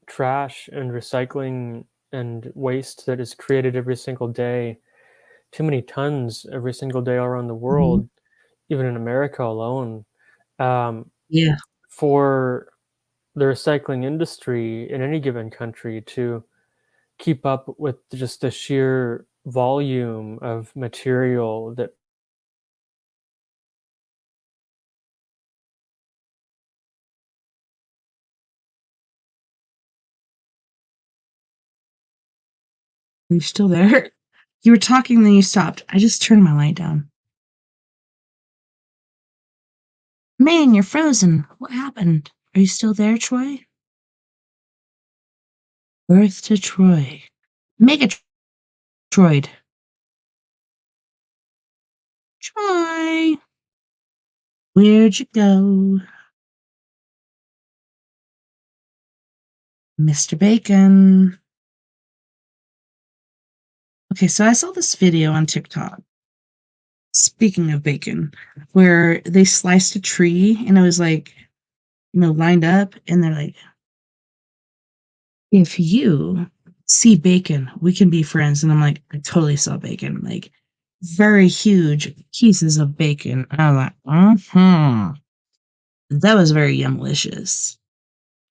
trash and recycling and waste that is created every single day. Too many tons every single day all around the Mhm. world, even in America alone, um, Yeah. for the recycling industry in any given country to keep up with just the sheer volume of material that Are you still there? You were talking, then you stopped. I just turned my light down. Man, you're frozen. What happened? Are you still there, Troy? Earth to Troy. Troid. Troy. Where'd you go? Mr. Bacon. Okay, so I saw this video on TikTok, speaking of bacon, where they sliced a tree and it was like, lined up, and they're like, if you see bacon, we can be friends. And I'm like, I totally saw bacon, like very huge pieces of bacon. And I'm like, that was very yumlicious.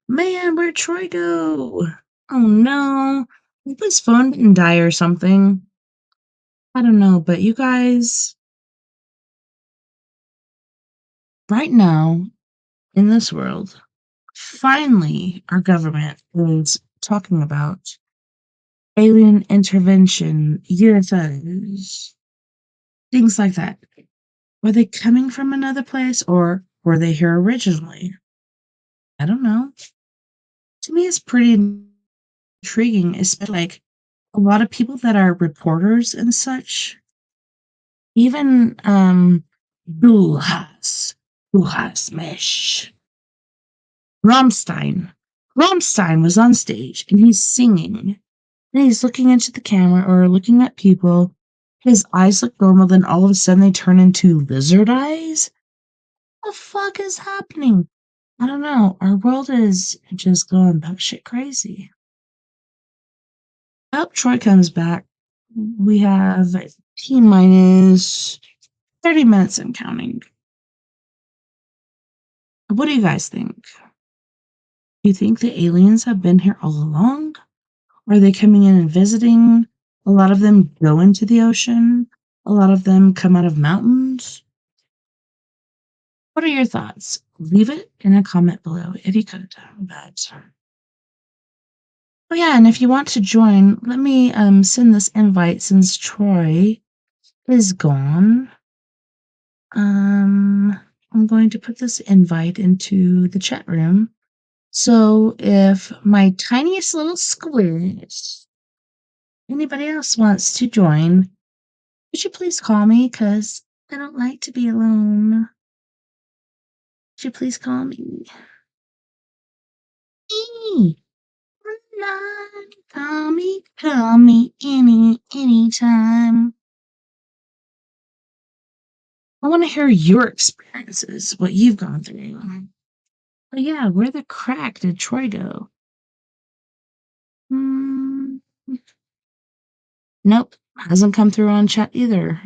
Man, where'd Troy go? Oh no. Hope his phone didn't die or something. I don't know, but you guys, right now in this world, finally our government is talking about alien intervention, UFOs, things like that. Were they coming from another place or were they here originally? I don't know. To me, it's pretty intriguing, especially like a lot of people that are reporters and such. Even Buhas Mesh. Rammstein. Rammstein was on stage and he's singing and he's looking into the camera or looking at people. His eyes look normal, then all of a sudden they turn into lizard eyes. What the fuck is happening? I don't know. Our world is just going batshit crazy. I hope Troy comes back. We have T minus 30 minutes and counting. What do you guys think? Do you think the aliens have been here all along? Are they coming in and visiting? A lot of them go into the ocean. A lot of them come out of mountains. What are your thoughts? Leave it in a comment below if you could. But oh yeah, and if you want to join, let me send this invite since Troy is gone. I'm going to put this invite into the chat room. So if my tiniest little squares, anybody else wants to join, would you please call me? Because I don't like to be alone. Would you please call me? Eee, call me anytime. I want to hear your experiences, what you've gone through. But yeah, where the crack did Troy go? Hmm. Nope, hasn't come through on chat either.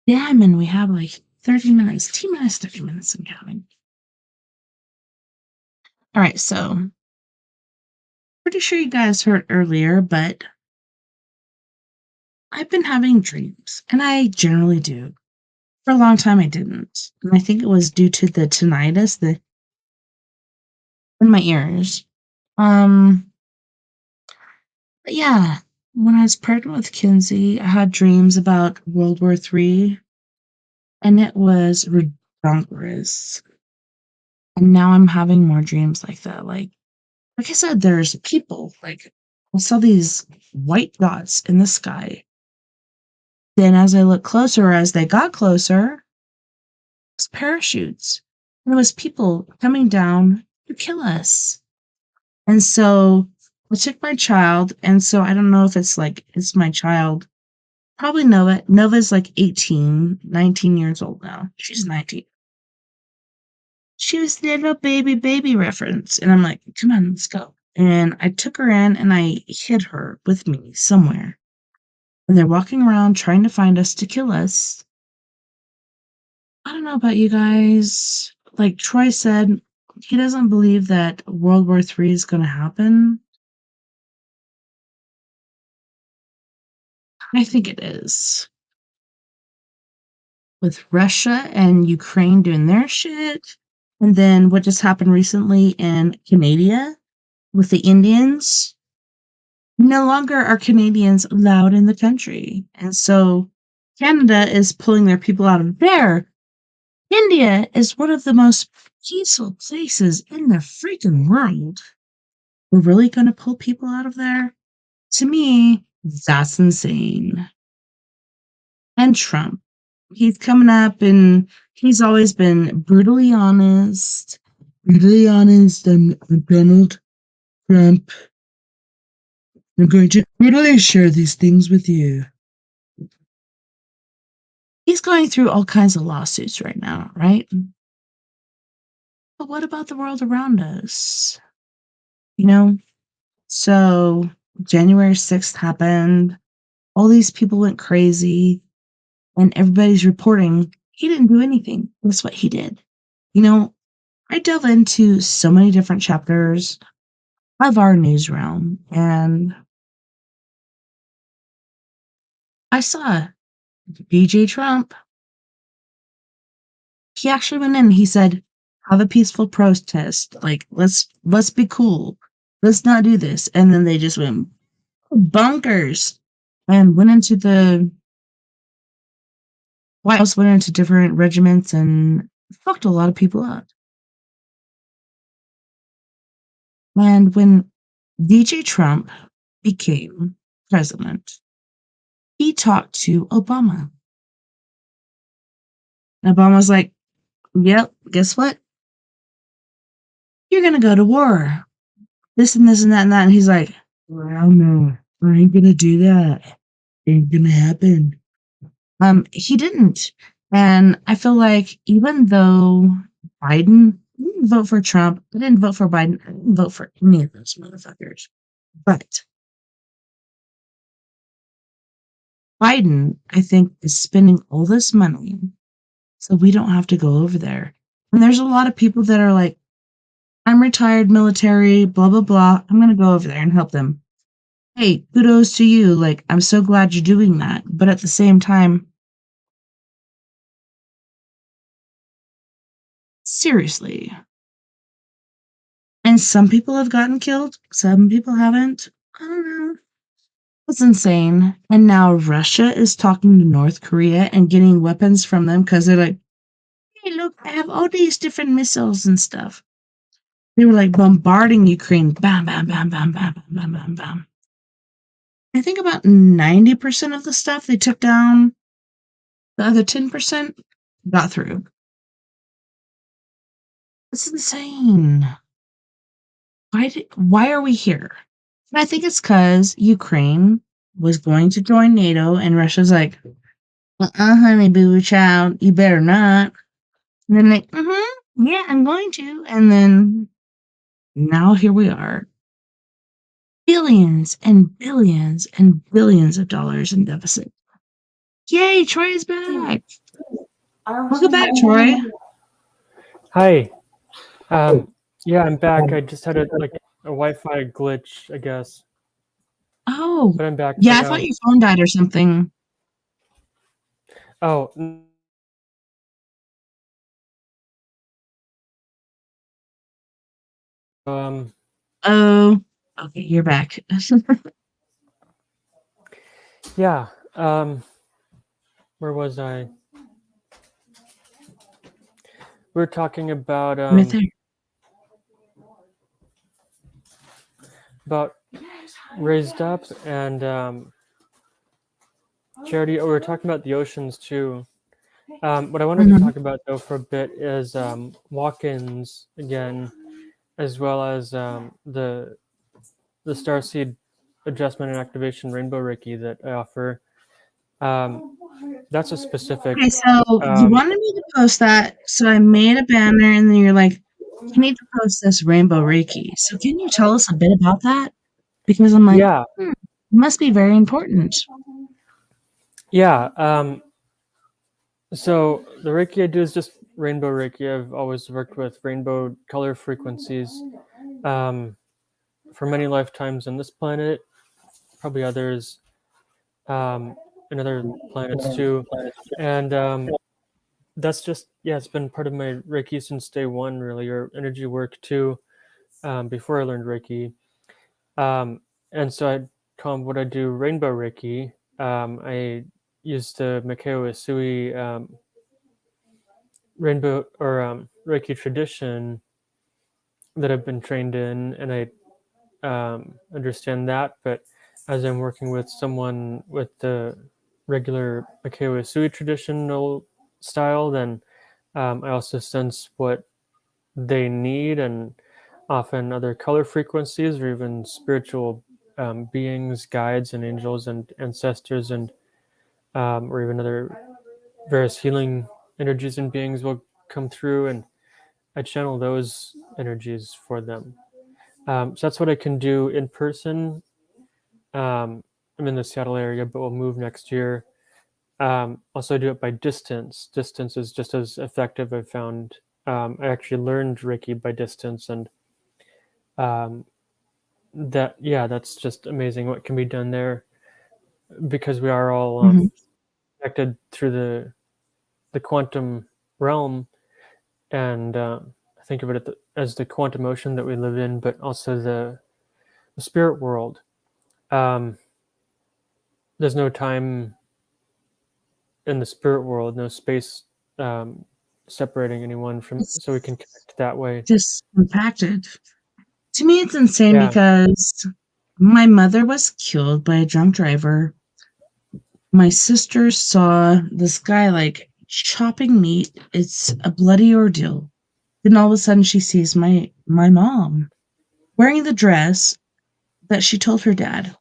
Damn, and we have like 30 minutes, T minus 30 minutes and counting. All right, so pretty sure you guys heard earlier, but I've been having dreams, and I generally do. For a long time, I didn't, and I think it was due to the tinnitus in my ears. But yeah, when I was pregnant with Kinsey, I had dreams about World War III, and it was redonkulous. And now I'm having more dreams like that. Like I said, there's people. Like I saw these white dots in the sky. Then as I looked closer, as they got closer, it was parachutes. And it was people coming down to kill us. And so I took my child, and so I don't know if it's my child. Probably Nova. Nova's like 18, 19 years old now. She's 19. She was little baby reference. And I'm like, come on, let's go. And I took her in and I hid her with me somewhere. And they're walking around trying to find us to kill us. I don't know about you guys. Like Troy said, he doesn't believe that World War III is going to happen. I think it is. With Russia and Ukraine doing their shit. And then what just happened recently in Canada with the Indians. No longer are Canadians allowed in the country. And so Canada is pulling their people out of there. India is one of the most peaceful places in the freaking world. We're really going to pull people out of there? To me, that's insane. And Trump. He's coming up and he's always been brutally honest. Brutally honest. I'm Donald Trump. I'm going to brutally share these things with you. He's going through all kinds of lawsuits right now, right? But what about the world around us? You know? So January 6th happened. All these people went crazy. And everybody's reporting he didn't do anything. That's what he did. You know, I delve into so many different chapters of our news realm, and I saw DJ Trump. He actually went in and he said, have a peaceful protest. Like, let's be cool. Let's not do this. And then they just went bonkers and went into the White House, went into different regiments and fucked a lot of people up. And when DJ Trump became president, he talked to Obama. And Obama's like, yep, guess what? You're going to go to war. This and this and that and that. And he's like, well, no, I ain't going to do that. Ain't going to happen. He didn't. And I feel like even though Biden, I didn't vote for Trump, I didn't vote for Biden, I didn't vote for any of those motherfuckers. But Biden, I think, is spending all this money so we don't have to go over there. And there's a lot of people that are like, I'm retired military, blah, blah, blah. I'm going to go over there and help them. Hey, kudos to you. Like, I'm so glad you're doing that. But at the same time, seriously. And some people have gotten killed. Some people haven't. I don't know. It's insane. And now Russia is talking to North Korea and getting weapons from them because they're like, hey, look, I have all these different missiles and stuff. They were like bombarding Ukraine. Bam, bam, bam, bam, bam, bam, bam, bam, bam. I think about 90% of the stuff they took down. The other 10% got through. It's insane. Why are we here? And I think it's because Ukraine was going to join NATO, and Russia's like, honey boo child, you better not. And then like, yeah, I'm going to. And then now here we are. billions and billions and billions of dollars in deficit. Yay, Troy is back. Welcome back, Troy. Hi. Yeah, I'm back. I just had a Wi-Fi glitch, I guess, Oh, but I'm back yeah, for I thought now. your phone died or something. Oh, Oh, okay, you're back. yeah. Where was I? We were talking about Right there. about raised up and charity. Oh, we were talking about the oceans too. What I wanted to Mhm. talk about though for a bit is walk-ins again, as well as the starseed adjustment and activation rainbow Reiki that I offer. That's a specific. Okay, so you wanted me to post that, so I made a banner, and then you're like, you need to post this rainbow Reiki. So can you tell us a bit about that? Because I'm like, Yeah, it must be very important. yeah. So the Reiki I do is just rainbow Reiki. I've always worked with rainbow color frequencies um, for many lifetimes on this planet, probably others, and other planets too. And that's just, yeah, it's been part of my Reiki since day one, really, or energy work too, before I learned Reiki. And so I call what I do rainbow Reiki. I use the Mikao Usui rainbow or Reiki tradition that I've been trained in, and I understand that. But as I'm working with someone with the regular Mikao Usui traditional style, then I also sense what they need, and often other color frequencies or even spiritual beings, guides, and angels and ancestors, and or even other various healing energies and beings will come through, and I channel those energies for them. So that's what I can do in person. I'm in the Seattle area, but we'll move next year. Also, I do it by distance. Distance is just as effective, I've found. I actually learned Reiki by distance, and um, that's just amazing what can be done there, because we are all Mhm. connected through the quantum realm, and I think of it as the quantum ocean that we live in, but also the spirit world. Um, there's no time in the spirit world, no space um, separating anyone from, It's so we can connect that way. just impacted. To me, it's insane Yeah, because my mother was killed by a drunk driver. My sister saw this guy like chopping meat. It's a bloody ordeal. Then all of a sudden she sees my mom wearing the dress that she told her dad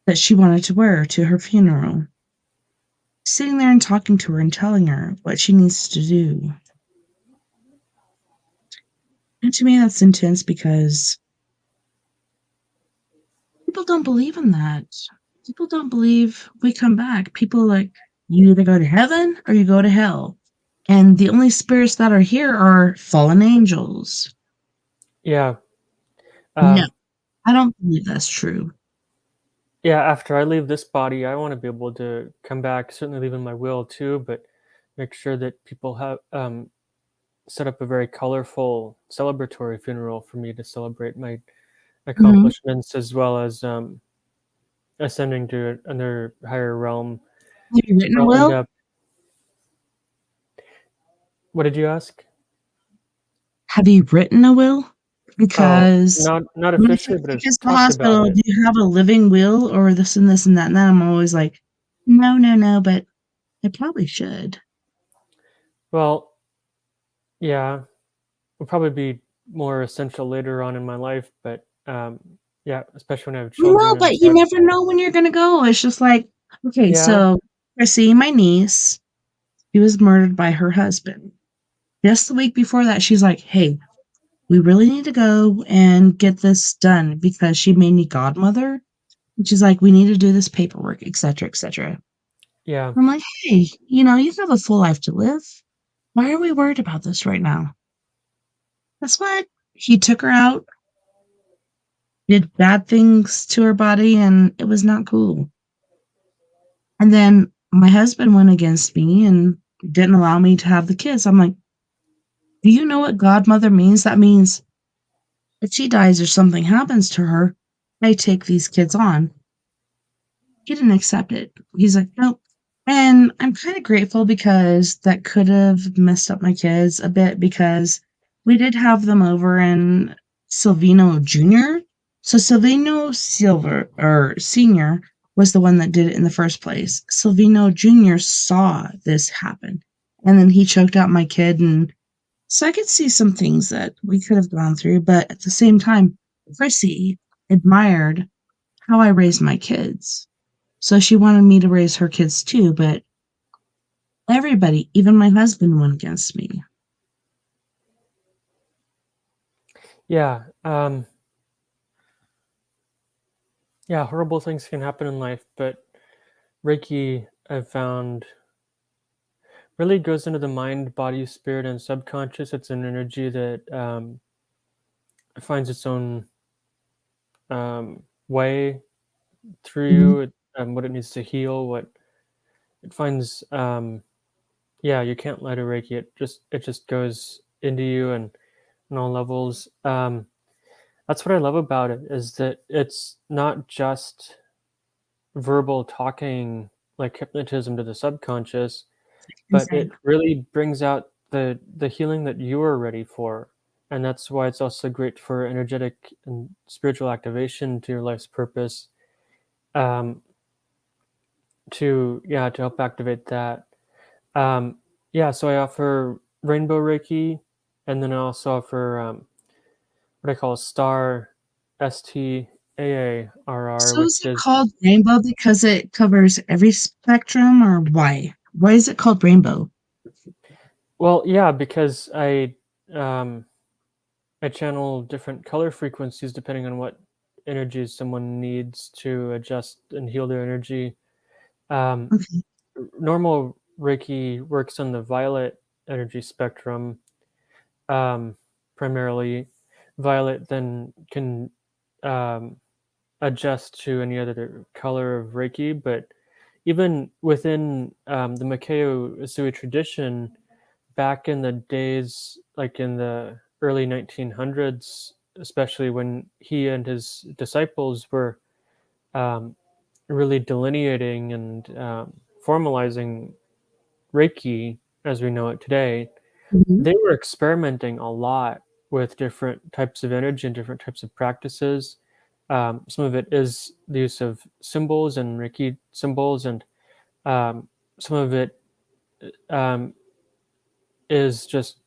that she wanted to wear to her funeral. Sitting there and talking to her and telling her what she needs to do. And to me that's intense because people don't believe in that. People don't believe we come back. People like, you either go to heaven or you go to hell. And the only spirits that are here are fallen angels. yeah. No, Um, I don't believe that's true. yeah, after I leave this body, I want to be able to come back, certainly leaving my will too, but make sure that people have set up a very colorful celebratory funeral for me to celebrate my Mhm. accomplishments, as well as ascending to another higher realm. Have you written a I'll end will? up. What did you ask? Have you written a will? Oh, Because not when I officially, first but took I've us to the talked about hospital, it. "Do you have a living will or this and that?" And then I'm always like, "No, no, no, but I probably should." Well, yeah, will probably be more essential later on in my life, but yeah, especially when I have No, children and but you such. never know when you're gonna go. It's just like, okay, Yeah, so Chrissy, my niece, she was murdered by her husband. Just the week before that, she's like, "Hey, we really need to go and get this done because she made me godmother. And she's like, we need to do this paperwork, etc., etc. Yeah. I'm like, hey, you have a full life to live. Why are we worried about this right now? Guess what? He took her out, did bad things to her body, and it was not cool. And then my husband went against me and didn't allow me to have the kids. I'm like, do you know what godmother means? That means if she dies or something happens to her, I take these kids on. He didn't accept it. He's like, nope. And I'm kind of grateful because that could have messed up my kids a bit because we did have them over in Silvino Jr. So Silvino Silver or Sr. was the one that did it in the first place. Silvino Jr. saw this happen. And then he choked out my kid. And so I could see some things that we could have gone through. But at the same time, Chrissy admired how I raised my kids. So she wanted me to raise her kids too, but everybody, even my husband, went against me. Yeah. Yeah, horrible things can happen in life, but Reiki, I've found, really goes into the mind, body, spirit, and subconscious. It's an energy that finds its own way through Mhm. you, what it needs to heal, what it finds. Yeah, you can't let it Reiki. It just goes into you and on all levels. That's what I love about it, is that it's not just verbal talking like hypnotism to the subconscious, but Insane. it really brings out the healing that you are ready for. And that's why it's also great for energetic and spiritual activation to your life's purpose, um, to help activate that. Um, yeah, so I offer Rainbow Reiki, and then I also offer what I call Star, STAARR, So which is it is, called rainbow because it covers every spectrum, or why? Why is it called rainbow? well, yeah, because um, I channel different color frequencies depending on what energies someone needs to adjust and heal their energy. Um, Okay. Normal Reiki works on the violet energy spectrum, um, primarily. Violet then can um, adjust to any other color of Reiki, but even within the Makeo Usui tradition, back in the days, like in the early 1900s, especially when he and his disciples were um, really delineating and formalizing Reiki as we know it today, Mhm. they were experimenting a lot with different types of energy and different types of practices. Some of it is the use of symbols and Reiki symbols, and um, some of it um, is just,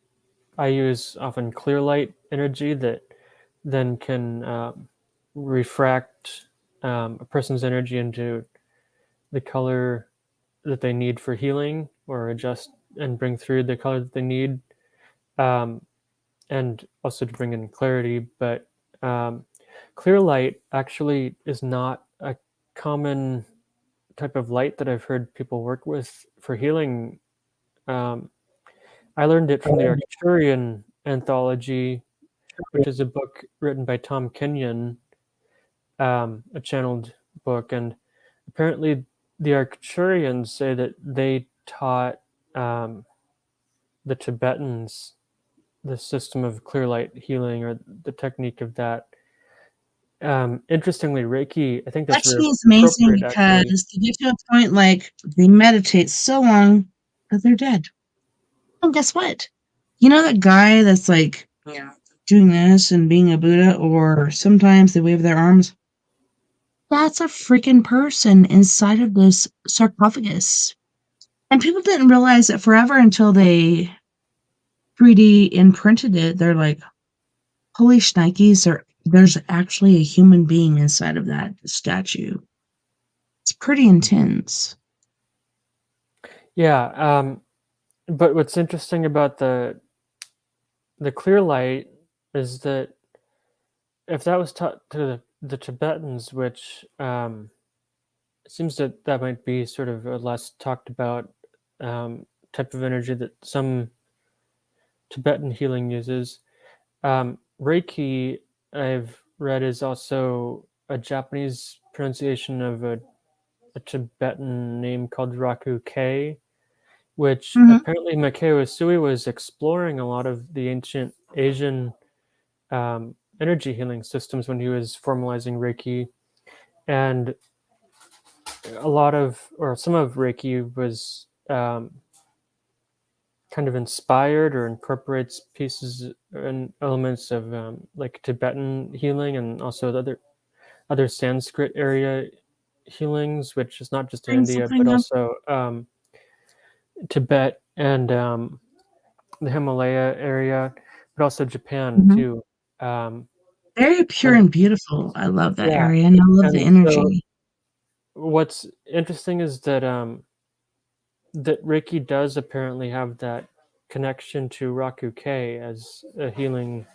I use often clear light energy that then can refract a person's energy into the color that they need for healing, or adjust and bring through the color that they need, um, and also to bring in clarity. But um, clear light actually is not a common type of light that I've heard people work with for healing. Um, I learned it from the Arcturian anthology, which is a book written by Tom Kenyon, a channeled book. And apparently, the Arcturians say that they taught um, the Tibetans the system of clear light healing, or the technique of that. Interestingly, Reiki, I think that's very Actually, it's amazing appropriate, actually. because they get to a point like they meditate so long that they're dead. Oh, guess what? You know that guy that's like, yeah, doing this and being a Buddha, or sometimes they wave their arms? That's a freaking person inside of this sarcophagus. And people didn't realize it forever until they 3D imprinted it. They're like, holy shnikes, there's actually a human being inside of that statue. It's pretty intense. Yeah, but what's interesting about the clear light is that if that was taught to the Tibetans, which it seems that that might be sort of a less talked about type of energy that some Tibetan healing uses. Reiki, I've read, is also a Japanese pronunciation of a Tibetan name called Raku K, which Mhm. apparently Makeo Usui was exploring a lot of the ancient Asian energy healing systems when he was formalizing Reiki. And a lot of, or some of Reiki was kind of inspired or incorporates pieces and elements of like Tibetan healing and also the other Sanskrit area healings, which is not just in Bring India but something up. also Tibet and the Himalaya area, but also Japan Mhm. too. Um, Very pure and and beautiful. I love that yeah, area, and I love the and so energy. what's interesting is that that Reiki does apparently have that connection to Raku K as a healing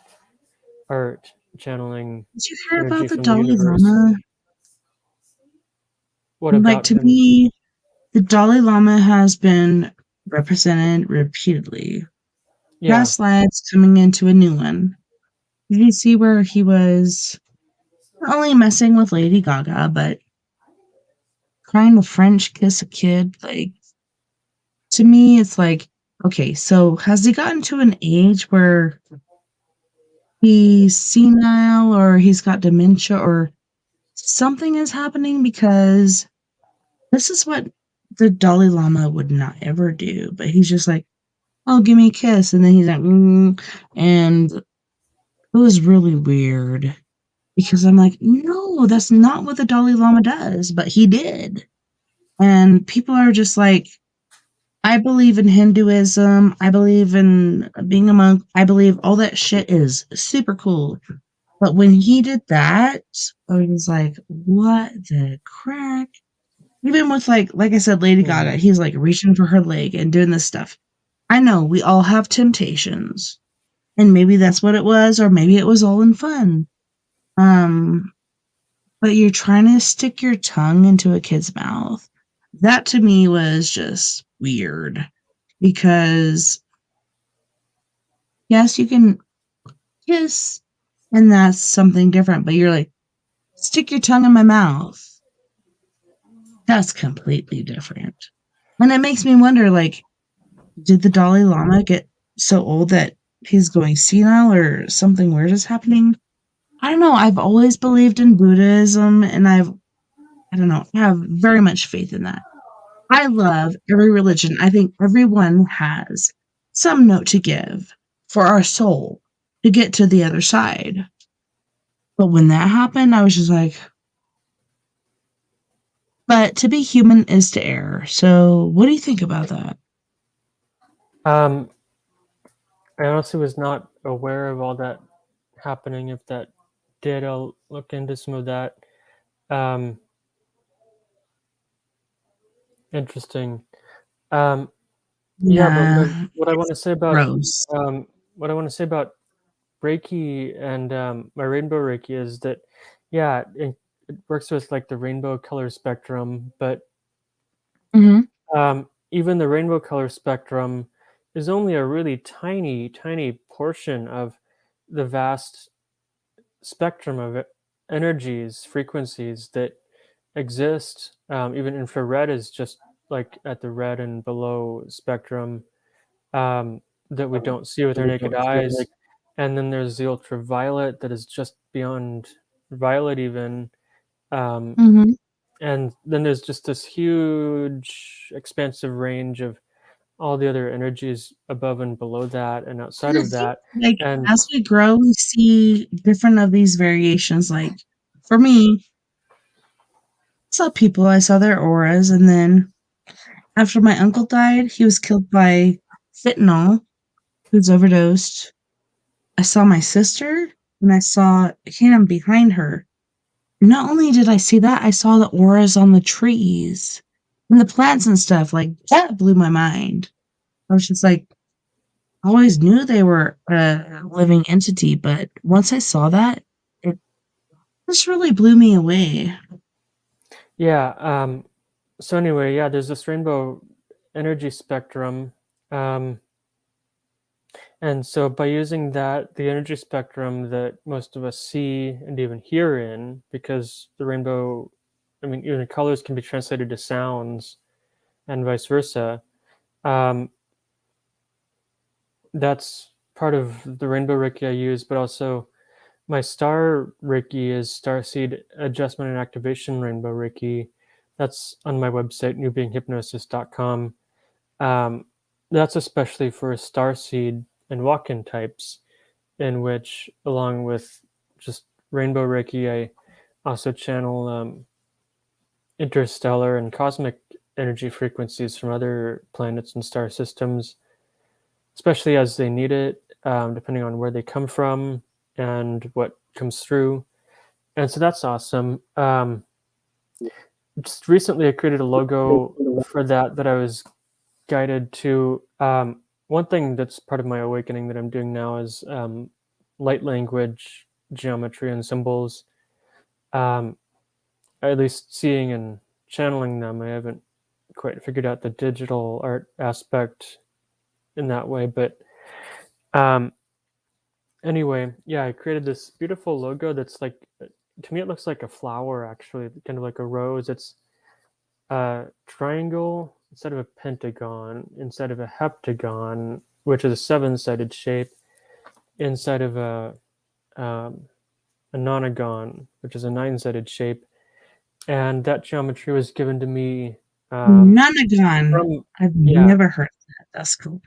art, channeling Did you hear energy about the from the Dalai universe. Lama? What Like, about to him? me, the Dalai Lama has been represented repeatedly. Yeah. Past lives coming into a new one. Did you see where he was not only messing with Lady Gaga, but trying to French kiss a kid? Like, to me, it's like, okay, so has he gotten to an age where he's senile or he's got dementia or something is happening? Because this is what the Dalai Lama would not ever do. But he's just like, oh, give me a kiss. And then he's like, and it was really weird because I'm like, no, that's not what the Dalai Lama does. But he did. And people are just like, I believe in Hinduism. I believe in being a monk. I believe all that shit is super cool. But when he did that, I was like, what the crack? Even with like I said, Lady Gaga, Mhm. he's like reaching for her leg and doing this stuff. I know we all have temptations. And maybe that's what it was, or maybe it was all in fun. Um, but you're trying to stick your tongue into a kid's mouth. That to me was just weird because yes, you can kiss and that's something different, but you're like, stick your tongue in my mouth. That's completely different. And it makes me wonder, like, did the Dalai Lama get so old that he's going senile or something weird is happening? I don't know. I've always believed in Buddhism and I don't know, I have very much faith in that. I love every religion. I think everyone has some note to give for our soul to get to the other side. But when that happened, I was just like, but to be human is to err. So what do you think about that? Um, I honestly was not aware of all that happening. If that did, I'll look into some of that. Um, Interesting. Um, yeah, but Yeah, what I want it's to say about gross. um, what I want to say about Reiki and my rainbow Reiki is that, yeah, it works with like the rainbow color spectrum, but Mhm. even the rainbow color spectrum is only a really tiny, tiny portion of the vast spectrum of energies, frequencies that exist. Even infrared is just like at the red and below spectrum that we don't see with our naked eyes. And then there's the ultraviolet that is just beyond violet, even. Um, Mhm. and then there's just this huge, expansive range of all the other energies above and below that and outside And I of think, that. like, And as we grow, we see different of these variations. Like, for me, I saw people, I saw their auras, and then after my uncle died, he was killed by fentanyl. He was overdosed. I saw my sister, and I saw him behind her. Not only did I see that, I saw the auras on the trees and the plants and stuff. Like, that blew my mind. I was just like, always knew they were a living entity, but once I saw that, it just really blew me away. Yeah. So anyway, yeah, there's this rainbow energy spectrum. And so by using that, the energy spectrum that most of us see and even hear in, because the rainbow, I mean, even colors can be translated to sounds and vice versa. Um, that's part of the rainbow Reiki I use, but also my star Reiki is Starseed Adjustment and Activation Rainbow Reiki. That's on my website, newbeinghypnosis.com. That's especially for starseed and walk-in types, in which, along with just rainbow Reiki, I also channel interstellar and cosmic energy frequencies from other planets and star systems, especially as they need it, depending on where they come from and what comes through. And so that's awesome. Just recently, I created a logo for that I was guided to. One thing that's part of my awakening that I'm doing now is light language, geometry, and symbols. Um, at least seeing and channeling them. I haven't quite figured out the digital art aspect in that way, but um, anyway, yeah, I created this beautiful logo that's like, to me, it looks like a flower, actually, kind of like a rose. It's a triangle instead of a pentagon, instead of a heptagon, which is a seven-sided shape, inside of um, a nonagon, which is a nine-sided shape. And that geometry was given to me Nonagon. from, I've yeah, never heard of that. That's cool.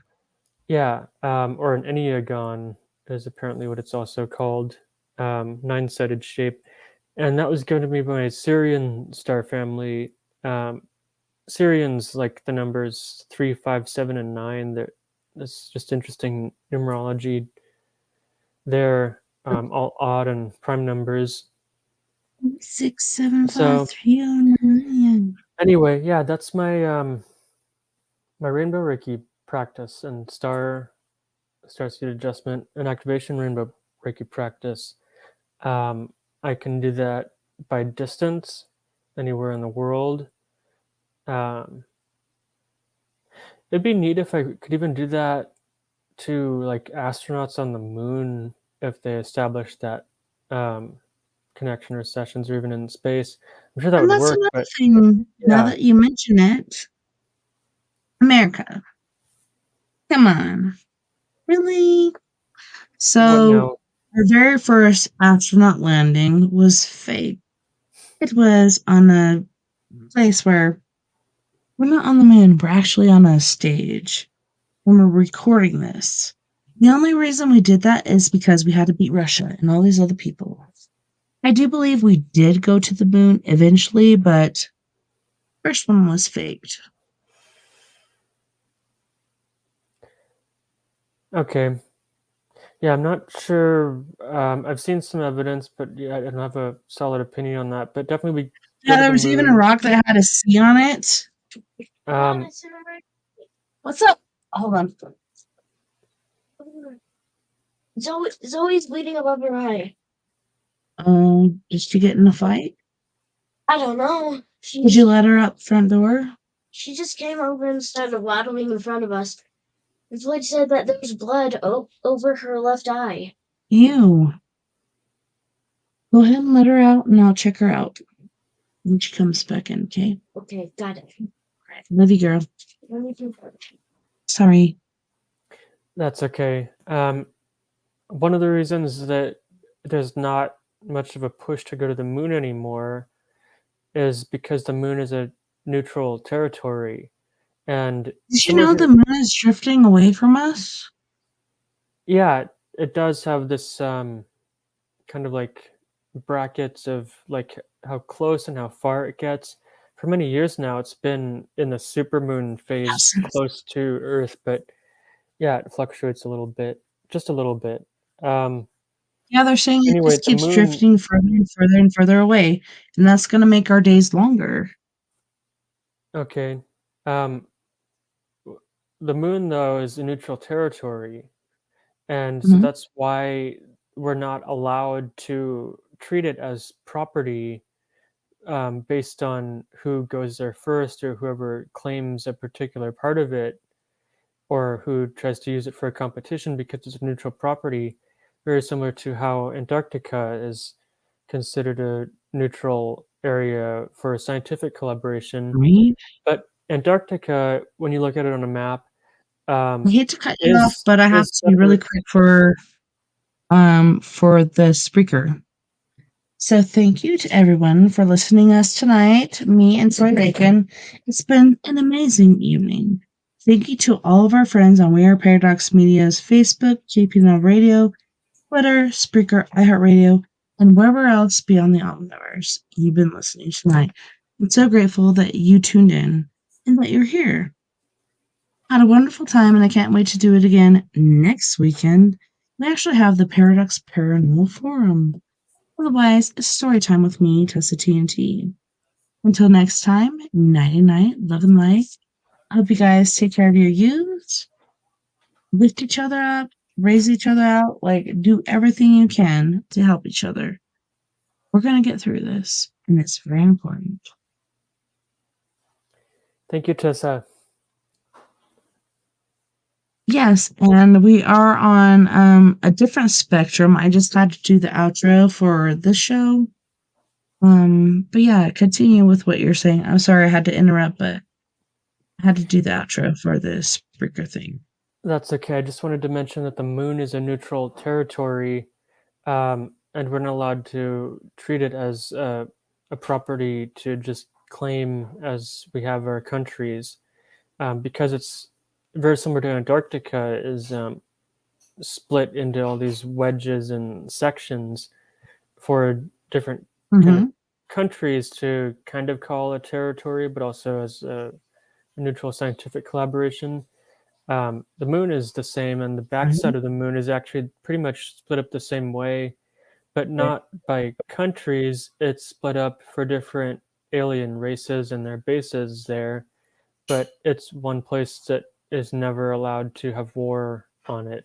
yeah, or an enneagon is apparently what it's also called, nine-sided shape. And that was given to me by my Syrian star family. Syrians like the numbers 3, 5, 7, and 9. That's just interesting numerology. They're all odd and prime numbers. 6, 7, 5, So 3, 9. anyway, yeah, that's my rainbow Reiki practice and star seed adjustment and activation rainbow Reiki practice. I can do that by distance, anywhere in the world. Um, it'd be neat if I could even do that to like astronauts on the moon if they established that um, connection or sessions, or even in space. I'm sure that And would that's work, another but thing, now yeah. that you mention it. America. Come on. Really? What So, now? our very first astronaut landing was fake. It was on a place where we're not on the moon, we're actually on a stage when we're recording this. The only reason we did that is because we had to beat Russia and all these other people. I do believe we did go to the moon eventually, but first one was faked. Okay. Yeah, I'm not sure. I've seen some evidence, but yeah, I don't have a solid opinion on that. But definitely, we go Yeah, to there the was even a moon. rock that had a C on it. Um, What's up? Hold on. Zoe's bleeding above her eye. Did she get in a fight? I don't know. Did you let her out front door? She just came over and started waddling in front of us. And Floyd said that there was blood over her left eye. Ew. Go ahead and let her out, and I'll check her out when she comes back in, okay? Okay, got it. Love you, girl. Let me do Sorry. that's okay. One of the reasons that there's not much of a push to go to the moon anymore is because the moon is a neutral territory, and Did you some of know her, the moon is drifting away from us? yeah, it does have this kind of like brackets of like how close and how far it gets. For many years now, it's been in the supermoon phase Yes. close to Earth, but yeah, it fluctuates a little bit, just a little bit. Um, Yeah, they're saying it anyway, just the keeps moon, drifting further and further and further away, and that's going to make our days longer. okay. Um, the moon, though, is a neutral territory, and so Mhm. that's why we're not allowed to treat it as property based on who goes there first or whoever claims a particular part of it or who tries to use it for a competition because it's a neutral property, very similar to how Antarctica is considered a neutral area for scientific collaboration. Right? But Antarctica, when you look at it on a map, I um, hate to cut you off, but I have is to be really separate. quick for the speaker. So thank you to everyone for listening to us tonight, me and Troy Bacon. It's been an amazing evening. Thank you to all of our friends on We Are Paradox Media's Facebook, KPNL Radio, Twitter, Spreaker, iHeartRadio, and wherever else beyond the Omniverse you've been listening tonight. I'm so grateful that you tuned in and that you're here. Had a wonderful time, and I can't wait to do it again next weekend. We actually have the Paradox Paranormal Forum. Otherwise, it's story time with me, Tessa TNT. Until next time, nighty night, love and light. I hope you guys take care of your youths, lift each other up, raise each other out, like do everything you can to help each other. We're gonna get through this, and it's very important. Thank you, Tessa. Yes, and we are on a different spectrum. I just had to do the outro for this show. But yeah, continue with what you're saying. I'm sorry I had to interrupt, but I had to do the outro for this Spreaker thing. That's okay. I just wanted to mention that the moon is a neutral territory, and we're not allowed to treat it as a property to just claim as we have our countries, because it's very similar to Antarctica, is split into all these wedges and sections for different kind of Mm-hmm. countries to kind of call a territory, but also as a neutral scientific collaboration. The moon is the same, and the backside of the moon is actually pretty much split up the same way, but not by countries. It's split up for different alien races and their bases there, but it's one place that is never allowed to have war on it.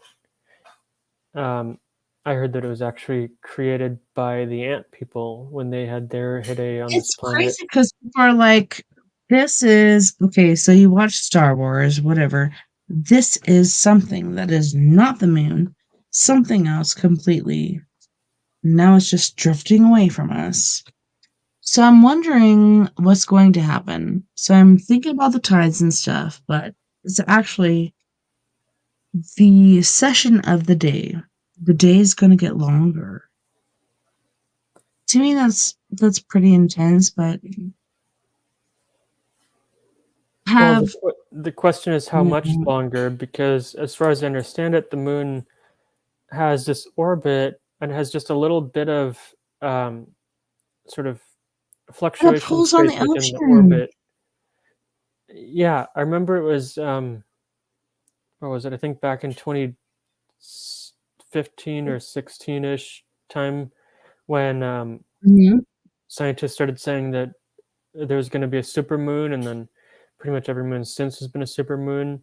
I heard that it was actually created by the ant people when they had their heyday on this It's planet. crazy because people are like, this is okay. So you watch Star Wars, whatever. This is something that is not the moon, something else completely. Now it's just drifting away from us. So I'm wondering what's going to happen. So I'm thinking about the tides and stuff, but it's actually the session of the day. The day is going to get longer. To me, that's pretty intense, but Well, have the question is how much longer, because as far as I understand it, the moon has this orbit and has just a little bit of sort of the fluctuation pools on space the within the ocean. orbit. Yeah, I remember it was what was it? I think back in 2015 or 16-ish time when Mhm. scientists started saying that there was going to be a supermoon, and then pretty much every moon since has been a supermoon,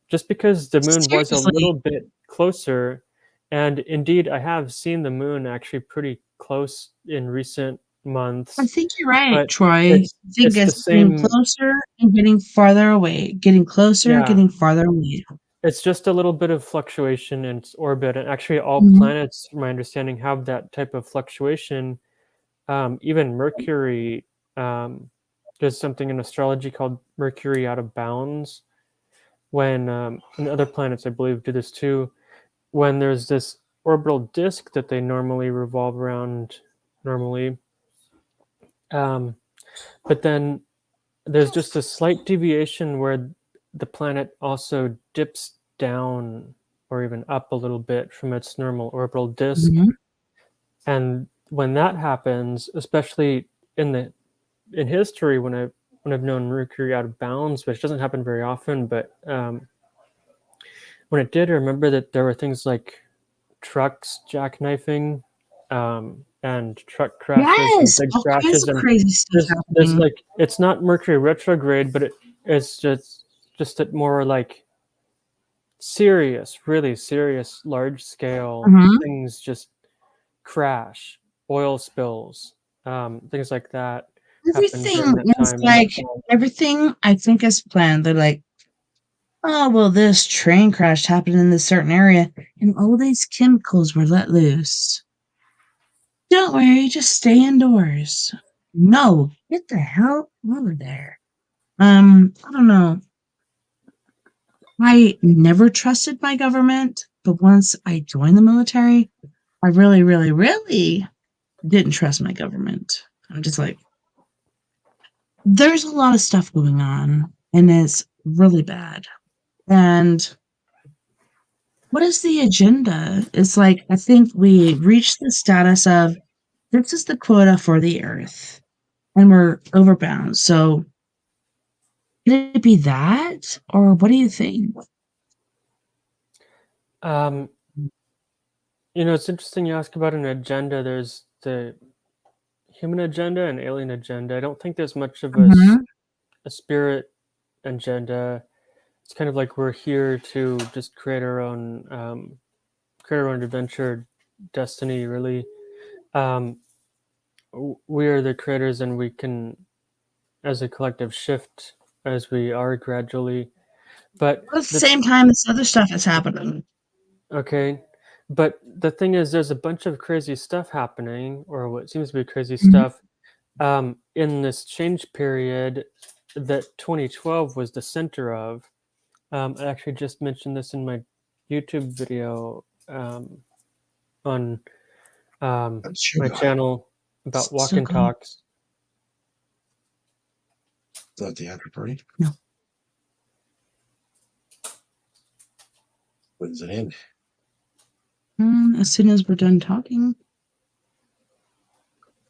just because the moon was a Seriously, little bit closer. And indeed, I have seen the moon actually pretty close in recent I months, think you're right, but Troy. it's I think it's the it's getting same. closer and getting farther away, getting closer, Yeah, getting farther away. it's just a little bit of fluctuation in its orbit, and actually all Mhm. planets, from my understanding, have that type of fluctuation. Even Mercury, there's something in astrology called Mercury out of bounds, when and other planets I believe do this too, when there's this orbital disk that they normally revolve around normally, um, but then there's just a slight deviation where the planet also dips down or even up a little bit from its normal orbital disk. Mhm. And when that happens, especially in history, when I've known Mercury out of bounds, which doesn't happen very often, but when it did, I remember that there were things like trucks jackknifing, and truck crashes and Yes, big all kinds crashes, of and crazy stuff there's happening. like, it's not Mercury retrograde, but it's just at more like really serious, large scale Mhm. things just crash, oil spills, things like that happen during Everything that is time. like everything I think is planned. They're like, oh well, this train crash happened in this certain area, and all these chemicals were let loose. Don't worry, just stay indoors. No, get the hell over there. I don't know. I never trusted my government, but once I joined the military, I really, really, really didn't trust my government. I'm just like, there's a lot of stuff going on, and it's really bad. And what is the agenda? It's like, I think we reached the status of this is the quota for the earth, and we're overbound. So, could it be that? Or what do you think? Um, it's interesting you ask about an agenda. There's the human agenda and alien agenda. I don't think there's much of Mhm. a spirit agenda. It's kind of like we're here to just create our own adventure, destiny. Really, um, we are the creators, and we can, as a collective, shift as we are gradually. But At the the same time, this other stuff is happening. Okay. But the thing is, there's a bunch of crazy stuff happening, or what seems to be crazy Mhm. stuff, in this change period that 2012 was the center of. I actually just mentioned this in my YouTube video on my channel about walk So and going. talks. Is that the after party? No. When does it end? As soon as we're done talking,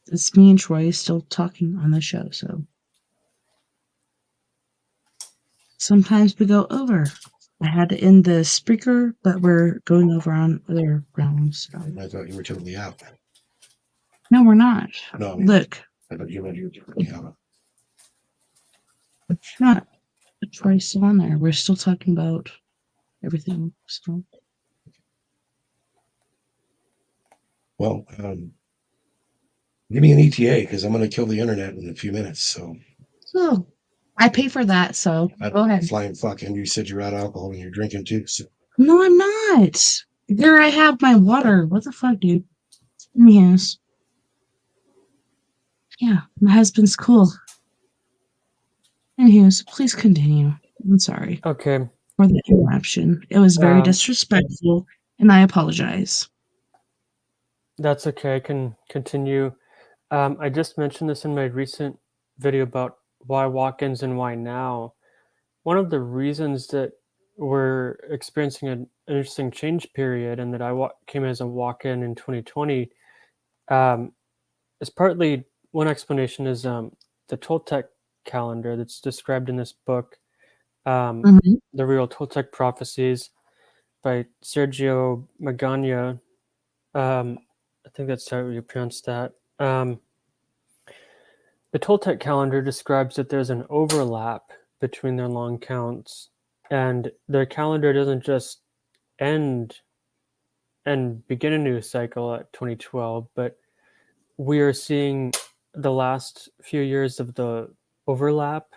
it's me and Troy still talking on the show. So sometimes we go over. I had to end the speaker, but we're going over on other grounds. So. I thought you were totally out. No, we're not. No, I mean, Look, I thought you meant you were totally out. it's not. Troy's still on there. We're still talking about everything. So. Well, give me an ETA because I'm going to kill the internet in a few minutes. So Oh, I pay for that, so go ahead. flying fuck. And you said you're out of alcohol and you're drinking too. So No, I'm not. Here I have my water. What the fuck, dude? Yes. Yeah, my husband's cool. Anyways, please continue. I'm sorry Okay. for the interruption. It was very Um, disrespectful, and I apologize. That's okay. I can continue. I just mentioned this in my recent video about why walk-ins and why now. One of the reasons that we're experiencing an interesting change period and that came as a walk-in in 2020 is partly one explanation is the Toltec calendar that's described in this book, Mhm. The Real Toltec Prophecies by Sergio Magana. I think that's how you pronounce that. The Toltec calendar describes that there's an overlap between their long counts, and their calendar doesn't just end and begin a new cycle at 2012, but we are seeing the last few years of the overlap,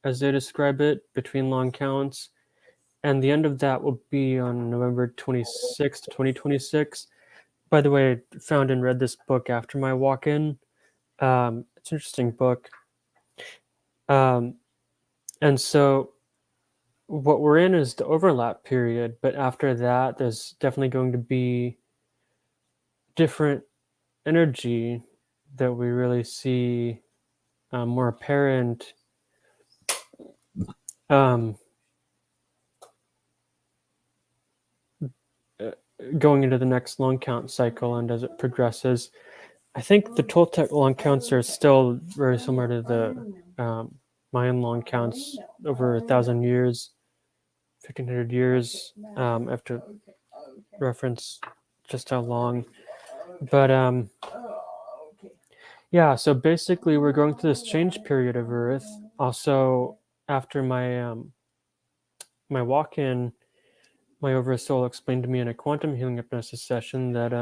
as they describe it, between long counts, and the end of that will be on November 26th, 2026. By the way, I found and read this book after my walk-in. It's an interesting book. And so what we're in is the overlap period, but after that, there's definitely going to be different energy that we really see more apparent um, going into the next long count cycle and as it progresses. I think the Toltec long counts are still very similar to the Mayan long counts over 1,000 years, 1,500 years. I have to reference just how long. But yeah, so basically we're going through this change period of Earth. Also, after my my walk-in, my oversoul explained to me in a quantum healing hypnosis session that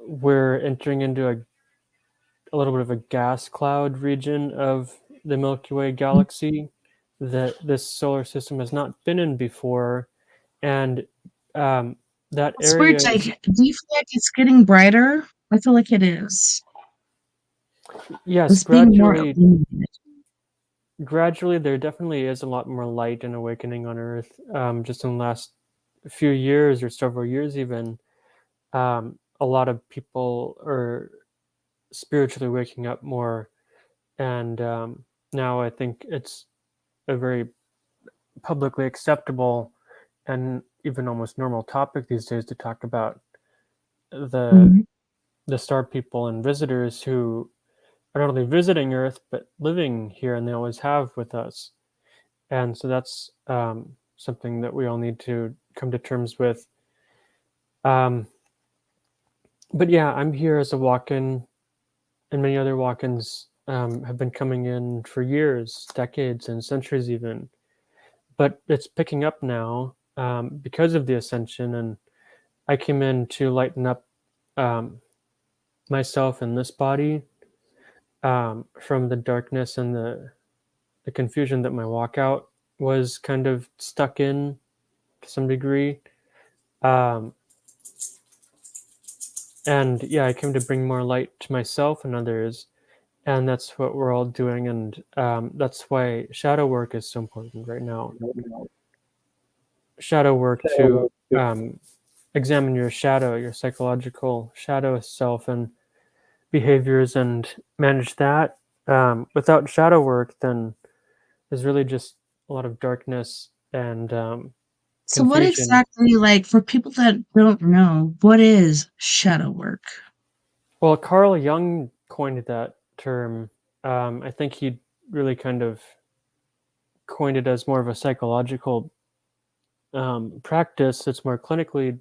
we're entering into a little bit of a gas cloud region of the Milky Way galaxy that this solar system has not been in before, and that It's area weird, Jake. Do you feel like it's getting brighter? I feel like it is. yes, It's being more illuminated. gradually there definitely is a lot more light and awakening on Earth. Just in the last few years or several years even, a lot of people are spiritually waking up more, and now I think it's a very publicly acceptable and even almost normal topic these days to talk about the Mhm. the star people and visitors who are not only visiting Earth but living here, and they always have with us. And so that's something that we all need to come to terms with. Um, but yeah, I'm here as a walk-in, and many other walk-ins have been coming in for years, decades, and centuries even. But it's picking up now because of the ascension, and I came in to lighten up um, myself in this body from the darkness and the confusion that my walkout was kind of stuck in to some degree. Um, and yeah, I came to bring more light to myself and others, and that's what we're all doing. And that's why shadow work is so important right now. Shadow work to examine your shadow, your psychological shadow self, and behaviors, and manage that. Without shadow work, then there's really just a lot of darkness and So what confusion. exactly, like, for people that don't know, what is shadow work? Well, Carl Jung coined that term. I think he really kind of coined it as more of a psychological practice. It's more clinically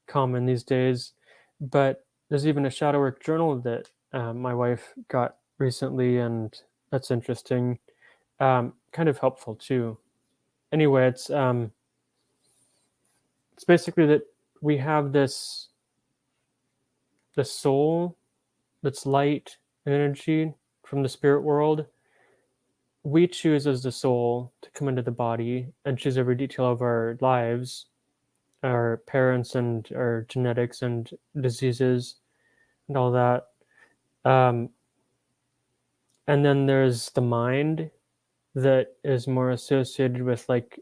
common these days, but there's even a shadow work journal that my wife got recently, and that's interesting. Kind of helpful too. Anyway, it's basically that we have this soul that's light and energy from the spirit world. We choose as the soul to come into the body and choose every detail of our lives, our parents and our genetics and diseases and all that. Um, and then there's the mind that is more associated with like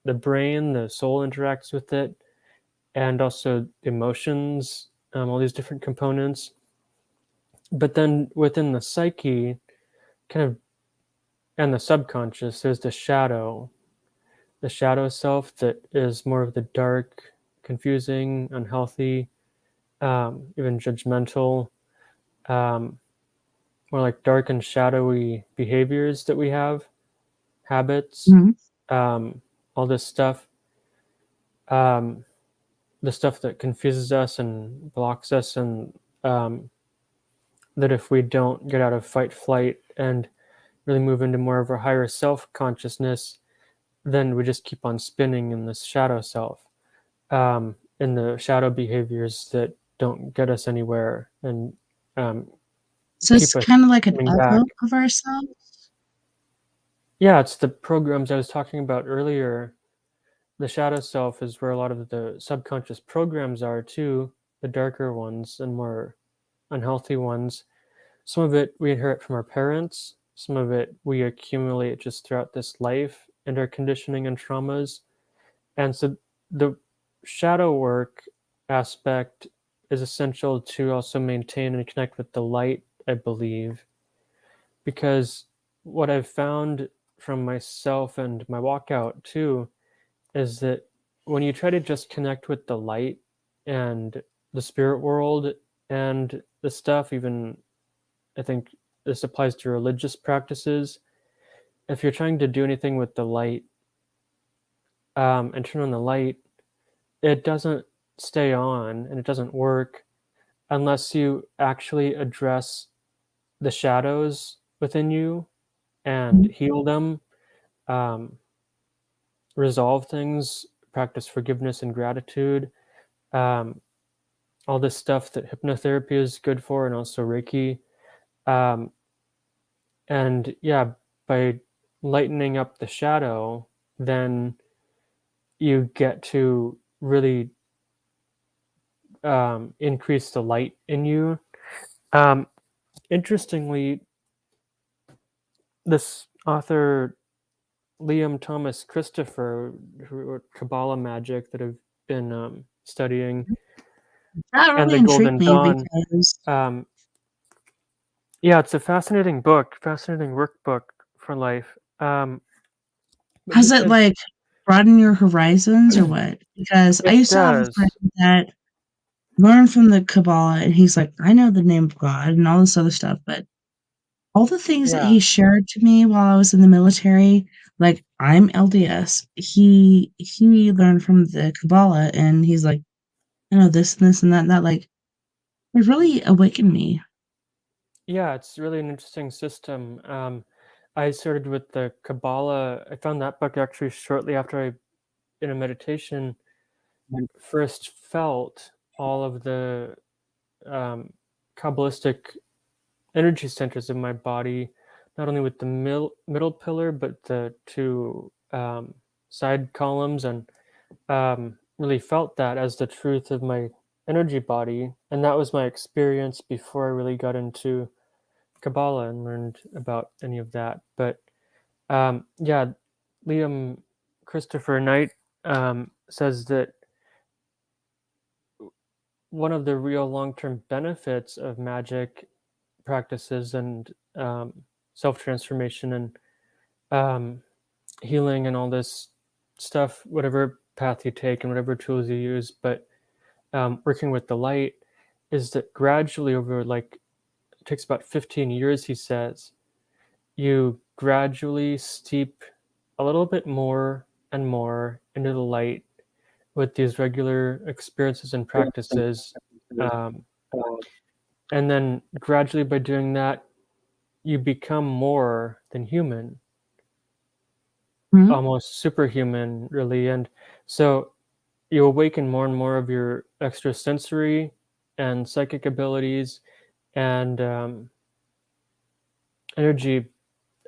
the brain, the soul interacts with it, and also emotions, all these different components. But then within the psyche, kind of, and the subconscious, there's the shadow self that is more of the dark, confusing, unhealthy, even judgmental, um, more like dark and shadowy behaviors that we have, habits, Mhm. um, all this stuff, um, the stuff that confuses us and blocks us, and um, that if we don't get out of fight, flight, and really move into more of a higher self consciousness, then we just keep on spinning in this shadow self, in the shadow behaviors that don't get us anywhere and um, So it's keep us kinda like an coming back. echo of ourselves? Yeah, it's the programs I was talking about earlier. The shadow self is where a lot of the subconscious programs are too, the darker ones and more unhealthy ones. Some of it we inherit from our parents, some of it we accumulate just throughout this life and our conditioning and traumas. And so the shadow work aspect is essential to also maintain and connect with the light, I believe, because what I've found from myself and my walkout too is that when you try to just connect with the light and the spirit world and the stuff, even I think this applies to religious practices. If you're trying to do anything with the light and turn on the light, it doesn't stay on and it doesn't work unless you actually address the shadows within you and Mhm. heal them. Um, resolve things, practice forgiveness and gratitude, um, all this stuff that hypnotherapy is good for, and also Reiki. Um, and yeah, by lightening up the shadow, then you get to really increase the light in you. Interestingly, this author Liam Thomas Christopher, who wrote Kabbalah Magic, that I've been studying, That and really The intrigued Golden me Dawn. because Yeah, it's a fascinating book, fascinating workbook for life. But he has it says like broadened your horizons or what? Because I it used to have a does. friend that learned from the Kabbalah, and he's like, I know the name of God and all this other stuff, but all the things that Yeah, he shared to me while I was in the military, like I'm LDS, he learned from the Kabbalah, and he's like, I know this and this and that and that. Like it really awakened me. yeah, it's really an interesting system. I started with the Kabbalah. I found that book actually shortly after I, in a meditation, first felt all of the um, Kabbalistic energy centers of my body, not only with the middle pillar, but the two side columns, and really felt that as the truth of my energy body. And that was my experience before I really got into Kabbalah and learned about any of that. But yeah, Liam Christopher Knight says that one of the real long-term benefits of magic practices and self-transformation and um, healing and all this stuff, whatever path you take and whatever tools you use, but working with the light, is that gradually over, like, it takes about 15 years, he says, you gradually steep a little bit more and more into the light with these regular experiences and practices. Um, and then gradually, by doing that, you become more than human, Mhm. almost superhuman, really. And so you awaken more and more of your extrasensory and psychic abilities and energy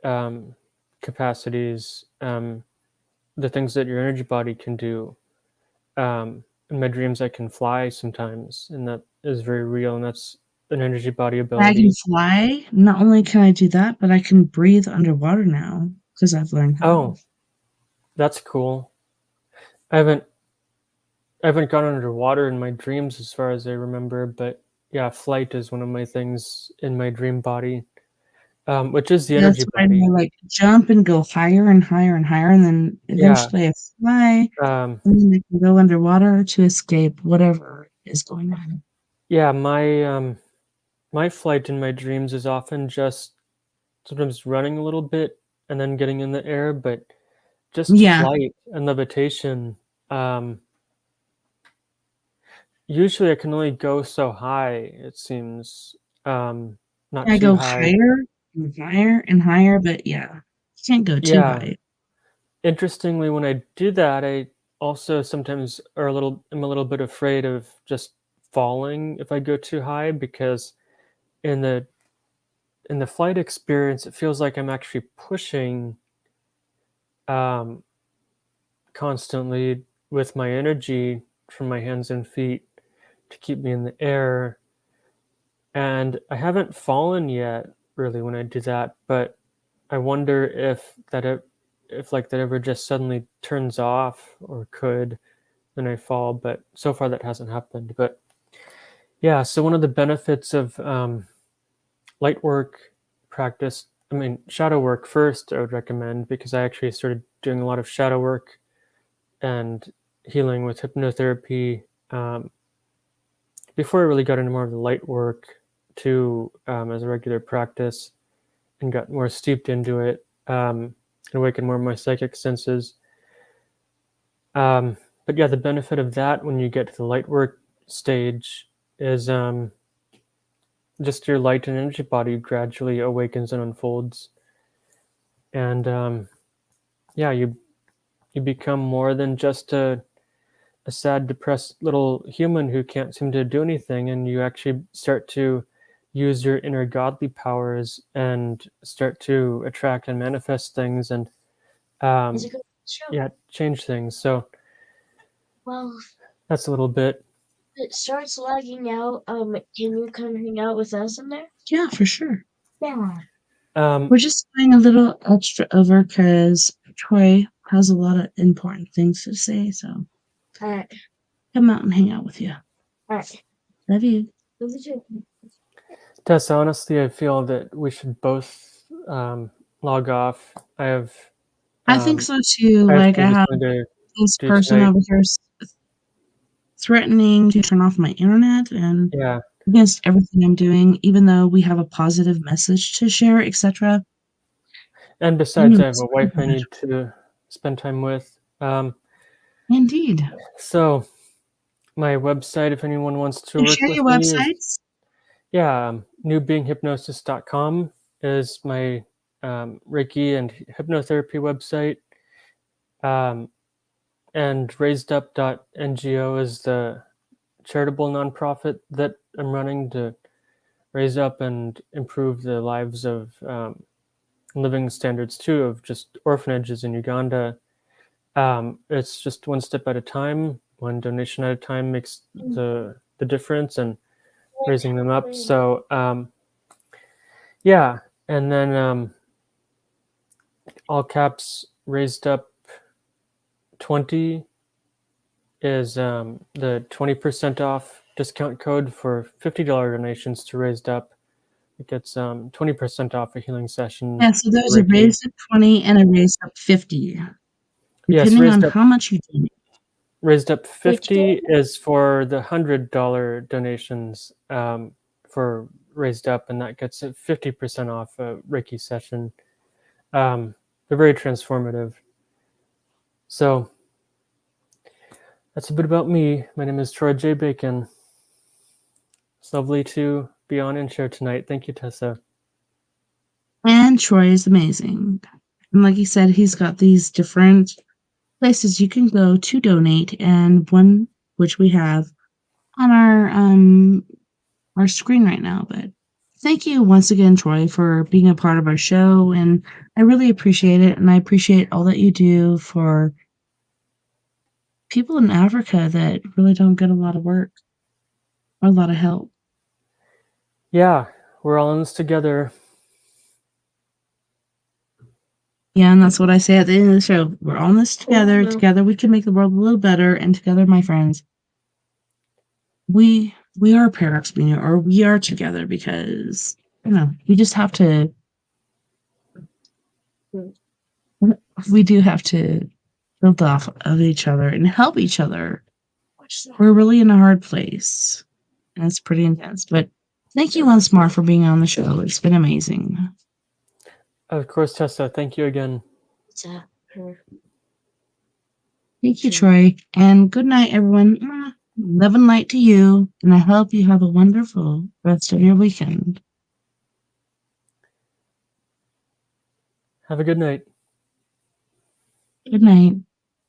um, capacities, the things that your energy body can do. In my dreams, I can fly sometimes, and that is very real, and that's an energy body I can ability. fly. Not only can I do that, but I can breathe underwater now because I've learned how. Oh, that's cool. I haven't I haven't gone underwater in my dreams as far as I remember, but yeah, flight is one of my things in my dream body, which is the Yeah, energy that's what I body. do. Like jump and go higher and higher and higher, and then Yeah. eventually I fly, Um, and then I can go underwater to escape whatever is going on. yeah, my flight in my dreams is often just sometimes running a little bit and then getting in the air, but just Yeah, flight and levitation. Um, Usually I can only go so high, it seems. Not I too go high. higher and higher and higher, but yeah, you can't go too Yeah. high. Interestingly, when I do that, I also sometimes am a little bit afraid of just falling if I go too high, because in the flight experience, it feels like I'm actually pushing um, constantly with my energy from my hands and feet to keep me in the air. And I haven't fallen yet, really, when I do that, but I wonder if like that ever just suddenly turns off, or could, then I fall. But so far that hasn't happened. But yeah, so one of the benefits of light work practice, I mean, shadow work first, I would recommend, because I actually started doing a lot of shadow work and healing with hypnotherapy before I really got into more of the light work too, as a regular practice, and got more steeped into it, and awakened more of my psychic senses. But yeah, the benefit of that when you get to the light work stage is just your light and energy body gradually awakens and unfolds. And yeah, you you become more than just a sad, depressed little human who can't seem to do anything, and you actually start to use your inner godly powers and start to attract and manifest things and It's a good show. yeah, change things. So Well, that's a little bit. it starts lagging out. Can you come hang out with us in there? Yeah, for sure. Yeah. We're just doing a little extra over because Troy has a lot of important things to say. So All right. come out and hang out with you. All right. Love you. Love you too. Tess, honestly, I feel that we should both log off. I think so too. I have Like I things have to this do person tonight. over here threatening to turn off my internet and Yeah, against everything I'm doing, even though we have a positive message to share, etc. and besides, I have a wife I need to spend time with. Indeed. So my website, if anyone wants to You work share with your me, is websites? newbeinghypnosis.com is my Reiki and hypnotherapy website. And raisedup.ngo is the charitable nonprofit that I'm running to raise up and improve the lives of living standards too of just orphanages in Uganda. It's just one step at a time, one donation at a time makes the difference, and raising them up. So yeah, and then all caps raised up 20 is the 20% off discount code for $50 donations to Raised Up. It gets 20% off a healing session. Yeah, so there's a Reiki. raised up 20 and a raised up 50. Yes, Depending on Raised Up how much you donate. Raised Up 50 is for the $100 donations for Raised Up, and that gets a 50% off a Reiki session. They're very transformative. So that's a bit about me. My name is Troy J. Bacon. It's lovely to be on and share tonight. Thank you, Tessa. And Troy is amazing. And like he said, he's got these different places you can go to donate, and one which we have on our screen right now. But thank you once again, Troy, for being a part of our show, and I really appreciate it, and I appreciate all that you do for people in Africa that really don't get a lot of work or a lot of help. Yeah, we're all in this together. Yeah, and that's what I say at the end of the show. We're all in this together. Together we can make the world a little better, and together, my friends, we are a paradox media, or we are together because we just have to. We do have to build off of each other and help each other. We're really in a hard place, and it's pretty intense. But thank you once more for being on the show. It's been amazing. Of course, Tessa. Thank you again. Thank you, Troy. And good night, everyone. Love and light to you. And I hope you have a wonderful rest of your weekend. Have a good night. Good night.